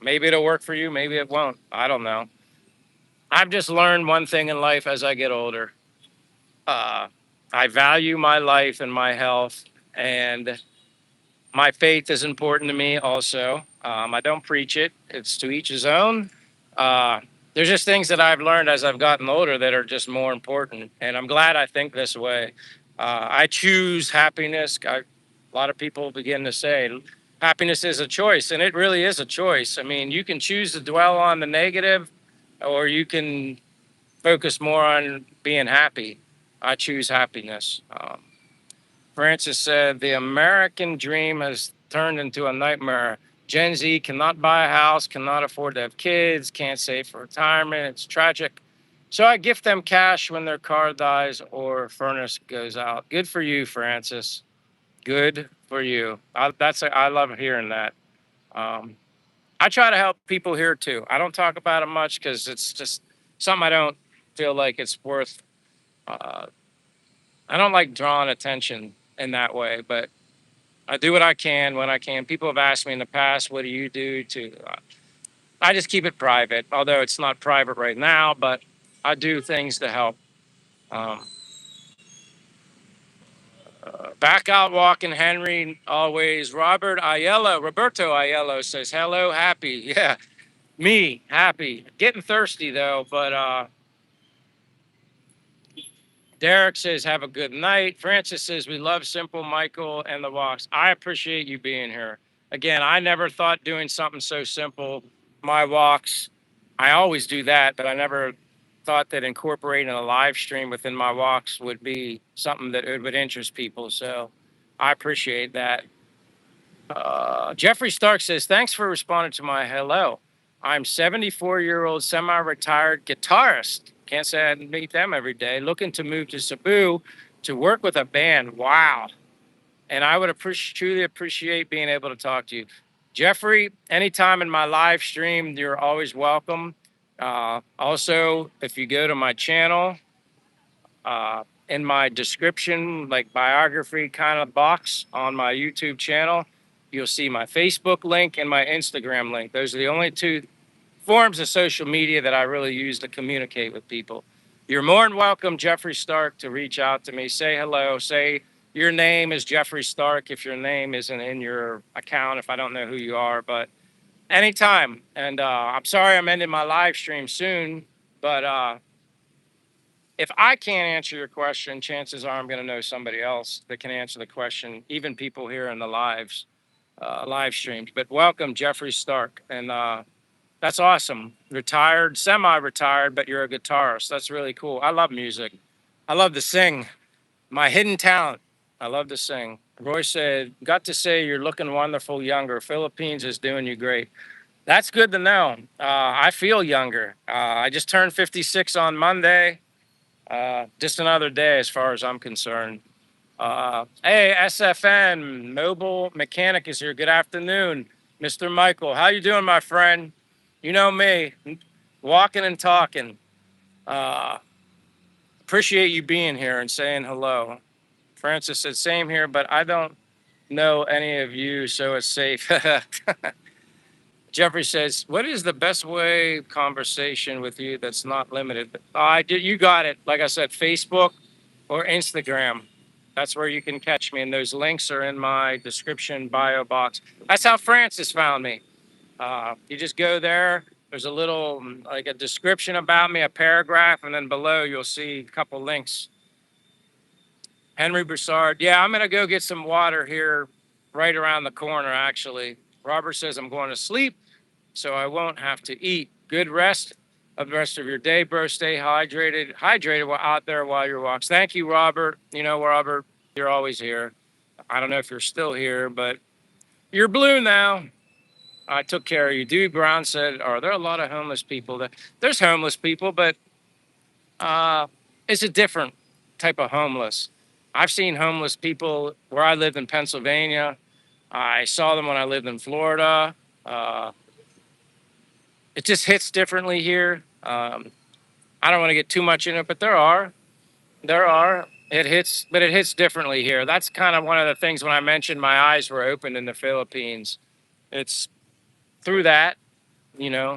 Maybe it'll work for you. Maybe it won't. I don't know. I've just learned one thing in life as I get older. Uh, I value my life and my health, and my faith is important to me also. I don't preach it, it's to each his own. Uh, there's just things that I've learned as I've gotten older that are just more important. And I'm glad I think this way. I choose happiness. A lot of people begin to say happiness is a choice, and it really is a choice. I mean, you can choose to dwell on the negative, or you can focus more on being happy. I choose happiness. Francis said, the American dream has turned into a nightmare. Gen Z cannot buy a house, cannot afford to have kids, can't save for retirement. It's tragic. So I gift them cash when their car dies or furnace goes out. Good for you, Francis. Good for you. I love hearing that. Um, I try to help people here too. I don't talk about it much because it's just something I don't feel like it's worth. Uh, I don't like drawing attention in that way, but I do what I can when I can. People have asked me in the past, "What do you do to?" I just keep it private, although it's not private right now. But I do things to help. Um, Back out walking, Henry. Always, Roberto Aiello says hello, happy. Yeah, me happy. Getting thirsty though, but Derek says, have a good night. Francis says, we love Simple Michael and the Walks. I appreciate you being here. Again, I never thought doing something so simple, my walks. I always do that, but I never thought that incorporating a live stream within my walks would be something that it would interest people. So I appreciate that. Jeffrey Stark says, thanks for responding to my hello. I'm 74-year-old semi-retired guitarist. Can't say I meet them every day. Looking to move to Cebu to work with a band. Wow. And I would truly appreciate being able to talk to you. Jeffrey, anytime in my live stream, you're always welcome. Also, if you go to my channel, in my description, like biography kind of box on my YouTube channel, you'll see my Facebook link and my Instagram link. Those are the only two forms of social media that I really use to communicate with people. You're more than welcome, Jeffrey Stark, to reach out to me. Say hello. Say your name is Jeffrey Stark if your name isn't in your account, if I don't know who you are, but anytime. And I'm sorry I'm ending my live stream soon, but if I can't answer your question, chances are I'm going to know somebody else that can answer the question, even people here in the live streams. But welcome, Jeffrey Stark. And that's awesome. Retired, semi-retired, but you're a guitarist. That's really cool. I love music. I love to sing. My hidden talent. I love to sing. Roy said, got to say you're looking wonderful younger. Philippines is doing you great. That's good to know. I feel younger. I just turned 56 on Monday. Just another day as far as I'm concerned. Hey, SFN, Mobile Mechanic is here. Good afternoon, Mr. Michael. How you doing, my friend? You know me, walking and talking. Uh, Appreciate you being here and saying hello. Francis said, same here, but I don't know any of you, so it's safe. Jeffrey says, what is the best way conversation with you that's not limited? I did. You got it. Like I said, Facebook or Instagram. That's where you can catch me. And those links are in my description bio box. That's how Francis found me. You just go there. There's a little, like a description about me, a paragraph, and then below you'll see a couple links. Henry Broussard. Yeah, I'm going to go get some water here right around the corner, actually. Robert says I'm going to sleep, so I won't have to eat. Good rest of the rest of your day, bro. Stay hydrated while out there while you're walks. Thank you, Robert. You know, Robert, you're always here. I don't know if you're still here, but you're blue now. I took care of you. Dewey Brown said, are there a lot of homeless people? There's homeless people, but it's a different type of homeless. I've seen homeless people where I lived in Pennsylvania. I saw them when I lived in Florida. Uh, it just hits differently here. I don't want to get too much in it, but there are. It hits, but it hits differently here. That's kind of one of the things when I mentioned my eyes were opened in the Philippines. It's through that,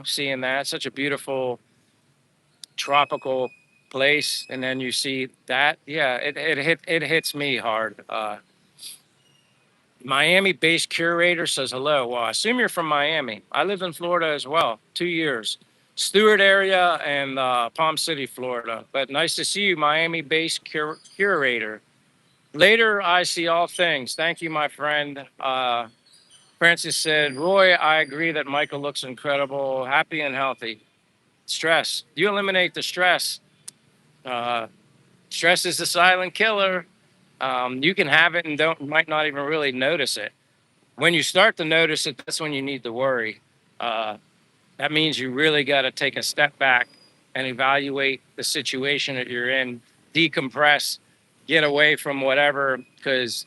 seeing that such a beautiful tropical place, and then you see that, yeah, it hits me hard. Miami-based curator says hello. Well, I assume you're from Miami. I lived in Florida as well, 2 years. Stewart area and Palm City, Florida. But nice to see you, Miami-based curator. Later, I see all things. Thank you, my friend. Francis said, Roy, I agree that Michael looks incredible, happy and healthy. Stress. You eliminate the stress. Uh, Stress is the silent killer. You can have it and might not even really notice it. When you start to notice it, that's when you need to worry. That means you really got to take a step back and evaluate the situation that you're in, decompress, get away from whatever, because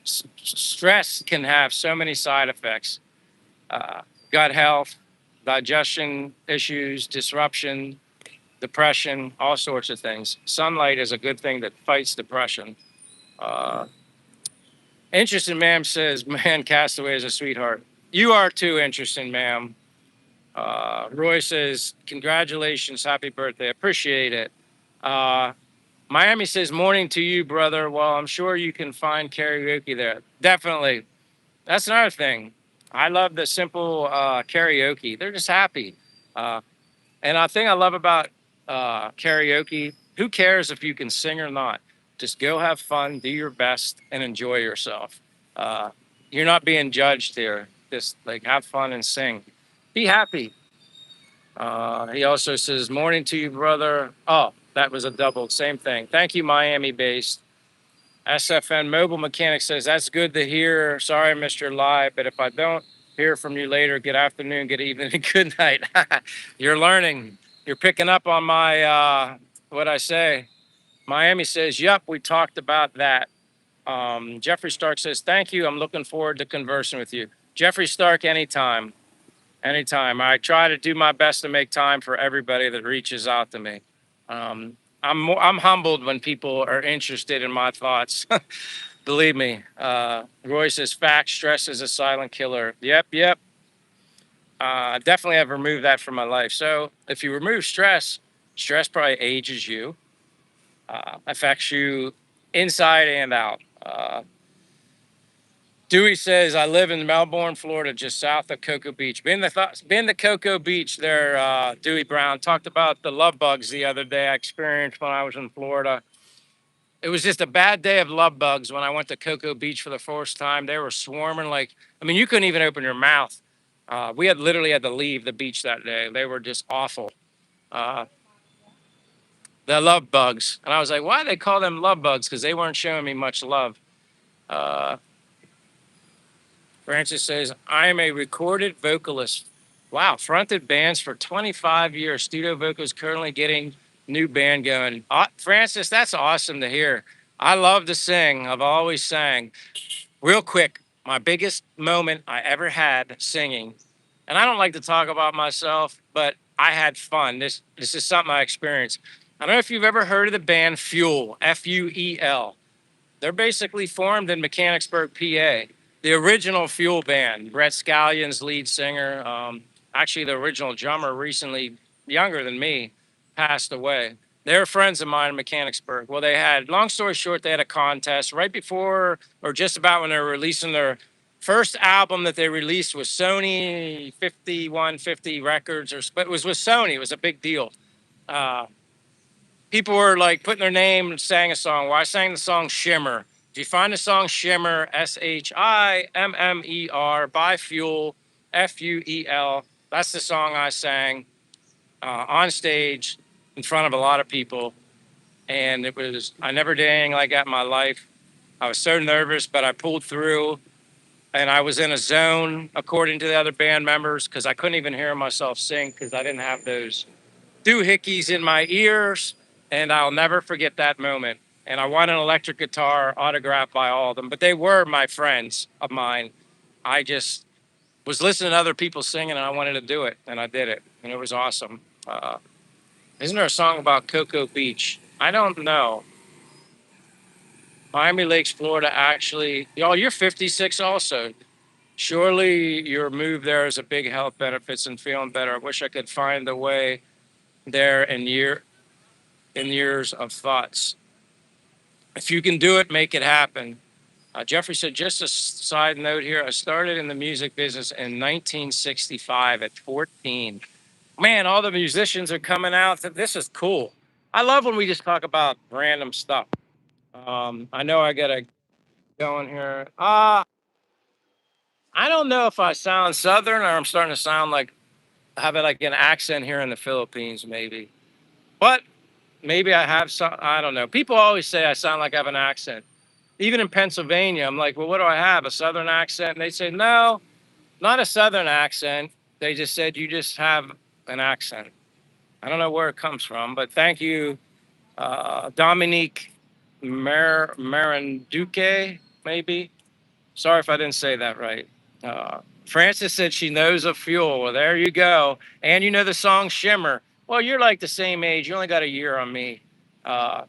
stress can have so many side effects, uh, gut health, digestion issues, disruption, depression, all sorts of things. Sunlight is a good thing that fights depression. Uh, Interesting, ma'am says, man, Castaway is a sweetheart. You are too, interesting, ma'am. Roy says, congratulations, happy birthday. Appreciate it. Uh, Miami says, morning to you, brother. Well, I'm sure you can find karaoke there. Definitely. That's another thing. I love the simple karaoke. They're just happy. Uh, and I think I love about karaoke, who cares if you can sing or not? Just go have fun, do your best, and enjoy yourself. Uh, you're not being judged here. Just like have fun and sing. Be happy. He also says, morning to you, brother. Oh, that was a double. Same thing. Thank you, Miami based. SFN Mobile Mechanic says, that's good to hear. Sorry I missed your live, but if I don't hear from you later, good afternoon, good evening, and good night. You're learning. You're picking up on my, what I say. Miami says, yep, we talked about that. Jeffrey Stark says, thank you. I'm looking forward to conversing with you. Jeffrey Stark, anytime. Anytime. I try to do my best to make time for everybody that reaches out to me. I'm humbled when people are interested in my thoughts. Believe me. Roy says, fact, stress is a silent killer. Yep, yep. I definitely have removed that from my life. So if you remove stress, stress probably ages you, affects you inside and out. Dewey says, I live in Melbourne, Florida, just south of Cocoa Beach. Been to Cocoa Beach there, Dewey Brown. Talked about the love bugs the other day I experienced when I was in Florida. It was just a bad day of love bugs when I went to Cocoa Beach for the first time. They were swarming like, I mean, you couldn't even open your mouth. We had literally had to leave the beach that day. They were just awful. Uh, the love bugs. And I was like, why do they call them love bugs? Because they weren't showing me much love. Uh, Francis says, I am a recorded vocalist. Wow, fronted bands for 25 years. Studio vocals currently getting new band going. Francis, that's awesome to hear. I love to sing. I've always sang. Real quick, my biggest moment I ever had singing, and I don't like to talk about myself, but I had fun. This is something I experienced. I don't know if you've ever heard of the band Fuel, Fuel. They're basically formed in Mechanicsburg, PA. The original Fuel band, Brett Scallion's lead singer, actually the original drummer, recently younger than me, passed away. They're friends of mine in Mechanicsburg. Well, they had, long story short, they had a contest right before or just about when they were releasing their first album that they released was Sony 5150 Records, but it was with Sony. It was a big deal. Uh, People were like putting their name and sang a song. Well, I sang the song Shimmer. If you find the song Shimmer, Shimmer by Fuel, Fuel, that's the song I sang on stage in front of a lot of people. And it was, I never did anything like that in my life. I was so nervous, but I pulled through and I was in a zone, according to the other band members, because I couldn't even hear myself sing because I didn't have those doohickeys in my ears, and I'll never forget that moment. And I won an electric guitar autographed by all of them, but they were my friends of mine. I just was listening to other people singing, and I wanted to do it, and I did it, and it was awesome. Isn't there a song about Cocoa Beach? I don't know. Miami Lakes, Florida, actually. Y'all, you're 56 also. Surely your move there is a big health benefits and feeling better. I wish I could find a way there in years of thoughts. If you can do it, make it happen. Jeffrey said, just a side note here. I started in the music business in 1965 at 14. Man, all the musicians are coming out. This is cool. I love when we just talk about random stuff. I know I got to go in here. I don't know if I sound Southern or I'm starting to sound like, have like an accent here in the Philippines, maybe. But maybe I have some, I don't know. People always say I sound like I have an accent. Even in Pennsylvania, I'm like, well, what do I have? A Southern accent? And they say, no, not a Southern accent. They just said, you just have an accent. I don't know where it comes from, but thank you, Dominique Maranduque, maybe. Sorry if I didn't say that right. Francis said she knows of Fuel. Well, there you go. And you know the song Shimmer. Well, you're like the same age. You only got a year on me. Uh,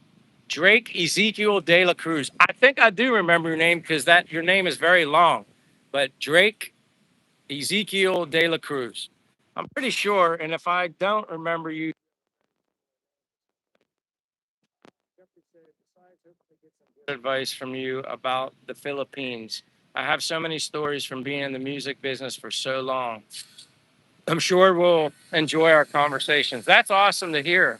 Drake Ezekiel De La Cruz. I think I do remember your name because that your name is very long. But Drake Ezekiel De La Cruz. I'm pretty sure. And if I don't remember you, advice from you about the Philippines. I have so many stories from being in the music business for so long. I'm sure we'll enjoy our conversations. That's awesome to hear.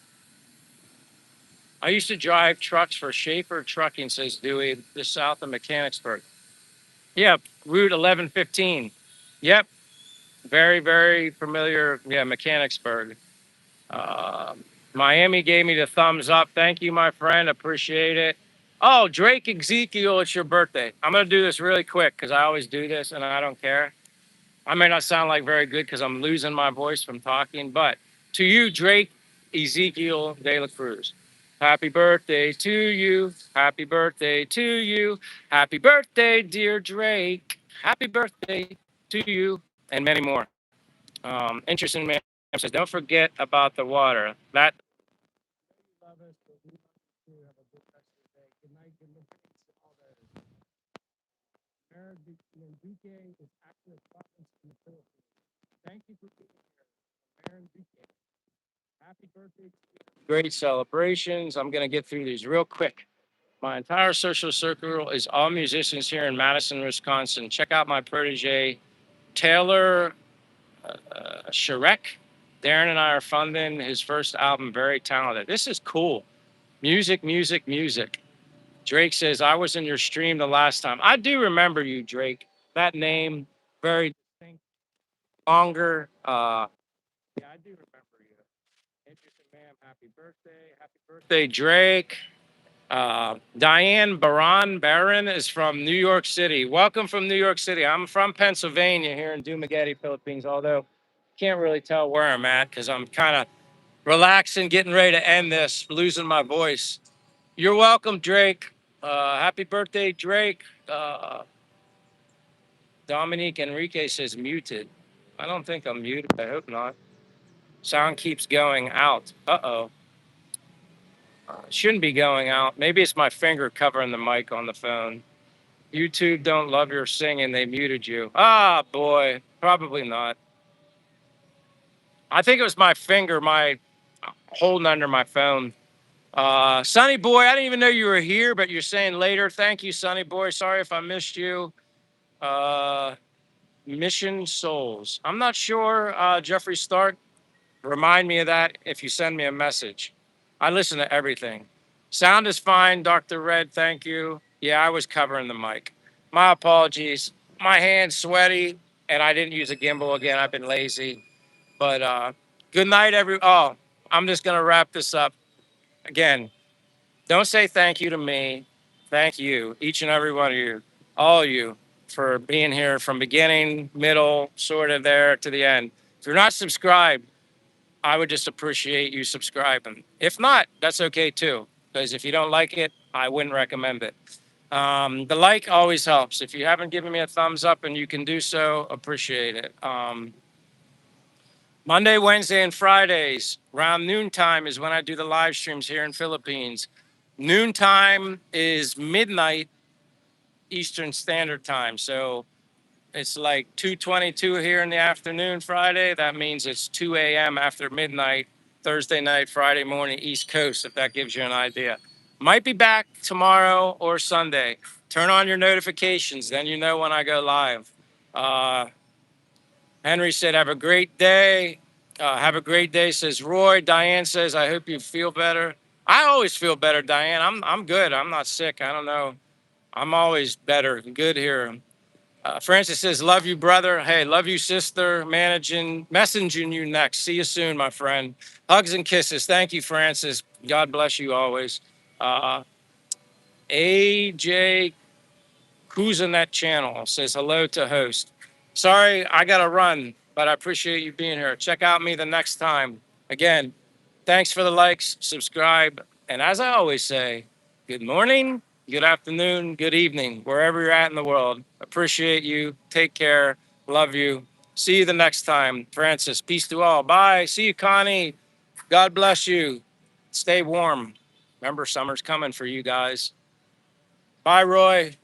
I used to drive trucks for Schaefer Trucking, says Dewey, just south of Mechanicsburg. Yep, Route 1115. Yep, very, very familiar. Yeah, Mechanicsburg. Uh, Miami gave me the thumbs up. Thank you, my friend. Appreciate it. Oh, Drake Ezekiel, it's your birthday. I'm going to do this really quick because I always do this and I don't care. I may not sound like very good because I'm losing my voice from talking, but to you, Drake Ezekiel De La Cruz, happy birthday to you. Happy birthday to you. Happy birthday, dear Drake. Happy birthday to you, and many more. Interesting man says, don't forget about the water. That. Thank you for being here. Happy birthday. Great celebrations. I'm going to get through these real quick. My entire social circle is all musicians here in Madison, Wisconsin. Check out my protege, Taylor Sharek. Darren and I are funding his first album, very talented. This is cool. Music, music, music. Drake says, I was in your stream the last time. I do remember you, Drake. That name, very distinct, longer. Yeah, I do remember you. Interesting, ma'am. Happy birthday. Happy birthday, Drake. Diane Barron is from New York City. Welcome from New York City. I'm from Pennsylvania here in Dumaguete, Philippines, although can't really tell where I'm at because I'm kind of relaxing, getting ready to end this, losing my voice. You're welcome, Drake. Happy birthday, Drake. Dominique Enrique says muted. I don't think I'm muted. I hope not. Sound keeps going out. Uh-oh. Shouldn't be going out. Maybe it's my finger covering the mic on the phone. YouTube don't love your singing. They muted you. Ah, boy. Probably not. I think it was my finger, my holding under my phone. Sonny Boy, I didn't even know you were here, but you're saying later. Thank you, Sonny Boy. Sorry if I missed you. Uh, Mission Souls. I'm not sure, Jeffrey Stark. Remind me of that if you send me a message. I listen to everything. Sound is fine, Dr. Red. Thank you. Yeah, I was covering the mic. My apologies. My hand's sweaty and I didn't use a gimbal again. I've been lazy. But good night, Oh, I'm just going to wrap this up. Again, don't say thank you to me. Thank you, each and every one of you, all of you, for being here from beginning, middle, sort of there to the end. If you're not subscribed, I would just appreciate you subscribing. If not, that's okay too, because if you don't like it, I wouldn't recommend it. The like always helps. If you haven't given me a thumbs up and you can do so, appreciate it. Monday, Wednesday, and Fridays, around noontime is when I do the live streams here in Philippines. Noontime is midnight Eastern Standard Time. So it's like 2:22 here in the afternoon Friday. That means it's 2 a.m. after midnight, Thursday night, Friday morning, East Coast, if that gives you an idea. Might be back tomorrow or Sunday. Turn on your notifications, then you know when I go live. Uh, Henry said, have a great day. Have a great day, says Roy. Diane says, I hope you feel better. I always feel better, Diane. I'm good. I'm not sick. I don't know. I'm always better. Good here. Francis says, love you, brother. Hey, love you, sister. Messaging you next. See you soon, my friend. Hugs and kisses. Thank you, Francis. God bless you always. Uh, AJ Kuzanet channel says hello to host. Sorry, I got to run, but I appreciate you being here. Check out me the next time. Again, Thanks for the likes, subscribe, and as I always say, good morning, good afternoon, good evening, wherever you're at in the world. Appreciate you. Take care. Love you. See you the next time. Francis, peace to all. Bye. See you, Connie. God bless you. Stay warm. Remember, summer's coming for you guys. Bye, Roy.